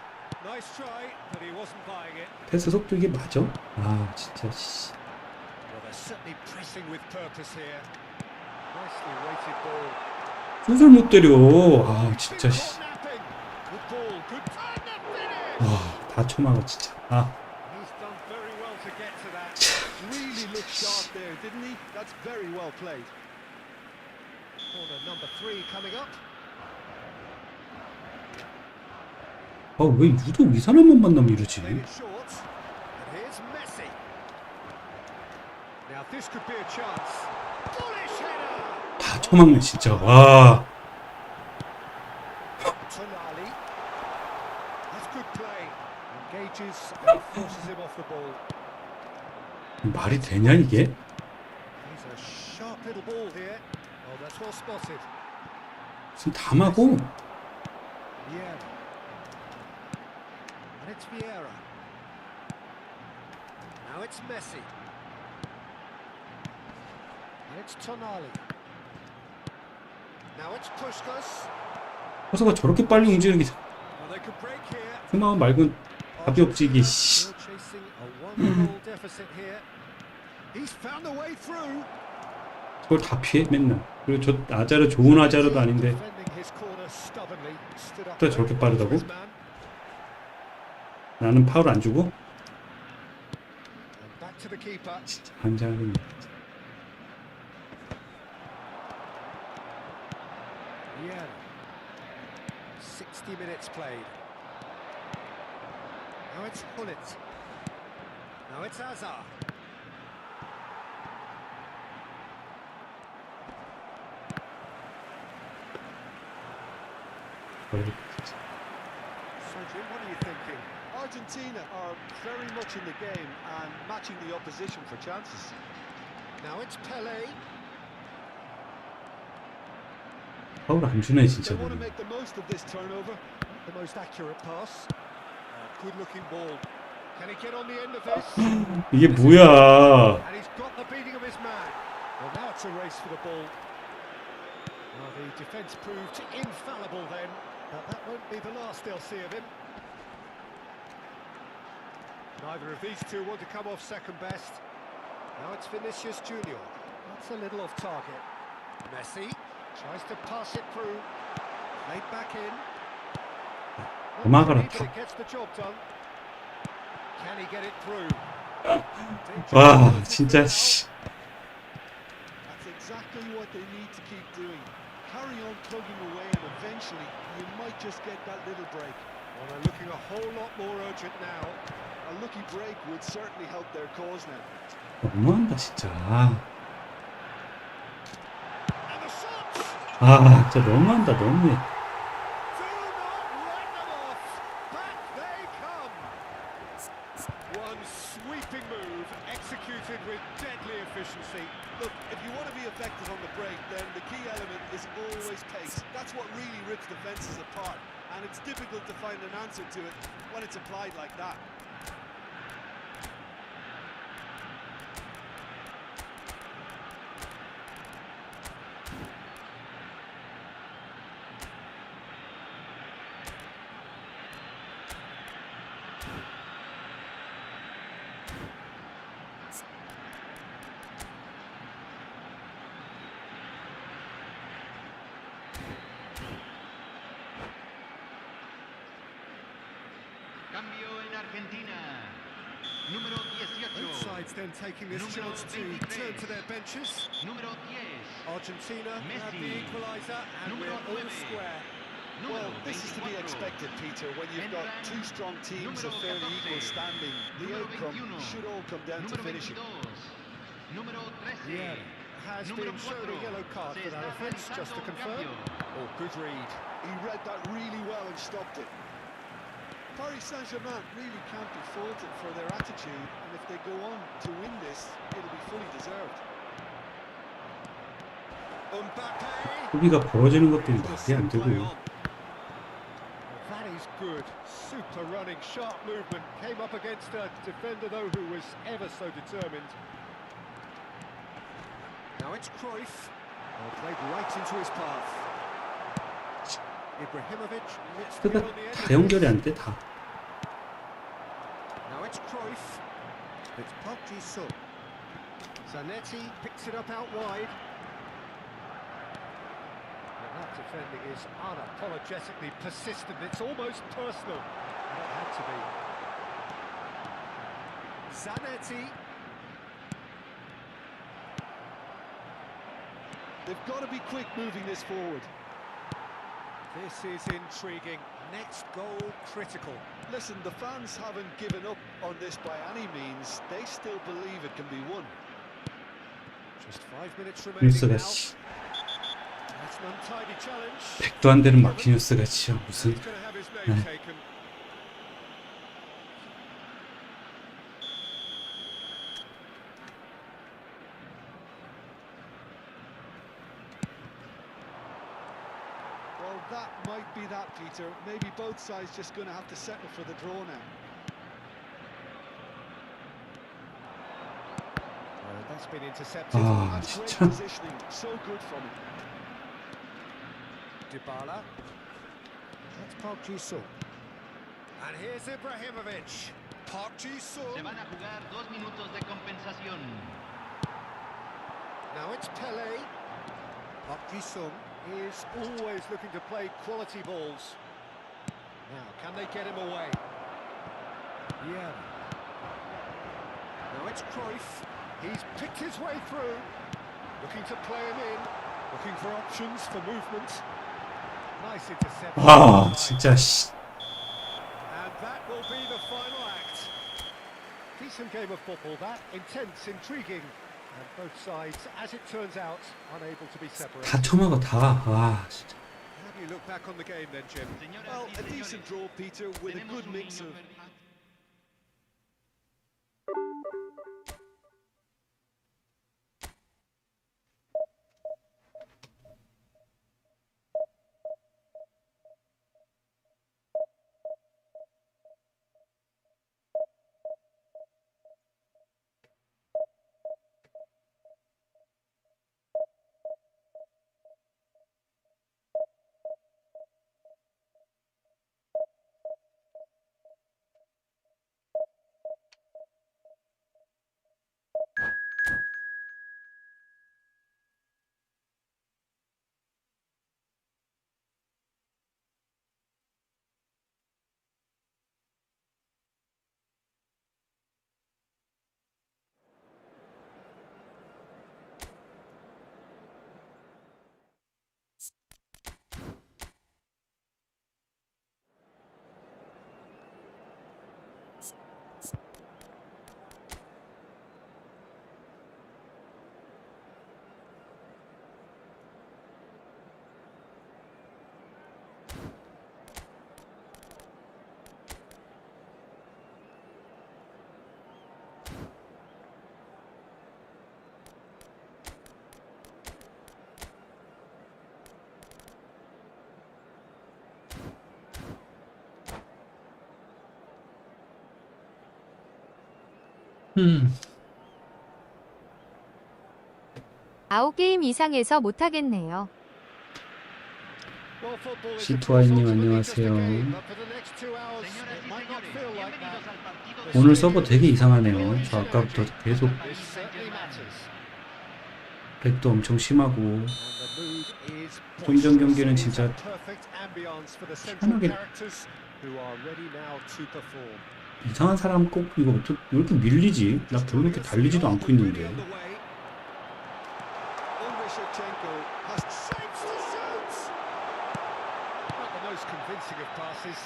Speaker 2: Nice try, but he wasn't buying it.
Speaker 1: 패스 속도 이게 맞아? 아, 진짜 씨.
Speaker 2: Well, they're certainly pressing with purpose here. Nicely weighted ball.
Speaker 1: 슛을 못 때려. 아, 진짜
Speaker 2: Been
Speaker 1: 씨.
Speaker 2: caught napping. Good ball, good time to finish.
Speaker 1: 와, 다 초마가 진짜. 아,
Speaker 2: He's done very well to get to that.
Speaker 3: Really looked sharp there, didn't he? That's very well played.
Speaker 2: Corner number 3 coming up.
Speaker 1: 아, 왜 유독 이 사람만 만나면 이러지?
Speaker 2: Played it short. And here's Messi. Now this could be a chance. Bullish header.
Speaker 1: 다 초막네 진짜. 와,
Speaker 2: Tonali. That's good play. Engages and forces him off the ball.
Speaker 1: 말이 되냐 이게?
Speaker 2: He's a sharp little ball here. Oh, that's well spotted.
Speaker 1: 지금 다 마고.
Speaker 2: Yeah. And it's Vieira. Now it's Messi. And it's Tonali. Now it's Puskás.
Speaker 1: 호서가 저렇게 빨리 움직이는 게
Speaker 2: Well, they could break here.
Speaker 1: 스마우 말곤 답이 없지 이게. 씨.
Speaker 2: Still chasing a one-goal deficit here. He's found the way through.
Speaker 1: 그걸 다 피해 맨날. 그리고 저 아자르 좋은 아자르도 아닌데
Speaker 2: Defending his corner stubbornly. Stood up
Speaker 1: 또 저렇게 빠르다고?
Speaker 2: for his man.
Speaker 1: 나는 파울 안 주고
Speaker 2: And back to the keeper.
Speaker 1: 진짜 환장하겠네.
Speaker 2: Yeah. 60 minutes played. Now it's Hullet. Now it's Azar. So Jim, what are you thinking?
Speaker 3: Argentina are very much in the game and matching the opposition for chances.
Speaker 2: Now it's Pele.
Speaker 1: 파울 안 주네
Speaker 3: They
Speaker 1: 진짜.
Speaker 3: want to make the most of this turnover.
Speaker 2: The most accurate pass. Good looking ball. Can he get on the end of this?
Speaker 1: 이게 뭐야?
Speaker 2: And he's got the beating of his man. Well, now it's a race for the ball. Well, the defence proved infallible then, but that won't be the last they'll see of him. Neither of these two want to come off second best. Now it's Vinicius Junior. That's a little off target. Messi tries to pass it through. Played back in. Not
Speaker 1: 막아라.
Speaker 2: easy, but it gets the job done. Can he get it through?
Speaker 1: 와 진짜 씨.
Speaker 3: That's exactly what they need to keep doing. Carry on plugging away, and eventually you might just get that little break.
Speaker 2: Well, they're looking a whole lot more urgent now.
Speaker 3: A lucky break would certainly help their cause now.
Speaker 1: 너무한다 진짜.
Speaker 2: And the shots!
Speaker 1: 진짜 너무한다 너무해.
Speaker 2: Do not write them off. Back they come. One sweeping move executed with deadly efficiency.
Speaker 3: Look, if you want to be effective on the break, then the key element is always pace. That's what really rips defenses apart, and it's difficult to find an answer to it when it's applied like that.
Speaker 4: Cambio en Argentina. Número 18.
Speaker 2: Both sides then taking this chance to turn to their benches.
Speaker 4: Número 10.
Speaker 2: Argentina have
Speaker 4: Messi.
Speaker 2: the equaliser, and
Speaker 4: Número
Speaker 2: we're all
Speaker 4: 9.
Speaker 2: square.
Speaker 3: Well,
Speaker 4: Número
Speaker 3: this is to be
Speaker 4: 24.
Speaker 3: expected, Peter, when you've got two strong teams of fairly equal standing. The
Speaker 4: Número
Speaker 3: outcome
Speaker 4: 21.
Speaker 3: should all come down to
Speaker 4: Número
Speaker 3: finishing.
Speaker 4: 22. Número 13.
Speaker 2: Yeah, has
Speaker 4: Número
Speaker 2: been shown a
Speaker 4: 4.
Speaker 2: yellow card
Speaker 4: Se
Speaker 2: for that
Speaker 4: está
Speaker 2: offence, just to
Speaker 4: realizando un
Speaker 2: confirm.
Speaker 4: cambio.
Speaker 2: Oh, good read.
Speaker 3: He read that really well and stopped it. Paris Saint-Germain really can't be faulted for their attitude, and if they go on to win this, it'll be fully deserved.
Speaker 2: Mbappe.
Speaker 1: 소비가 벌어지는 것들이 말이 안 되고.
Speaker 2: That is good. Super running, sharp movement. Came up against a defender, though, who was ever so determined. Now it's Cruyff. Oh, played right into his path. Ibrahimovic looks to
Speaker 1: 그가
Speaker 2: get on the edge.
Speaker 1: 다 연결이 안 돼 다.
Speaker 2: Now it's Cruyff. It's Park Ji-sung. Zanetti picks it up out wide. And that defending is unapologetically persistent. It's almost personal. And it had to be. Zanetti.
Speaker 3: They've got to be quick moving this forward.
Speaker 2: This is intriguing. Next goal critical.
Speaker 3: Listen, the fans haven't given up on this by any means. They still believe it can be won.
Speaker 2: Just 5 minutes remaining
Speaker 1: 뉴스가
Speaker 2: now.
Speaker 1: 씨.
Speaker 2: That's an untidy challenge.
Speaker 1: 백도 안 되는 마키뉴스가 지금 무슨.
Speaker 2: He's going to have his name
Speaker 1: 네.
Speaker 2: taken.
Speaker 3: Well, that might be that, Peter. Maybe both sides just going to have to settle for the draw now.
Speaker 2: That's been intercepted.
Speaker 3: That's great
Speaker 1: 진짜.
Speaker 3: positioning. So good from him.
Speaker 2: Dybala. That's Park Ji-sung. And here's Ibrahimovic. Park
Speaker 4: Se
Speaker 2: Ji-sung.
Speaker 4: van a jugar 2 minutos de compensación.
Speaker 2: Now it's Pele. Park Ji-sung is always looking to play quality balls. Now, can they get him away? Yeah. Now it's Cruyff. He's picked his way through. Looking to play him in. Looking for options for movement. Nice interception.
Speaker 1: 진짜 씨.
Speaker 2: And that will be the final act. Decent game of football, that. Intense, intriguing. And both sides, as it turns out, unable to be separated.
Speaker 1: 다 쳐먹어 다. 진짜.
Speaker 2: How do you look back on the game then, Jim?
Speaker 4: Señoras
Speaker 3: Well,
Speaker 4: y
Speaker 3: a
Speaker 4: señores,
Speaker 3: decent draw, Peter, with a
Speaker 4: tenemos
Speaker 3: good
Speaker 4: un
Speaker 3: mix
Speaker 4: niño
Speaker 3: of...
Speaker 4: perdido.
Speaker 1: 음.
Speaker 7: 9게임 이상에서 못하겠네요.
Speaker 2: Well, football is, of
Speaker 1: 시투아이님
Speaker 2: course, ultimately just a
Speaker 1: 안녕하세요.
Speaker 2: game, but for the next 2 hours,
Speaker 4: Señoras
Speaker 2: it
Speaker 4: y
Speaker 2: might not
Speaker 4: señores,
Speaker 2: feel like
Speaker 4: bienvenidos
Speaker 2: that.
Speaker 4: al partido
Speaker 2: The
Speaker 1: 오늘
Speaker 4: de
Speaker 1: 서버 되게 이상하네요. 저 아까부터 계속
Speaker 2: This certainly matters.
Speaker 1: 렉도 엄청 심하고
Speaker 2: And the mood is
Speaker 1: 좀 전
Speaker 2: boisterous.
Speaker 1: 경기는
Speaker 2: It's
Speaker 1: 진짜
Speaker 2: a perfect ambience for the central
Speaker 1: 희한하게
Speaker 2: characters who are ready now to perform.
Speaker 1: 이상한 사람 꼭 이거 왜 이렇게 밀리지? 나 별로 이렇게 달리지도 않고 있는데.
Speaker 2: Shapes to shoot! Not the most convincing of passes.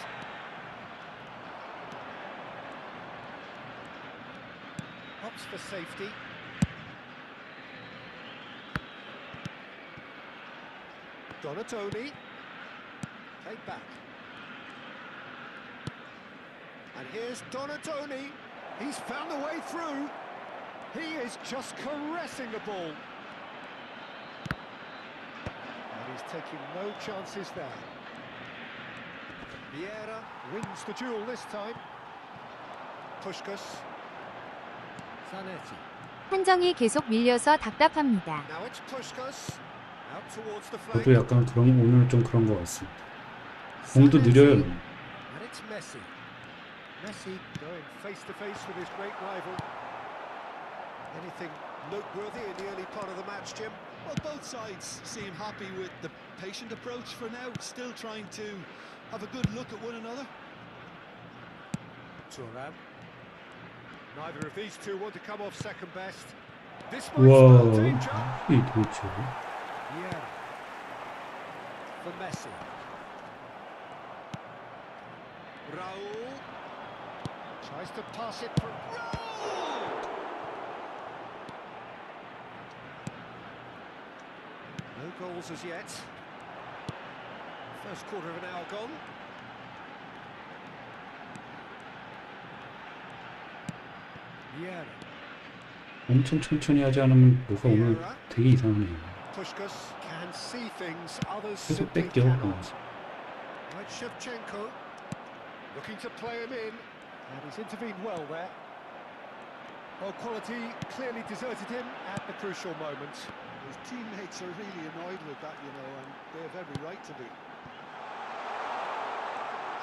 Speaker 2: Opts for safety. Donatoni. Played back. And here's Donatoni. He's found a way through. He is just caressing the ball. And he's taking no chances there. Vieira wins the duel this time. Puskás. Zanetti.
Speaker 7: 한정이 계속 밀려서 답답합니다.
Speaker 2: Now it's Puskás. Out towards the
Speaker 1: 저도
Speaker 2: flank.
Speaker 1: 약간 그런 오늘 좀 그런 것 같습니다. 공도 느려요.
Speaker 2: And it's Messi. Messi going face to face with his great rival. Anything noteworthy in the early part of the match, Jim?
Speaker 3: Well, both sides seem happy with the patient approach for now, still trying to have a good look at one another.
Speaker 2: Thuram. Neither of these two want to come off second best. This might spell
Speaker 1: 우와,
Speaker 2: danger.
Speaker 1: 이 도대체.
Speaker 2: Yeah. For Messi. Raul tries to pass it for Raul. No goals as yet. First quarter of an hour gone. Yeah.
Speaker 1: 엄청 천천히 하지 않으면 뭐가 오늘 되게 이상하네요.
Speaker 2: Puskás can see things others
Speaker 1: 계속
Speaker 2: simply
Speaker 1: 뺏겨.
Speaker 2: cannot. Right, Shevchenko looking to play him in, and he's intervened well there. Well, quality clearly deserted him at the crucial moment.
Speaker 3: His teammates are really annoyed with that, you know, and they have every right to be.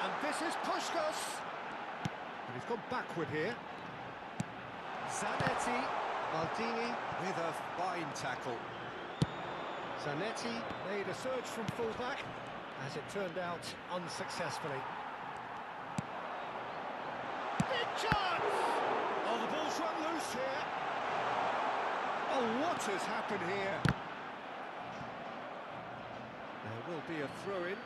Speaker 2: And this is Puskás, and he's gone backward here. Zanetti, Maldini with a fine tackle. Zanetti made a surge from fullback, as it turned out unsuccessfully. Big chance! Oh, the ball's run loose here. Oh, what has happened here? There will be a throw-in.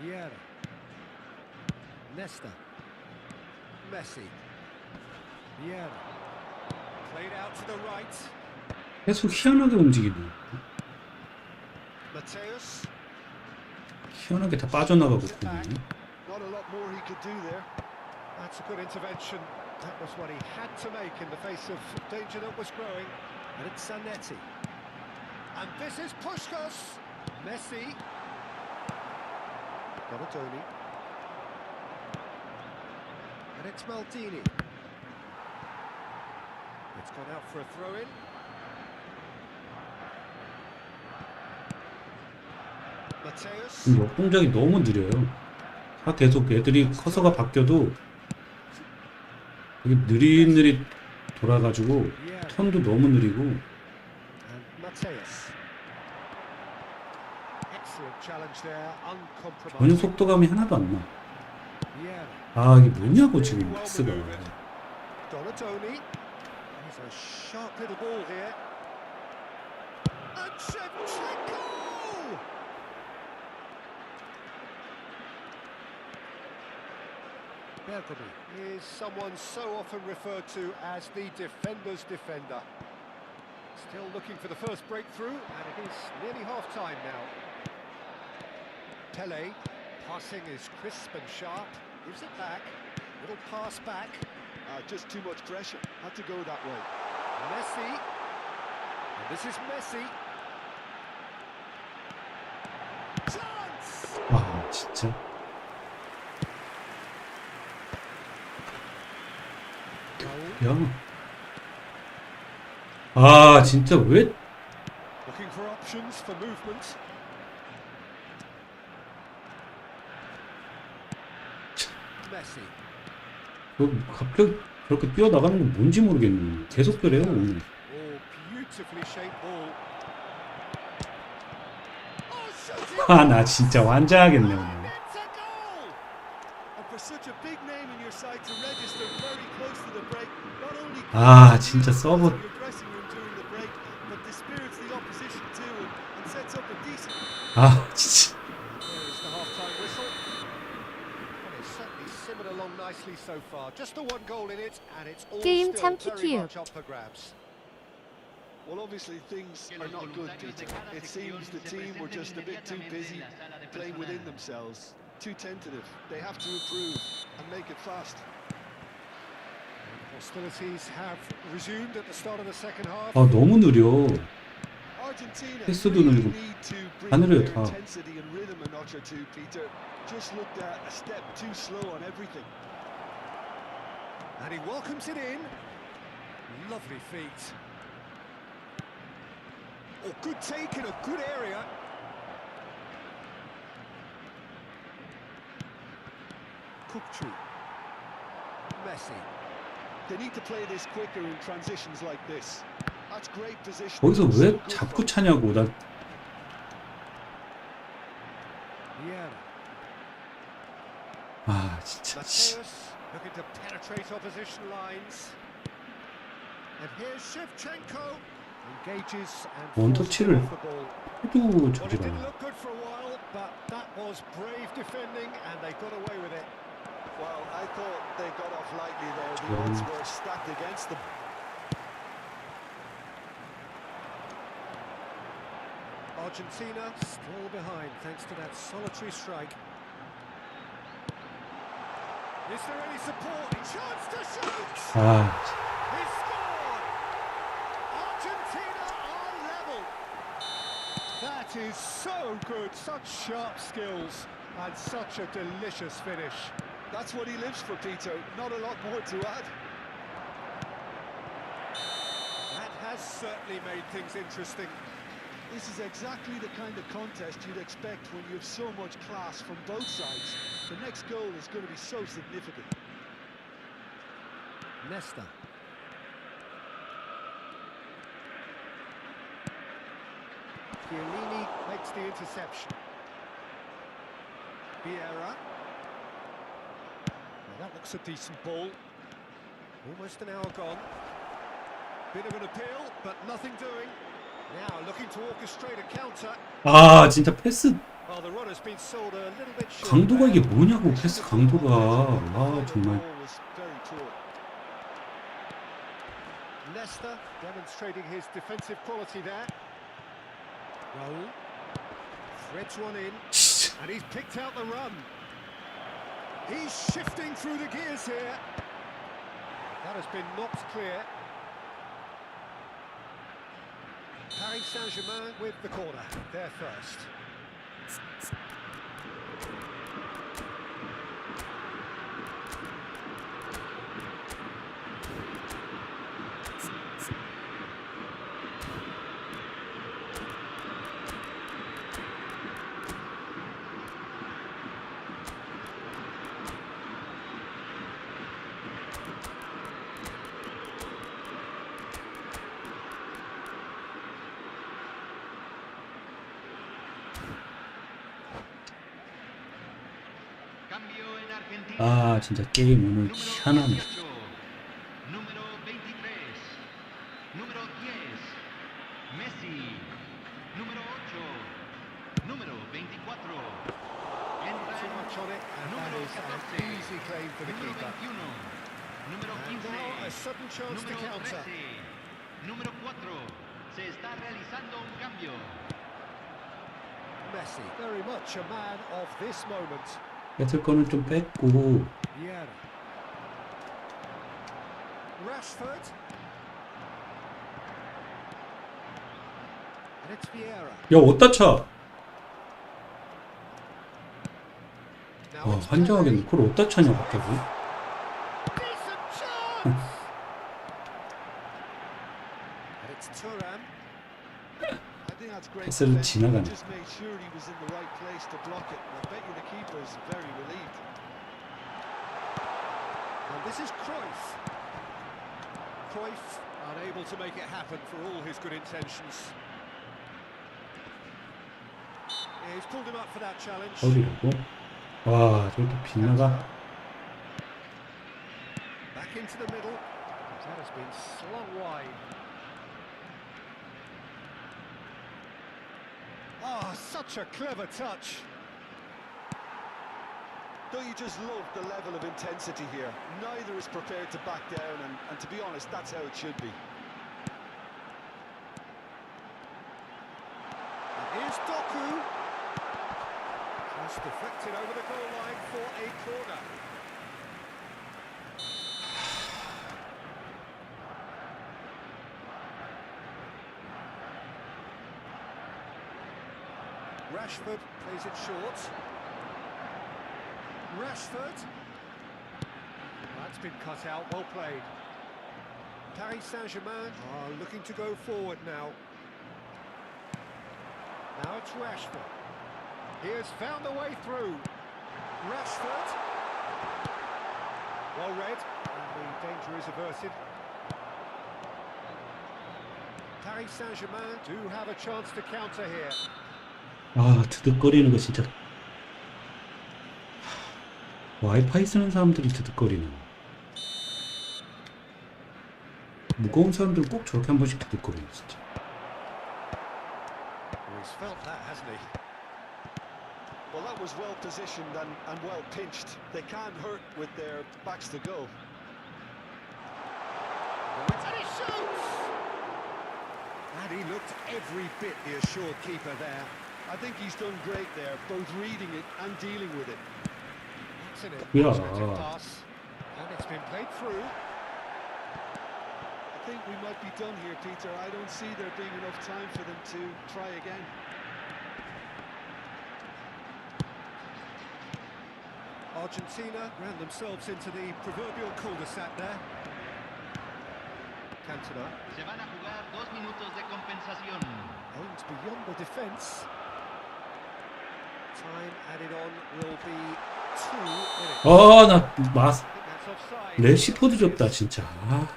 Speaker 2: Vieira. Nesta. Messi. Vieira. Played out to the right.
Speaker 1: 계속 희한하게 움직이네.
Speaker 2: Mateus.
Speaker 1: 희한하게 다 빠져나가고
Speaker 2: Sit back.
Speaker 1: 있거든요.
Speaker 3: Not a lot more he could do there.
Speaker 2: That's a good intervention. That was what he had to make in the face of danger that was growing. And it's Zanetti. And this is Puskás. Messi. Donatoni. And it's Maldini. It's gone out for a throw-in. Mateus.
Speaker 1: 역동작이 너무 느려요. 다 계속 애들이 커서가 바뀌어도 되게 느릿느릿 돌아가지고 턴도 너무 느리고
Speaker 2: And Mateus. Excellent challenge there,
Speaker 1: 전혀
Speaker 2: uncompromising.
Speaker 1: 속도감이 하나도 안 나.
Speaker 2: Vieira.
Speaker 1: 아 이게 뭐냐고 지금 패스가.
Speaker 2: Donatoni. He's a sharp little ball here. And Shevchenko! Bergamy is someone so often referred to as the defender's defender. Still looking for the first breakthrough, and it is nearly half-time now. Pele, passing is crisp and sharp, gives it back, little pass back.
Speaker 3: Just too much pressure. Had to go that way.
Speaker 2: Messi, and this is Messi. Chance!
Speaker 1: 아 진짜 아, 진짜 왜?
Speaker 2: Looking for options for movement. Messi.
Speaker 1: 갑자기 저렇게 뛰어나가는 건 뭔지 모르겠네. 계속 그래요, 오늘.
Speaker 2: Oh, beautifully shaped ball. Oh, shooting!
Speaker 1: 아, 나 진짜 완장하겠네, 오늘.
Speaker 2: It's a goal!
Speaker 3: And for such a big name in your side to register very close to the break, not only
Speaker 1: 아, 진짜 서브.
Speaker 3: your dressing room during the break, but dispirits the opposition too and sets up a decent.
Speaker 1: 아, 진짜.
Speaker 2: There is the half-time whistle. And it's certainly simmered along nicely so far. Just the one goal in it, and it's all
Speaker 7: 게임
Speaker 2: still
Speaker 7: 참
Speaker 2: very
Speaker 7: 키키요.
Speaker 2: much up for grabs.
Speaker 3: Well, obviously things are not good, Peter. It seems the team were just a bit too busy playing within themselves, too tentative. They have to improve and make it fast.
Speaker 2: Hostilities have resumed at the start of the second half.
Speaker 1: 아, 너무 느려.
Speaker 3: Argentina
Speaker 1: 패스도
Speaker 3: really
Speaker 1: 늘리고
Speaker 3: need to bring
Speaker 1: 다 느려요,
Speaker 3: their
Speaker 1: 다.
Speaker 3: intensity and rhythm a notch or two, Peter. Just looked at a step too slow on everything.
Speaker 2: And he welcomes it in. Lovely feet. Oh, good take in a good area. Kukçu. Messi.
Speaker 3: They need to play this quicker in transitions like this. That's great position.
Speaker 1: 거기서 왜 자꾸 차냐고. 난
Speaker 2: Vieira.
Speaker 1: 아, 진짜. 씨.
Speaker 2: Mateus looking to penetrate opposition lines. And here's Shevchenko. Engages and
Speaker 1: 원터치를
Speaker 2: forces off the ball.
Speaker 1: 해도
Speaker 2: Well, it
Speaker 1: 저지가
Speaker 2: didn't
Speaker 1: 않아.
Speaker 2: look good for a while, but that was brave defending, and they got away with it.
Speaker 3: Well, I thought they got off lightly there. The odds were stacked against them.
Speaker 2: Argentina still behind thanks to that solitary strike. Is there any support? Chance to shoot!
Speaker 1: 아,
Speaker 2: He scored! Argentina are level. That is so good. Such sharp skills and such a delicious finish.
Speaker 3: That's what he lives for, Peter. Not a lot more to add.
Speaker 2: That has certainly made things interesting.
Speaker 3: This is exactly the kind of contest you'd expect when you have so much class from both sides. The next goal is going to be so significant.
Speaker 2: Nesta. Chiellini makes the interception. Vieira. Well, that looks a decent ball. Almost an hour gone. Bit of an appeal, but nothing doing. Now looking to orchestrate a counter.
Speaker 1: 아, 진짜 패스
Speaker 2: Well, the run has been sold a little bit short.
Speaker 1: 강도가 이게 뭐냐고. 패스 강도가. 아, 정말.
Speaker 3: Was very taut.
Speaker 2: Nesta demonstrating his defensive quality there. Raul threads one in,
Speaker 1: 진짜.
Speaker 2: and he's picked out the run. He's shifting through the gears here. That has been knocked clear. Paris Saint-Germain with the corner, there first.
Speaker 4: Cambio en Argentina.
Speaker 1: 아, 진짜 게임 오늘
Speaker 4: Número
Speaker 1: 희한하네.
Speaker 4: 18, número 23, número 10, Messi, número 8, número 24. Entra
Speaker 2: Too much on it, and that
Speaker 4: número
Speaker 2: is an
Speaker 4: 14,
Speaker 2: easy claim for the
Speaker 4: número
Speaker 2: keeper.
Speaker 4: 21, número
Speaker 2: And
Speaker 4: 15,
Speaker 2: now a sudden chance to
Speaker 4: número
Speaker 2: counter.
Speaker 4: 13, número 4. Se está realizando un cambio.
Speaker 2: Messi, very much a man of this moment.
Speaker 1: 뺏을 거는 좀 뺐고.
Speaker 2: Vieira. Rashford. And it's Vieira.
Speaker 1: 야, 어디다 차?
Speaker 2: Now
Speaker 1: 와,
Speaker 2: it's
Speaker 1: 환장하겠네.
Speaker 2: Pelé.
Speaker 1: 그걸 어디다 차냐, 갑자기?
Speaker 2: Decent chance.
Speaker 1: 패스를
Speaker 3: He
Speaker 1: 지나가네.
Speaker 3: just made sure he was in the right place to block it. And I bet you the keeper is very relieved.
Speaker 2: And this is Cruyff. Cruyff unable to make it happen for all his good intentions. Yeah, he's pulled him up for that challenge.
Speaker 1: 파울이라고? 와, 저렇게 빗나가?
Speaker 2: Back into the middle. That has been slung wide. Ah, such a clever touch.
Speaker 3: Don't you just love the level of intensity here? Neither is prepared to back down, and to be honest, that's how it should be.
Speaker 2: And here's Doku. Just deflected over the goal line for a corner. Rashford plays it short. Rashford. That's been cut out, well played. Paris Saint-Germain are looking to go forward now. Now it's Rashford. He has found a way through. Rashford. Well read, and the danger is averted. Paris Saint-Germain do have a chance to counter here.
Speaker 1: 아, 드득거리는 거 진짜. 와이파이 쓰는 사람들이 드득거리는. 무거운 사람들 꼭 저렇게 한 번씩 드득거리네, 진짜.
Speaker 2: He's felt that, hasn't he?
Speaker 3: Well, that was well positioned and well pinched. They can't hurt with their backs to goal.
Speaker 2: And he shoots! And he looked every bit the assured keeper there.
Speaker 3: I think he's done great there, both reading it and dealing with it.
Speaker 2: That's an
Speaker 1: Yeah.
Speaker 2: imaginative pass. And it's been played through.
Speaker 3: I think we might be done here, Peter. I don't see there being enough time for them to try again.
Speaker 2: Argentina ran themselves into the proverbial cul-de-sac there. Cantona
Speaker 4: Se van a jugar 2 minutos de compensación.
Speaker 2: aims beyond the defence. Time added on will be 2 minutes.
Speaker 1: 아, 나 마스.
Speaker 2: I think that's offside.
Speaker 1: 레시포드 줬다, 진짜. 아.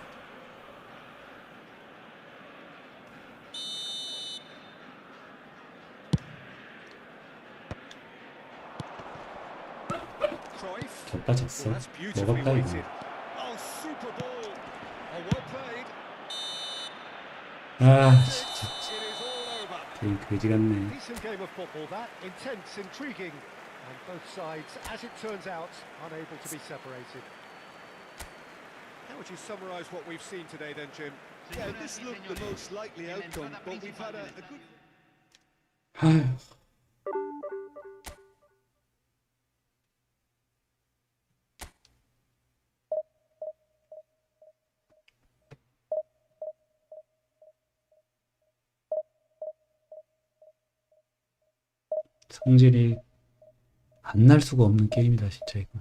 Speaker 2: Cruyff.
Speaker 1: 졌다, 졌어.
Speaker 2: Well, that's beautifully
Speaker 1: 먹었다, 이거.
Speaker 2: weighted. Oh, super ball. Oh, well played.
Speaker 1: 아, 진짜.
Speaker 2: It is all over.
Speaker 1: 게임 그지 같네.
Speaker 2: Decent game of football, that. Intense, intriguing. And both sides, as it turns out, unable to be separated. How would you summarise what we've seen today then, Jim?
Speaker 3: Yeah, this looked the most likely outcome, but we've had a good...
Speaker 1: 아휴. 성질이 안 날 수가 없는 게임이다, 진짜 이거.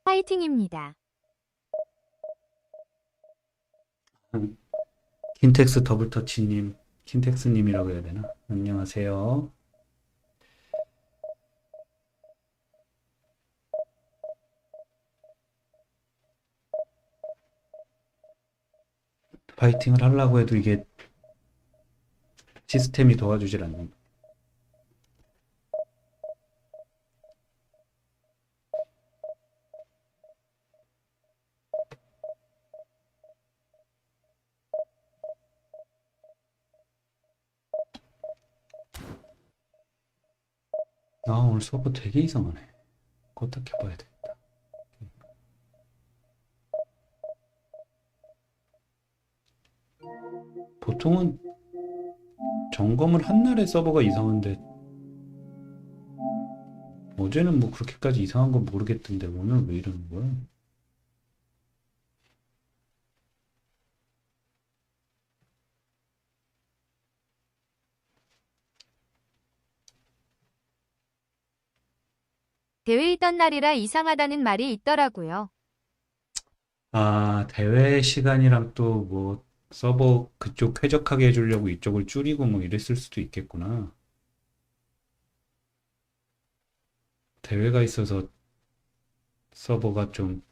Speaker 7: 파이팅입니다.
Speaker 1: 킨텍스 더블터치님, 킨텍스님이라고 해야 되나? 안녕하세요. 파이팅을 하려고 해도 이게 시스템이 도와주질 않는. 아, 오늘 서버 되게 이상하네. 어떻게 봐야 되겠다. 보통은 점검을 한 날에 서버가 이상한데 어제는 뭐 그렇게까지 이상한 건 모르겠던데 오늘 왜 이러는 거야?
Speaker 7: 대회 있던 날이라 이상하다는 말이 있더라고요.
Speaker 1: 아, 대회 시간이랑 또 뭐 서버 그쪽 쾌적하게 해주려고 이쪽을 줄이고 뭐 이랬을 수도 있겠구나. 대회가 있어서 서버가 좀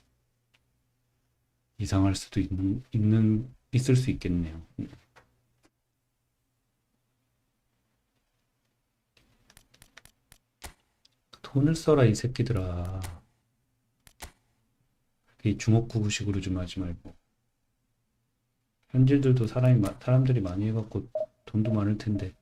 Speaker 1: 이상할 수도 있을 수 있겠네요. 돈을 써라 이 새끼들아. 이 주먹구구식으로 좀 하지 말고. 현질들도 사람들이 많이 해갖고 돈도 많을 텐데.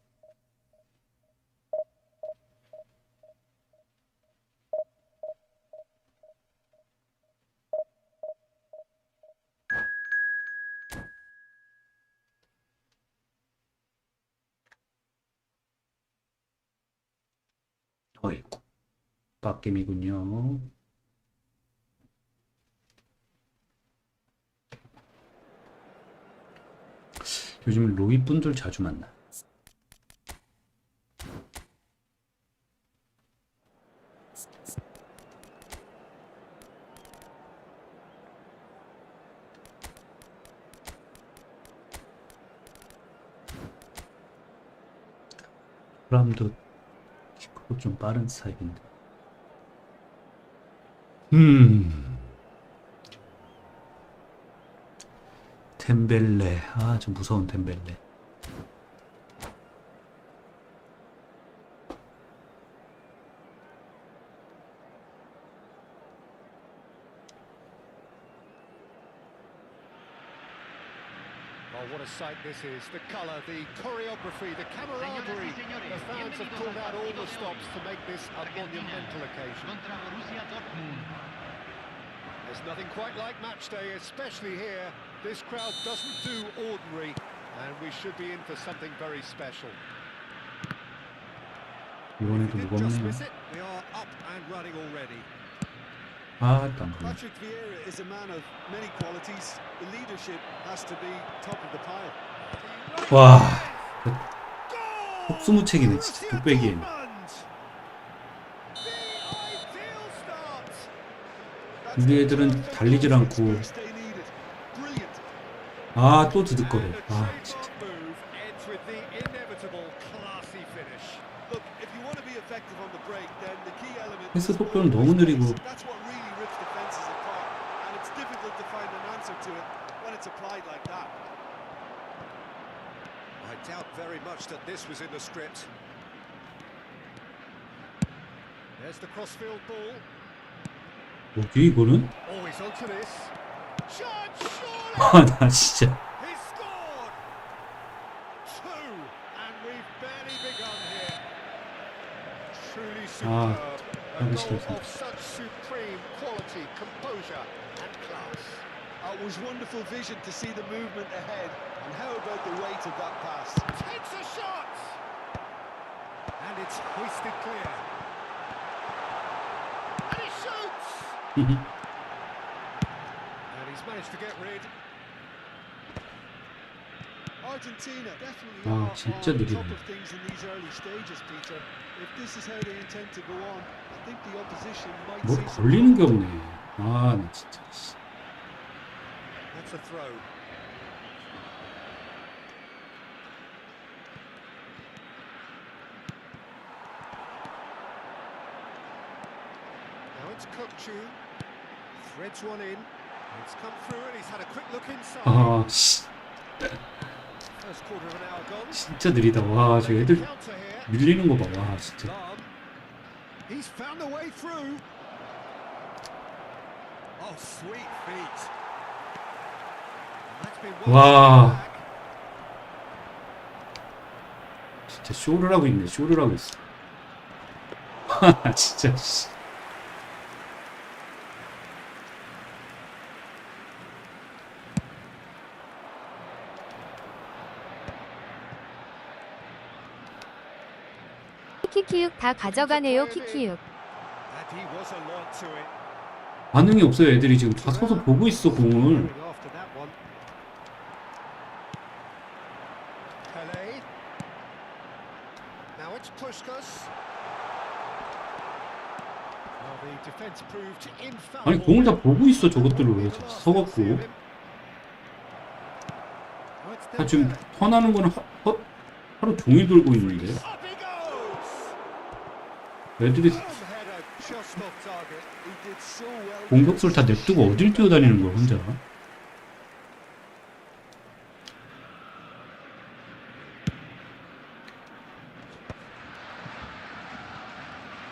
Speaker 1: 어이구, 빡겜이군요. 요즘 로이 분들 자주 만나. 사람도 키크도 좀 빠른 스타일인데. 템벨레. 아, 좀 무서운 템벨레.
Speaker 2: Oh, what a sight this is. The colour, the choreography, the camaraderie. The fans have pulled out all the stops to make this a monumental occasion.
Speaker 4: contra Borussia Dortmund.
Speaker 2: There's nothing quite like match day, especially here. This crowd doesn't do ordinary, and we should be in for something very special.
Speaker 1: 이번에도
Speaker 2: Didn't just
Speaker 1: 무겁네요.
Speaker 2: miss it. We are up and running already.
Speaker 1: 아, 땀.
Speaker 3: Patrick Vieira is a man of many qualities. The leadership has to be top of the pile.
Speaker 1: 와, 속수무책이네, 진짜. 뚝배기에는.
Speaker 2: The ideal start.
Speaker 1: 우리 애들은 달리질 않고.
Speaker 3: They needed. Brilliant.
Speaker 1: 아, 또 드득거려.
Speaker 2: And the
Speaker 1: 아, 진짜.
Speaker 2: trademark move ends with the inevitable classy finish.
Speaker 3: Look, if you want to be effective on the break, then the key element
Speaker 1: 패스
Speaker 3: is
Speaker 1: 속도는 너무 느리고.
Speaker 3: That's what really rips defenses apart, and it's difficult to find an answer to it when it's applied like that.
Speaker 2: I doubt very much that this was in the script. There's the crossfield ball.
Speaker 1: 뭐지, 이거는?
Speaker 2: Always onto this. Shot, surely!
Speaker 1: 아, 나 진짜.
Speaker 2: He scored! Two, and we've barely begun here. Truly superb. A
Speaker 1: 하기
Speaker 2: goal
Speaker 1: 싫어서.
Speaker 2: of such supreme quality, composure, and class.
Speaker 3: It was wonderful vision to see the movement ahead, and how about the weight of that pass?
Speaker 2: Takes a shot! And it's hoisted clear. And he shoots! And he's managed to get rid.
Speaker 3: Argentina definitely
Speaker 1: 아,
Speaker 3: are
Speaker 1: 진짜
Speaker 3: on
Speaker 1: 느리네.
Speaker 3: top of things in these early stages, Peter. If this is how they intend to go on, I think the opposition might
Speaker 1: 뭘
Speaker 3: see some
Speaker 1: 걸리는 게 없네. 아, 나 진짜. 씨.
Speaker 2: That's a throw. Now it's Kukçu. Threads one in. It's come through and he's had a quick look inside.
Speaker 1: 아, 씨.
Speaker 2: First quarter of an hour gone.
Speaker 1: 진짜 느리다. 와, 저 애들
Speaker 2: Counter here.
Speaker 1: 밀리는 거 봐. 와, 진짜.
Speaker 2: Lam. He's found a way through. Oh, sweet feet. That's been well
Speaker 1: Wow.
Speaker 2: back.
Speaker 1: 진짜 쇼를 하고 있네. 쇼를 하고 있어. 하, 진짜. 씨.
Speaker 7: 키키육 다 가져가네요. 키키육.
Speaker 2: And he was alert to it.
Speaker 1: 반응이 없어요. 애들이 지금 다 서서 보고 있어, 공을.
Speaker 2: After that one. Pele. Now it's Puskas. Well, The defense proved infallible.
Speaker 1: 아니 공을 다 보고 있어 저것들을 왜 서갖고. 아 지금 턴하는 거는 하루 종일 돌고 있는데.
Speaker 2: Up he goes.
Speaker 1: 애들이
Speaker 2: Header just off target.
Speaker 3: He did so well.
Speaker 1: 공격수를 다 냅두고 어딜 뛰어다니는 거야 혼자.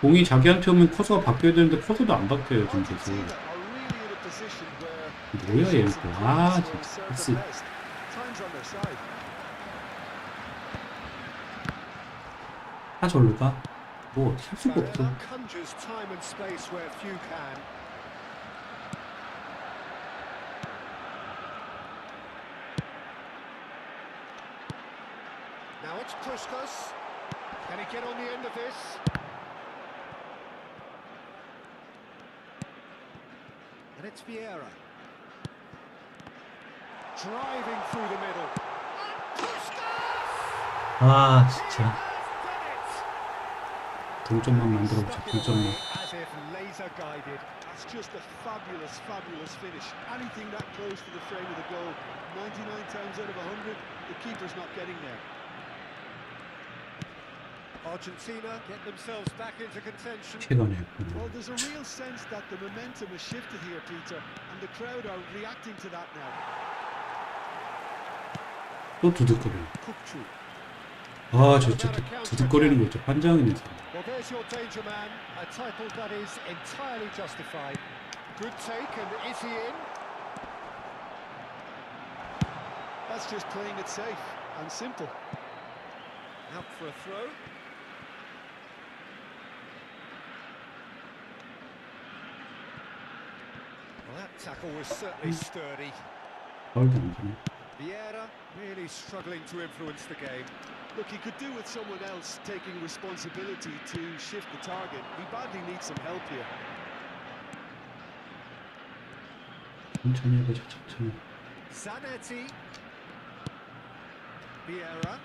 Speaker 1: 공이 자기한테 오면 커서가 바뀌어야 되는데 커서도 안 바뀌어요 지금 계속.
Speaker 3: Argentina are really in a position where
Speaker 1: 뭐야 얘 또. 아
Speaker 3: will
Speaker 1: 진짜
Speaker 3: serve
Speaker 1: 패스.
Speaker 3: them best. Time's on their side.
Speaker 1: 아 절로 가. 뭐 어떻게 할 수가 없어.
Speaker 2: Barella conjures time and space where few can. Now it's Puskas. Can he get on the end of this? And it's Vieira. Driving through the middle. Puskas!
Speaker 1: 아 진짜
Speaker 2: Has done it!
Speaker 1: 동점만 만들어보자. 동점만.
Speaker 2: As if laser guided.
Speaker 3: That's just a fabulous, fabulous finish. Anything that close to the frame of the goal, 99 times out of 100, the keeper's not getting there.
Speaker 2: Argentina get themselves back into contention.
Speaker 1: 쾌거네.
Speaker 3: Well, there's a real sense that the momentum has shifted here, Peter, and the crowd are reacting to that now.
Speaker 1: 또 두둑거려.
Speaker 2: Kukçu.
Speaker 1: 아 진짜 두둑거리는 거 있죠. 환장이네.
Speaker 2: Well, there's your danger man. A title that is entirely justified. Good take, and is he in?
Speaker 3: That's just playing it safe and simple.
Speaker 2: Out for a throw. Well, that tackle was certainly sturdy.
Speaker 1: 파울도 안 되네.
Speaker 2: Vieira really struggling to influence the game.
Speaker 3: Look, he could do with someone else taking responsibility to shift the target. He badly needs some help here.
Speaker 1: 천천히 해보자. 천천히.
Speaker 2: Zanetti. Vieira.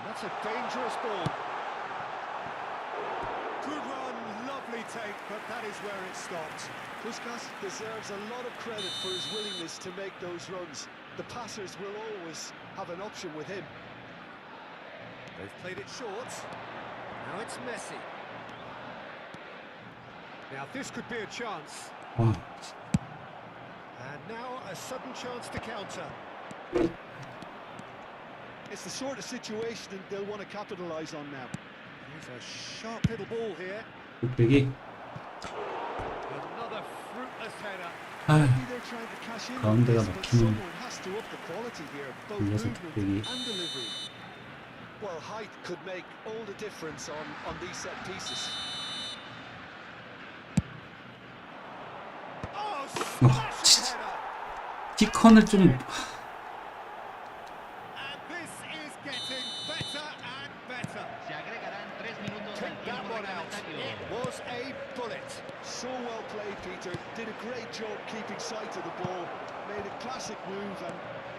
Speaker 2: That's a dangerous ball. Good run, lovely take, but that is where it stopped.
Speaker 3: Puskas deserves a lot of credit for his willingness to make those runs. The passers will always have an option with him.
Speaker 2: They've played it short. Now it's Messi. Now this could be a chance.
Speaker 1: 와
Speaker 2: And now a sudden chance to counter.
Speaker 3: It's the sort of situation that they'll want to capitalise on now.
Speaker 2: Here's a sharp little ball here.
Speaker 1: 뚝배기.
Speaker 2: Another fruitless header.
Speaker 1: 아
Speaker 3: Maybe they're trying to cash in on
Speaker 1: 가운데가
Speaker 3: this, but
Speaker 1: 막히는.
Speaker 3: someone has to up the quality here, both
Speaker 1: 올려서
Speaker 3: movement
Speaker 1: 뚝배기.
Speaker 3: and delivery. Well, height could make all the difference on these set pieces.
Speaker 2: Oh,
Speaker 1: 아
Speaker 2: smashing
Speaker 1: 진짜.
Speaker 2: header.
Speaker 1: 키컨을 좀.
Speaker 2: And this is getting better and better.
Speaker 4: Se agregarán 3 minutos al
Speaker 2: Pick that
Speaker 4: tiempo
Speaker 2: one out.
Speaker 4: reglamentario.
Speaker 2: It was a bullet.
Speaker 3: So well played, Peter. Did a great job keeping sight of the ball. Made a classic move and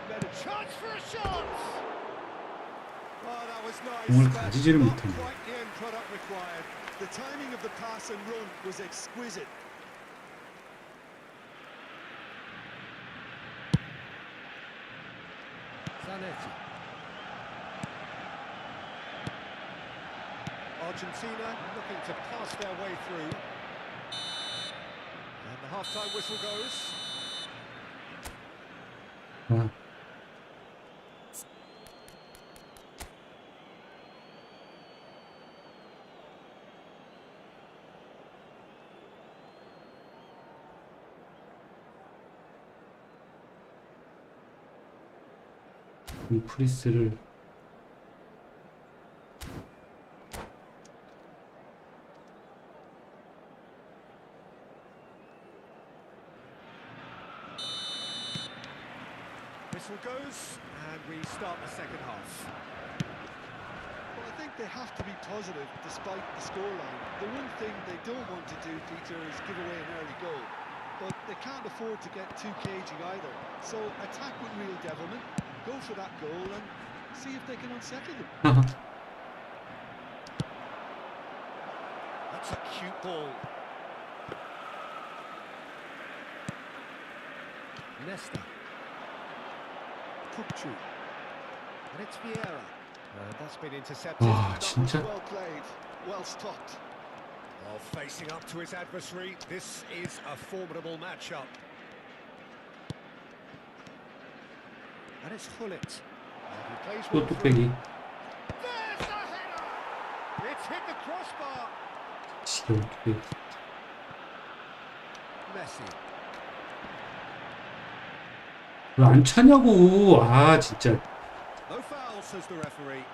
Speaker 3: made a
Speaker 2: Chance for a shot. Oh, that was nice.
Speaker 1: 공을
Speaker 2: but
Speaker 1: 가지지를
Speaker 2: not
Speaker 1: 못하네.
Speaker 2: quite the end product required.
Speaker 3: The timing of the pass and run was exquisite.
Speaker 2: Zanetti. Argentina looking to pass their way through. And the half-time whistle goes.
Speaker 1: 와 이 프리스를
Speaker 2: Whistle goes, and we start the second half.
Speaker 3: Well, I think they have to be positive despite the scoreline. The one thing they don't want to do, Peter, is give away an early goal. But they can't afford to get too cagey either. So attack with real devilment, go for that goal and see if they can unsettle them.
Speaker 2: That's a cute ball. Nesta. Kukcu. And it's Vieira. And that's been intercepted.
Speaker 1: 와 진짜
Speaker 3: Well played, well stopped.
Speaker 2: Oh, facing up to his adversary, this is a formidable matchup. And it's Hullet. And he plays
Speaker 1: 또
Speaker 2: one through.
Speaker 1: 뚝배기.
Speaker 2: There's the header! It's hit the crossbar.
Speaker 1: 지겨운 뚝배기.
Speaker 2: Messi.
Speaker 1: 왜 안 차냐고. 아 진짜.
Speaker 2: No foul, says the referee.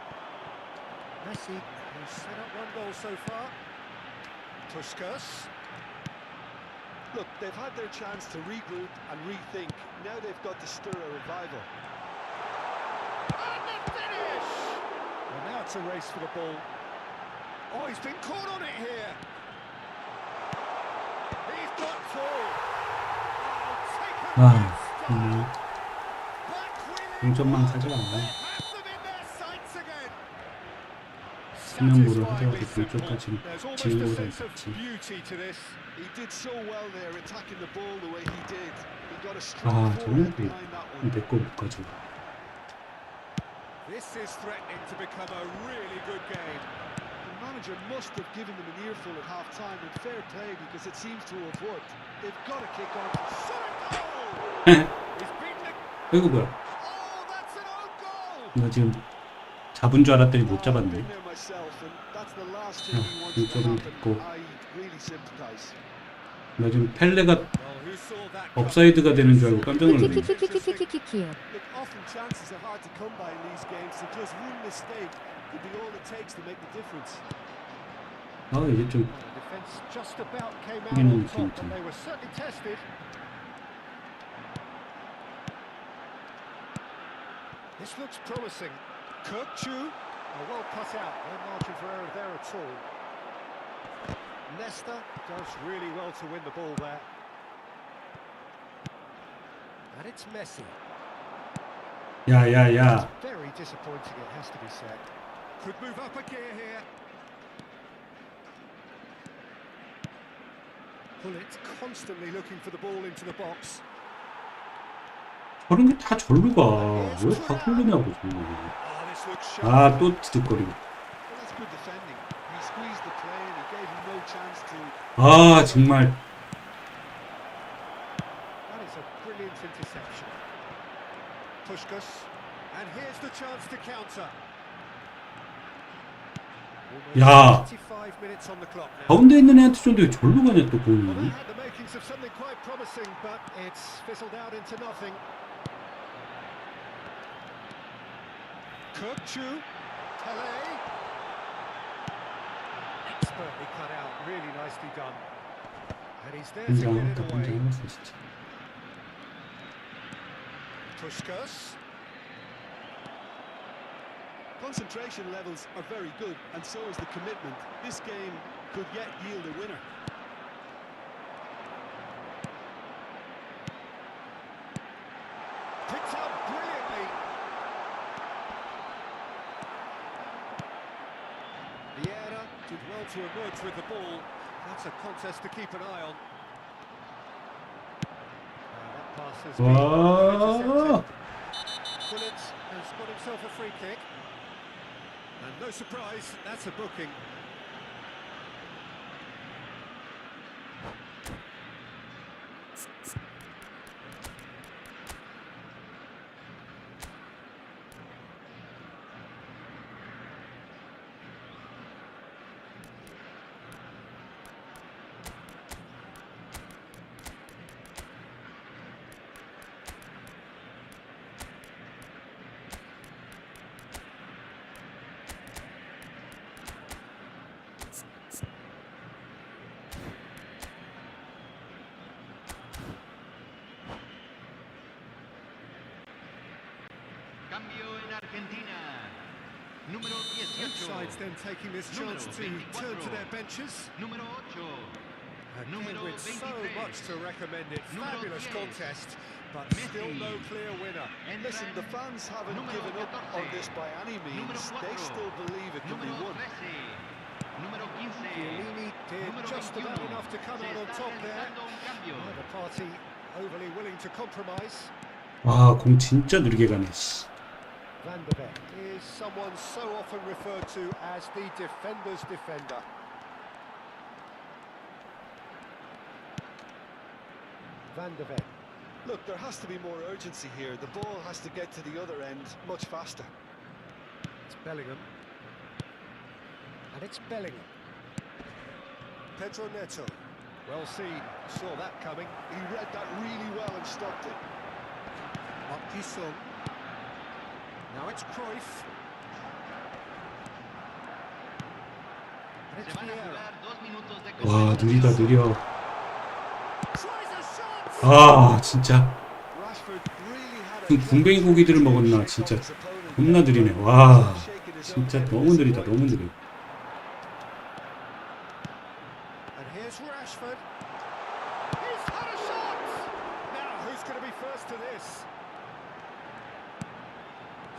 Speaker 2: Messi has set up one goal so far. Puskas.
Speaker 3: Look, they've had their chance to regroup and rethink. Now they've got to stir a revival.
Speaker 2: And the finish! And now it's a race for the ball. Oh, he's been caught on it here. He's got full. Oh, taken
Speaker 1: 아
Speaker 2: with style.
Speaker 1: 정말
Speaker 2: Back wheeling.
Speaker 1: 동점만 사지
Speaker 2: They
Speaker 1: 않아.
Speaker 2: have them in their sights again.
Speaker 1: 사명고를
Speaker 2: Satisfyingly
Speaker 1: 하더라도
Speaker 2: simple.
Speaker 1: 불쪽까지
Speaker 2: There's almost a
Speaker 1: 지우고도
Speaker 2: sense of
Speaker 1: 있지.
Speaker 2: beauty to this.
Speaker 3: He did so well there, attacking the ball the way he did. He got a
Speaker 1: 아
Speaker 3: strong
Speaker 1: 저는
Speaker 3: forehead behind that one.
Speaker 1: 내거 못 가져.
Speaker 2: This is threatening to become a really good game.
Speaker 3: The manager must have given them an earful at half-time, and fair play because it seems to have worked. They've got to kick on.
Speaker 2: Shot a goal! He's beaten it.
Speaker 1: 이거 뭐야?
Speaker 2: Oh, that's an own goal!
Speaker 1: 나 지금 잡은 줄 알았더니 못
Speaker 3: I've
Speaker 1: 잡았네.
Speaker 3: been there myself, and that's the last thing he wants to
Speaker 1: 이쪽은
Speaker 3: happen.
Speaker 1: 됐고.
Speaker 3: I really sympathise.
Speaker 1: 나 지금 펠레가
Speaker 2: Well, who saw that
Speaker 1: 업사이드가 되는 줄 알고 깜짝 놀랐네.
Speaker 7: 키키키키키키키키키키요.
Speaker 3: Look, often chances are hard to come by in these games, and just one mistake could be all it takes to make the difference.
Speaker 1: 아 이제 좀
Speaker 2: The defence just about came out
Speaker 1: 이기는
Speaker 2: on top,
Speaker 1: 느낌이지.
Speaker 2: and they were certainly tested. This looks promising. Kukcu. Oh, well cut out. No margin for error there at all. Nesta does really well to win the ball there. And it's Messi.
Speaker 1: 야야야.
Speaker 2: Very disappointing, it has to be said. Could move up a gear here. Hullet constantly looking for the ball into the box.
Speaker 1: 저런 게 다 절로 가. 왜 다 흐르냐고 정말.
Speaker 2: Oh, this looks sharp.
Speaker 1: 아 또 뒤득거리고.
Speaker 3: Well, that's good defending. He squeezed the play and he gave him no chance to.
Speaker 1: 아 정말.
Speaker 2: That is a brilliant interception. Puskas. And here's the chance to counter.
Speaker 1: 야.
Speaker 2: 25 minutes on the clock now.
Speaker 1: 가운데 있는 애한테 줬는데 왜 절로 가냐 또
Speaker 2: Well, that
Speaker 1: 공이.
Speaker 2: had the makings of something quite promising, but it's fizzled out into nothing. Kukcu, Pele. Expertly cut out, really nicely done. And he's there to get
Speaker 1: 긴장했다
Speaker 2: it away.
Speaker 1: 긴장했어 진짜.
Speaker 2: Puskas.
Speaker 3: Concentration levels are very good, and so is the commitment. This game could yet yield a winner.
Speaker 2: Picked up brilliantly. Vieira did well to emerge with the ball. That's a contest to keep an eye on. That pass has been
Speaker 1: 와.
Speaker 2: intercepted. Bullet has got himself a free kick. And no surprise, that's a booking.
Speaker 4: Cambio en Argentina. Número
Speaker 2: Both
Speaker 4: 18.
Speaker 2: sides then taking this chance to turn to their benches.
Speaker 4: Número 8.
Speaker 2: A game
Speaker 4: Número
Speaker 2: with so
Speaker 4: 23.
Speaker 2: much to recommend it.
Speaker 4: Número
Speaker 2: Fabulous
Speaker 4: 10.
Speaker 2: contest, but
Speaker 4: Messi.
Speaker 2: still no clear winner.
Speaker 3: Listen, the fans haven't
Speaker 4: Número
Speaker 3: given up
Speaker 4: 14.
Speaker 3: on this by any means.
Speaker 4: Número
Speaker 3: They
Speaker 4: 4.
Speaker 3: still believe it can be
Speaker 4: Número
Speaker 3: won.
Speaker 4: 13. Número 15.
Speaker 2: Chiellini did
Speaker 4: Número
Speaker 2: just
Speaker 4: 21.
Speaker 2: about enough to come
Speaker 4: Se
Speaker 2: out on
Speaker 4: está
Speaker 2: top there.
Speaker 4: realizando un cambio.
Speaker 2: Neither party overly willing to compromise.
Speaker 1: 와, 공 진짜 느리게 가네. 씨.
Speaker 2: Van de Beek is someone so often referred to as the defender's defender. Van de Beek.
Speaker 3: Look, there has to be more urgency here. The ball has to get to the other end much faster.
Speaker 2: It's Bellingham. And it's Bellingham. Pedro Neto. Well seen. Saw that coming.
Speaker 3: He read that really well and stopped it.
Speaker 2: Mark Gisson. Now it's Cruyff. And
Speaker 4: Se
Speaker 2: it's
Speaker 4: van a
Speaker 2: Vieira.
Speaker 4: jugar 2 minutos de
Speaker 1: 와, 느리다, 느려.
Speaker 2: Tries a shot!
Speaker 1: 아, 진짜.
Speaker 3: Rashford really had a
Speaker 1: 그 군뱅이 고기들을 먹었나, 진짜. 겁나 느리네. 와, 진짜 너무 느리다, 너무 느려.
Speaker 2: And here's Rashford. He's had a shot! Now, who's going to be first to this?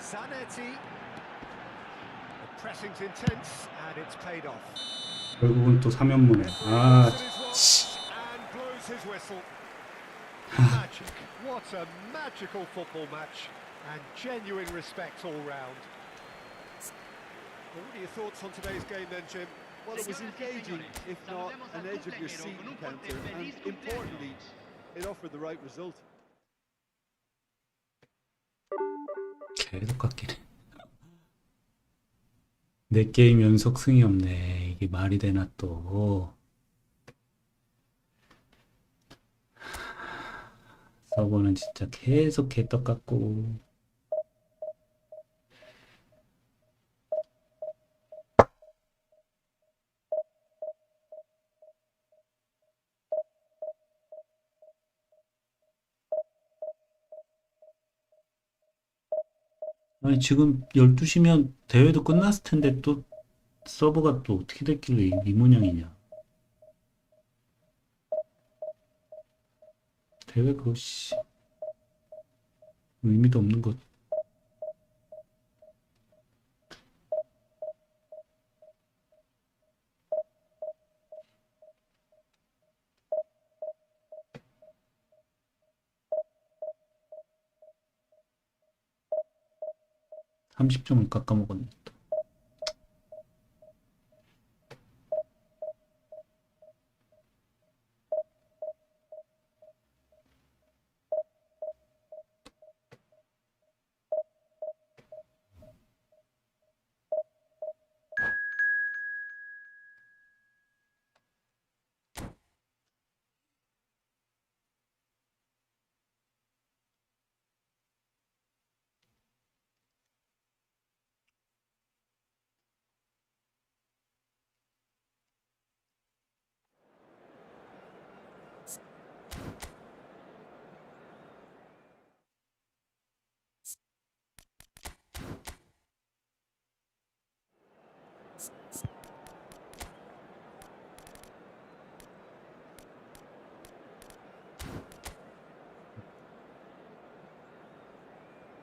Speaker 2: Zanetti. The pressing's intense, and it's paid off.
Speaker 1: 결국은 또 3연문에. 아,
Speaker 2: Looks at his watch and blows his whistle. Magic. What a magical football match. And genuine respect all round. Well, what are your thoughts on today's game then, Jim?
Speaker 3: Well, it was engaging, if not an edge of your seat encounter, and importantly, it offered the right result.
Speaker 1: 계속 깎이네. 4게임 연속 승이 없네. 이게 말이 되나 또. 서버는 진짜 계속 개떡 같고. 아니, 지금 12시면 대회도 끝났을 텐데 또 서버가 또 어떻게 됐길래 이 모양이냐. 대회 그거 씨 의미도 없는 것. 삼십 점을 깎아먹었네.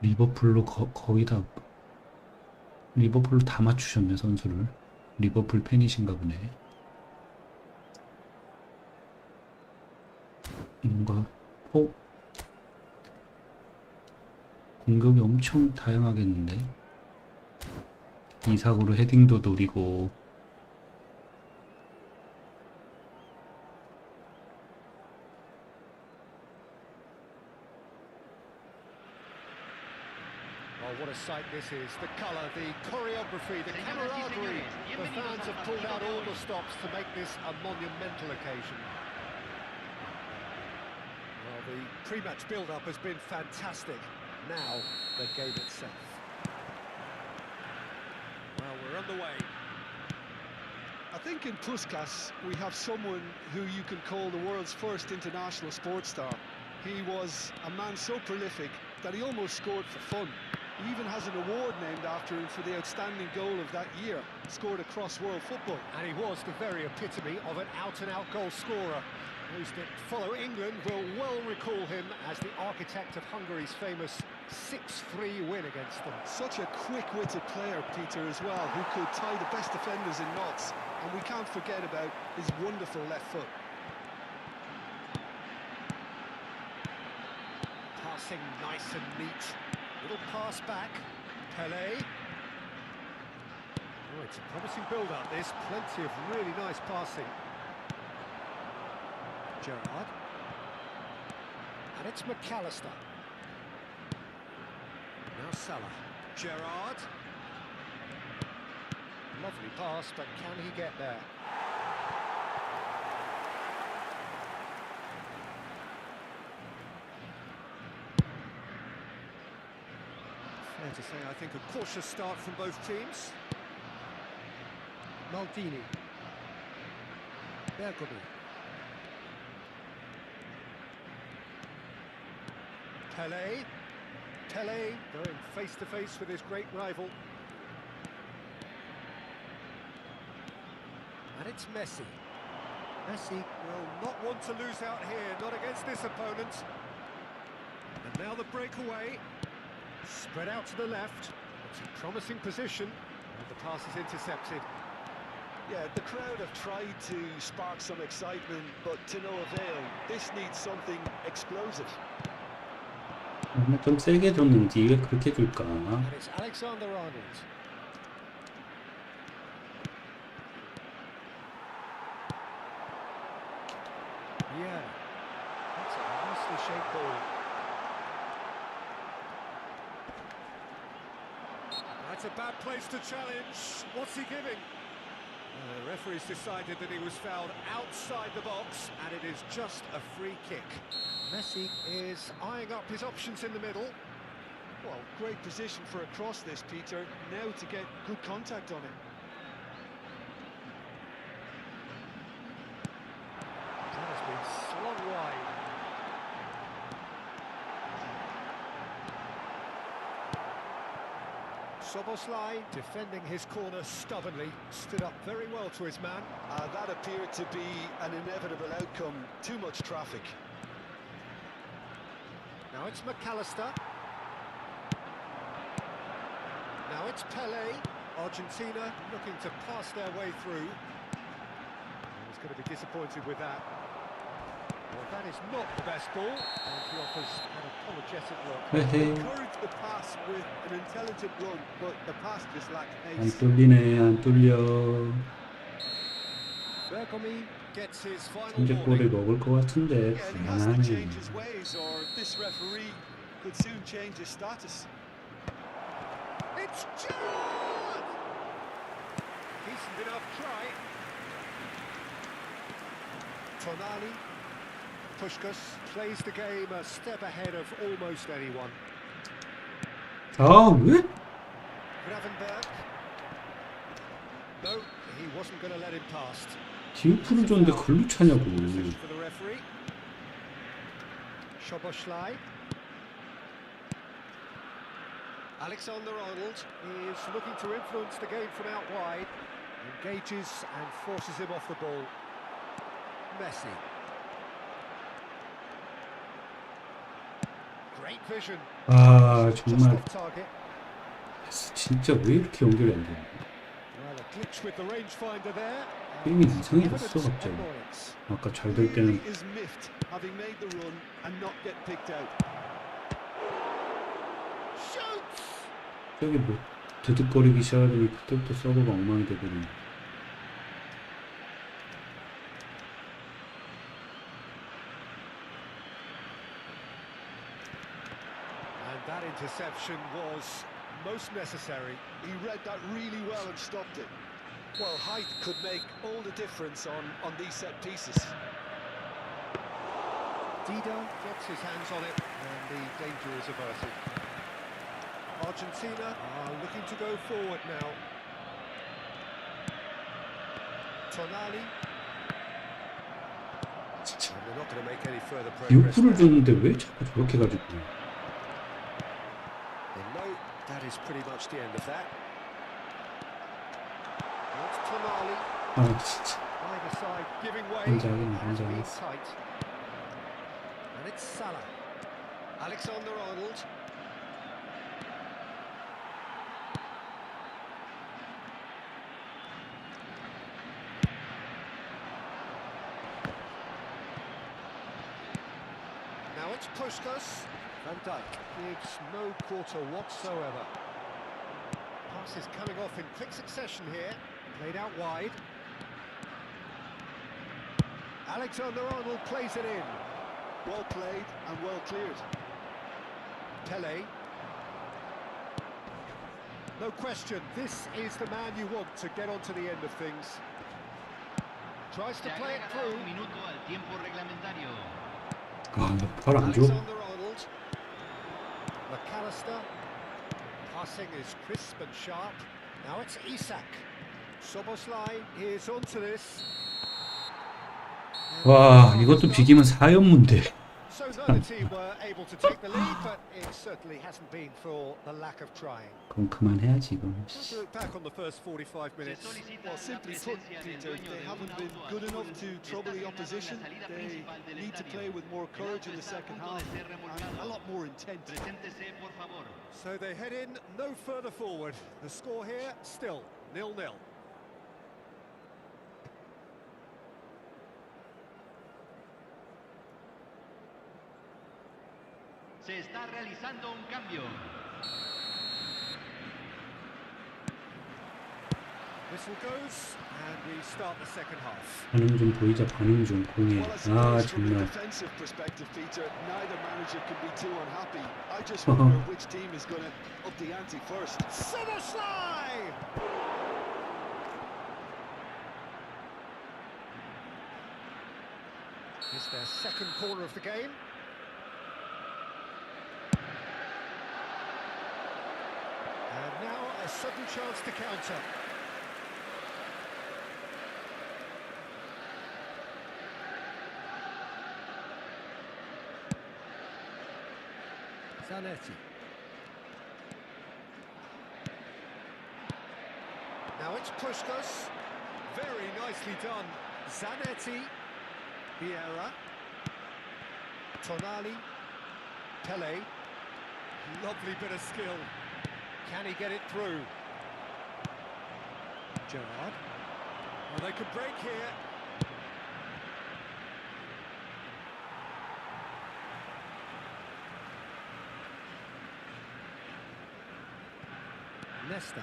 Speaker 1: 리버풀로 거의 다 리버풀로 다 맞추셨네 선수를. 리버풀 팬이신가 보네. 뭔가 공격이 엄청 다양하겠는데. 이삭으로 헤딩도 노리고.
Speaker 2: Oh, what a sight this is. The colour, the choreography, the camaraderie. The fans have pulled out all the stops to make this a monumental occasion. Well, the pre-match build-up has been fantastic. Now, the game itself. Well, we're underway.
Speaker 3: I think in Puskas, we have someone who you can call the world's first international sports star. He was a man so prolific that he almost scored for fun. He even has an award named after him for the outstanding goal of that year, scored across world football.
Speaker 2: And he was the very epitome of an out-and-out goal scorer. Those that follow England will well recall him as the architect of Hungary's famous 6-3 win against them.
Speaker 3: Such a quick-witted player, Peter, as well, who could tie the best defenders in knots. And we can't forget about his wonderful left foot.
Speaker 2: Passing nice and neat. Little pass back. Pele. Oh, it's a promising build-up. There's plenty of really nice passing. Gerrard. And it's McAllister. Now Salah. Gerrard. Lovely pass, but can he get there? Fair to say, I think a cautious start from both teams. Maldini. Bergomi. Pele. Pele going face to face with his great rival. And it's Messi. Messi will not want to lose out here, not against this opponent. And now the breakaway. Spread out to the left. It's a promising position. And the pass is intercepted.
Speaker 3: Yeah, the crowd have tried to spark some excitement, but to no avail. This needs something explosive.
Speaker 1: 좀 세게 줬는지 이게 그렇게 줄까?
Speaker 2: And it's Alexander Arnold. Yeah, that's a nicely shaped ball. That's a bad place to challenge. What's he giving? The referee's decided that he was fouled outside the box, and it is just a free kick. Messi is eyeing up his options in the middle.
Speaker 3: Well, great position for a cross this, Peter. Now to get good contact on it.
Speaker 2: That has been slung wide. Soboslai defending his corner stubbornly, stood up very well to his man.
Speaker 3: That appeared to be an inevitable outcome. Too much traffic.
Speaker 2: Now it's McAllister. Now it's Pele. Argentina looking to pass their way through. He's going to be disappointed with that. Well, that is not the best ball, and he offers an apologetic look.
Speaker 3: Encouraged the pass with an intelligent run, but the pass just lacked
Speaker 1: 안
Speaker 3: pace.
Speaker 1: 뚫리네, 안 뚫려.
Speaker 2: Bergomi gets his final
Speaker 1: 선제골을
Speaker 2: warning.
Speaker 1: 먹을 것 같은데
Speaker 3: Yeah, and he has to
Speaker 1: 불안하네.
Speaker 3: change his ways, or this referee could soon change his status.
Speaker 2: It's Gerrard! Decent enough try. Tonali. Puskás plays the game a step ahead of almost anyone.
Speaker 1: 아, 왜?
Speaker 2: Gravenberg. No, he wasn't going to let him past.
Speaker 1: 디우프를 줬는데 글로 차냐고.
Speaker 2: For the referee. Soboslai. Alexander Arnold is looking to influence the game from out wide. Engages and forces him off the ball. Messi. Great vision.
Speaker 1: 아,
Speaker 2: Just
Speaker 1: 정말
Speaker 2: off target.
Speaker 1: 진짜 왜 이렇게 연결이 안 되냐.
Speaker 2: Well, a glitch with the rangefinder there.
Speaker 1: 게임이 이상해졌어 갑자기. 아까 잘 될 때는
Speaker 3: He is miffed, having made the run and not get picked out.
Speaker 2: Shoots.
Speaker 1: 저기 뭐 드득거리기 시작하더니 그때부터 서버가 엉망이 되더니.
Speaker 2: And that interception was most necessary.
Speaker 3: He read that really well and stopped it. Well, height could make all the difference on these set pieces.
Speaker 2: Dida gets his hands on it, and the danger is averted. Argentina are looking to go forward now. Tonali. And they're not going to make any further progress.
Speaker 1: 디우프를
Speaker 2: there.
Speaker 1: 줬는데 왜 자꾸 저렇게 가지고.
Speaker 2: Well, no, that is pretty much the end of that. It's Tonali.
Speaker 1: 아 진짜.
Speaker 2: Either side giving way.
Speaker 1: 굉장히,
Speaker 2: Has been
Speaker 1: 굉장히.
Speaker 2: tight. And it's Salah. Alexander Arnold. Now it's Puskás. Van Dijk gives no quarter whatsoever. Pass is coming off in quick succession here. Played out wide. Alexander-Arnold plays it in.
Speaker 3: Well played and well cleared.
Speaker 2: Pele. No question, this is the man you want to get onto the end of things. Tries to
Speaker 4: Se
Speaker 2: play it
Speaker 4: agregará
Speaker 2: through.
Speaker 4: un minuto al tiempo reglamentario.
Speaker 1: 팔안 줘.
Speaker 2: Alexander-Arnold. McAllister. Passing is crisp and sharp. Now it's Isak. Soboslai is onto this.
Speaker 1: 와, 이것도 비기면 4연문데.
Speaker 2: So neither team were able to take the lead, but it certainly hasn't been for the lack of trying.
Speaker 1: 그럼 그만해야지 이건.
Speaker 2: Let's look back on the first 45
Speaker 4: Se
Speaker 2: minutes.
Speaker 4: solicita
Speaker 3: Well,
Speaker 4: la
Speaker 3: simply put,
Speaker 4: presencia del
Speaker 3: Peter,
Speaker 4: dueño
Speaker 3: they
Speaker 4: de un
Speaker 3: haven't
Speaker 4: auto
Speaker 3: been good
Speaker 4: azul.
Speaker 3: enough to trouble the
Speaker 4: Está
Speaker 3: opposition.
Speaker 4: frenando en la salida
Speaker 3: They
Speaker 4: principal del
Speaker 3: need to
Speaker 4: estadio.
Speaker 3: play with more
Speaker 4: El
Speaker 3: courage
Speaker 4: auto
Speaker 3: in the
Speaker 4: está a
Speaker 3: second
Speaker 4: punto
Speaker 3: half
Speaker 4: de ser
Speaker 3: and
Speaker 4: remolcado.
Speaker 3: a lot more intent.
Speaker 4: Preséntese, por favor.
Speaker 2: So they head in no further forward. The score here still 0-0.
Speaker 4: Se está realizando un cambio.
Speaker 2: Whistle goes, and we start the second half.
Speaker 1: 반응 좀 보이자 반응 좀 공해.
Speaker 3: Well, I
Speaker 1: 아
Speaker 3: suppose from a
Speaker 1: 정말.
Speaker 3: defensive perspective, Peter, neither manager can be too unhappy. I just wonder which team is going to up the ante first.
Speaker 2: Soboslai! It's their second corner of the game. And now a sudden chance to counter. Zanetti. Now it's Puskás. Very nicely done. Zanetti. Vieira. Tonali. Pele. Lovely bit of skill. Can he get it through? Gerrard. Well, they could break here. Nesta.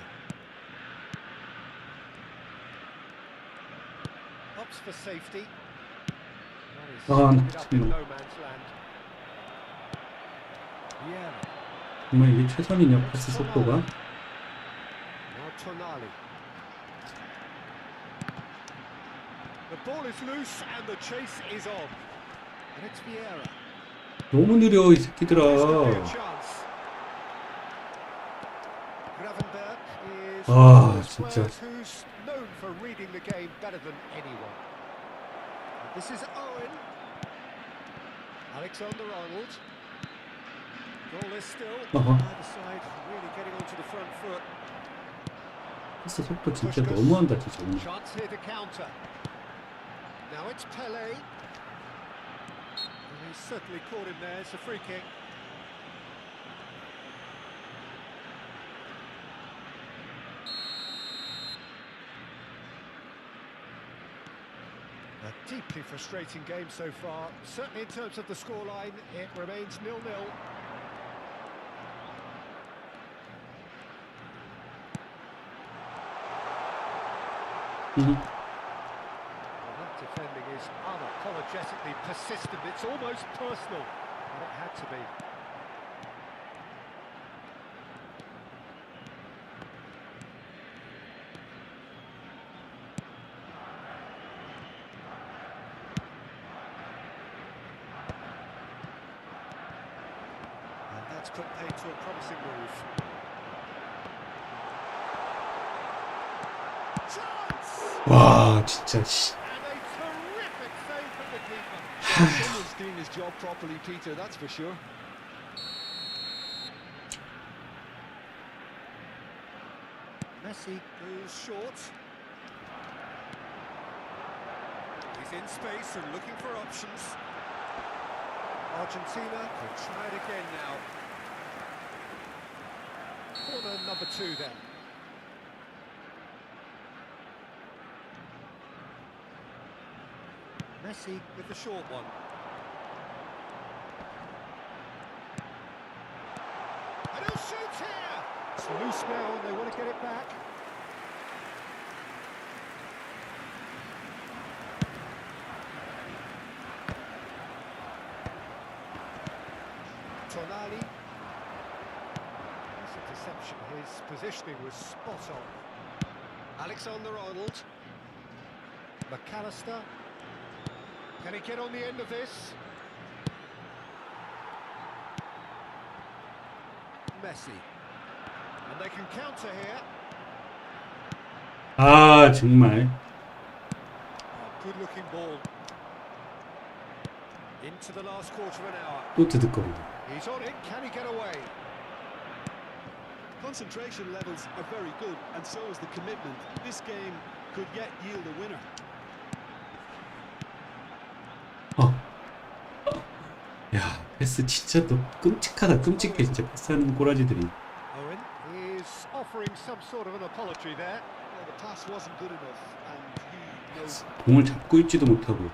Speaker 2: Opts for safety. That is
Speaker 1: Ah,
Speaker 2: it up in
Speaker 1: no.
Speaker 2: no man's land. Vieira.
Speaker 1: 정말 이게 최선이냐 패스 속도가?
Speaker 2: Now Tonali. The ball is loose and the chase is on. And it's Vieira.
Speaker 1: 너무 느려 이
Speaker 2: This could be
Speaker 1: 새끼들아.
Speaker 2: a chance. Gravenberg is
Speaker 1: 아,
Speaker 2: one of those
Speaker 1: 진짜.
Speaker 2: players who's known for reading the game better than anyone. This is Owen. Alexander-Arnold. Goal is still.
Speaker 1: 어허.
Speaker 2: Either side really getting onto the front foot.
Speaker 1: 패스 속도 진짜 너무한다 진짜 오늘.
Speaker 2: Chance here to counter. Now it's Pele. And he's certainly caught him there. It's a free kick. A deeply frustrating game so far. Certainly in terms of the scoreline, it remains 0-0.
Speaker 1: 음.
Speaker 2: Well, that defending is unapologetically persistent. It's almost personal, but it had to be. And that's put paid to a promising move. Chance!
Speaker 1: 와 진짜 씨.
Speaker 2: And a terrific save from the keeper.
Speaker 3: Someone's doing his job properly, Peter, that's for sure.
Speaker 2: Messi goes short. He's in space and looking for options. Argentina can try it again now. Corner number 2 then. Messi with the short one. And he'll shoot here. It's loose now, and they want to get it back. Tonali. This interception, his positioning was spot on. Alexander-Arnold. McAllister. Can he get on the end of this? Messi. And they can counter here.
Speaker 1: 아, 정말.
Speaker 2: Good looking ball. Into the last quarter of an hour.
Speaker 1: 또 드득거리네.
Speaker 2: He's on it. Can he get away?
Speaker 3: Concentration levels are very good, and so is the commitment. This game could yet yield a winner.
Speaker 1: 야, 패스 진짜 또 끔찍하다. 끔찍해. 진짜 패스하는 꼬라지들이.
Speaker 2: Owen is offering some sort of an apology there.
Speaker 3: Well, the pass wasn't good enough, and he knows.
Speaker 1: 공을 잡고 있지도 못하고.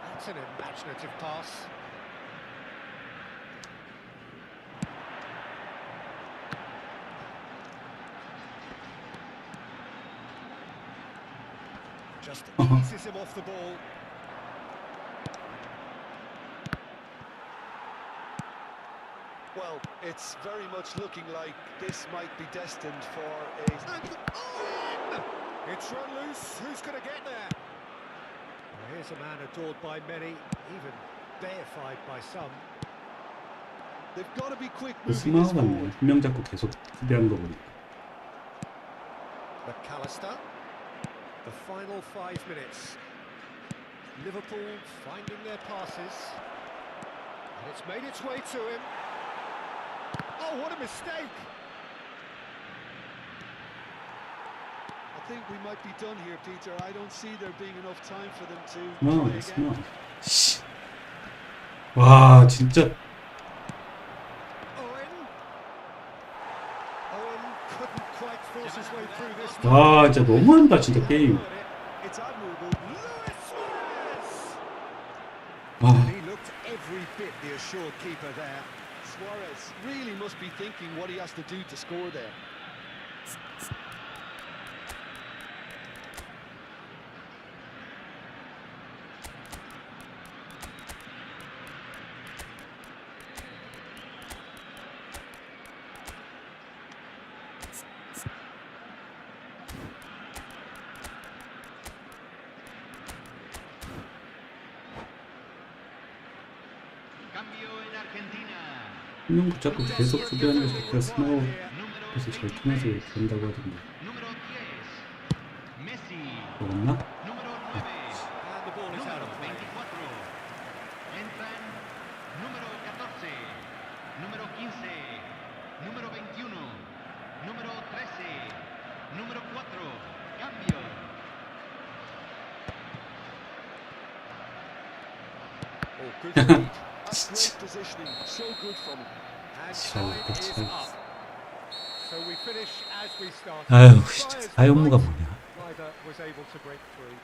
Speaker 2: That's an imaginative pass. Just eases him off the ball.
Speaker 3: Well, it's very much looking like this might be destined for a...
Speaker 2: And Owen! It's run loose. Who's going to get there? Well, here's a man adored by many, even deified by some.
Speaker 3: They've got to be quick moving this
Speaker 1: 스마트
Speaker 3: forward.
Speaker 1: 같네. 한 명 잡고 계속 수비하는 거 보니까.
Speaker 2: McAllister. The final 5 minutes. Liverpool finding their passes. And it's made its way to him. Oh, what a mistake!
Speaker 3: I think we might be done here, Peter. I don't see there being enough time for them to
Speaker 1: 스마트,
Speaker 3: try again.
Speaker 1: 스마트. 씨. 와, 진짜.
Speaker 2: Owen couldn't quite force his way through this.
Speaker 1: 와, 진짜 너무한다, 진짜 게임.
Speaker 3: It's admirable.
Speaker 2: Luis Suarez!
Speaker 1: 와,
Speaker 2: He looked every bit the assured keeper there.
Speaker 3: Suarez really must be thinking what he has to do to score there.
Speaker 4: Cambio en Argentina.
Speaker 1: 한 명 붙잡고 계속 수비하는 게 진짜 스마트에서
Speaker 4: Número
Speaker 1: 잘 통해서 이렇게 된다고 하던데.
Speaker 4: Número 10. Messi.
Speaker 1: 먹었나?
Speaker 4: Número 9.
Speaker 2: And the ball is out
Speaker 4: Número
Speaker 2: of play.
Speaker 4: 24. Entran número 14. Número 15. Número 21. Número 13. Número 4. Cambio.
Speaker 2: Oh, good speed.
Speaker 3: That's great positioning. So good from him.
Speaker 2: And
Speaker 1: 잘
Speaker 2: time is
Speaker 1: 잘.
Speaker 2: up. So we finish as we started.
Speaker 1: 아유, 진짜 사용무가 뭐냐?
Speaker 2: Neither was able to break through.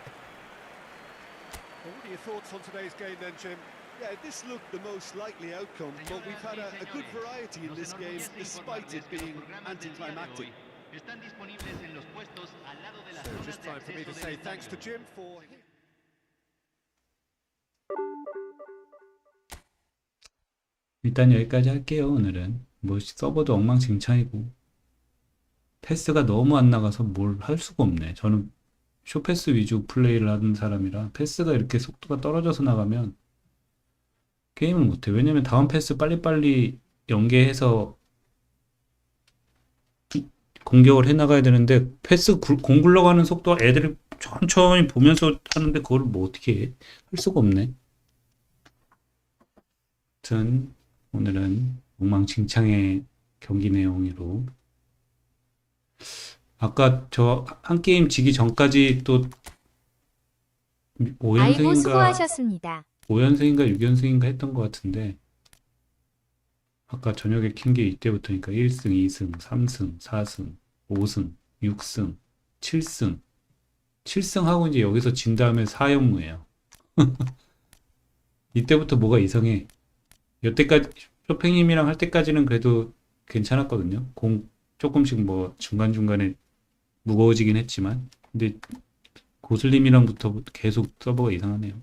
Speaker 2: Well, what are your thoughts on today's game then, Jim?
Speaker 3: Yeah, this looked the most likely outcome, but we've had a good variety in this game, despite it being anticlimactic.
Speaker 4: Están disponibles en los puestos al lado de las
Speaker 2: So
Speaker 4: zonas
Speaker 2: just
Speaker 4: de
Speaker 2: time for me to
Speaker 4: acceso
Speaker 2: say
Speaker 4: del
Speaker 2: thanks to
Speaker 4: estadio.
Speaker 2: Jim for...
Speaker 1: 일단 여기까지 할게요. 오늘은 뭐 서버도 엉망진창이고 패스가 너무 안 나가서 뭘 할 수가 없네. 저는 쇼패스 위주 플레이를 하는 사람이라 패스가 이렇게 속도가 떨어져서 나가면 게임을 못해. 왜냐면 다음 패스 빨리빨리 연계해서 공격을 해나가야 되는데 패스 공 굴러가는 속도가 애들이 천천히 보면서 하는데 그걸 뭐 어떻게 해? 할 수가 없네. 아무튼 오늘은 엉망진창의 경기 내용으로 아까 저 한 게임 지기 전까지 또
Speaker 7: 아이고
Speaker 1: 5연승인가
Speaker 7: 수고하셨습니다.
Speaker 1: 5연승인가 6연승인가 했던 것 같은데 아까 저녁에 킨 게 이때부터니까 1승, 2승, 3승, 4승, 5승, 6승, 7승 7승 하고 이제 여기서 진 다음에 4연무예요. 이때부터 뭐가 이상해. 여태까지 쇼팽님이랑 할 때까지는 그래도 괜찮았거든요. 공 조금씩 뭐 중간중간에 무거워지긴 했지만, 근데 고슬님이랑부터 계속 서버가 이상하네요.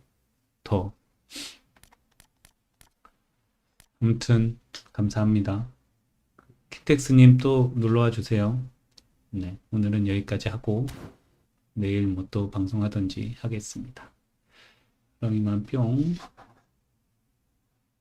Speaker 1: 더. 아무튼 감사합니다. 킥텍스님 또 놀러와 주세요. 네, 오늘은 여기까지 하고 내일 뭐 또 방송하든지 하겠습니다. 그럼 이만 뿅.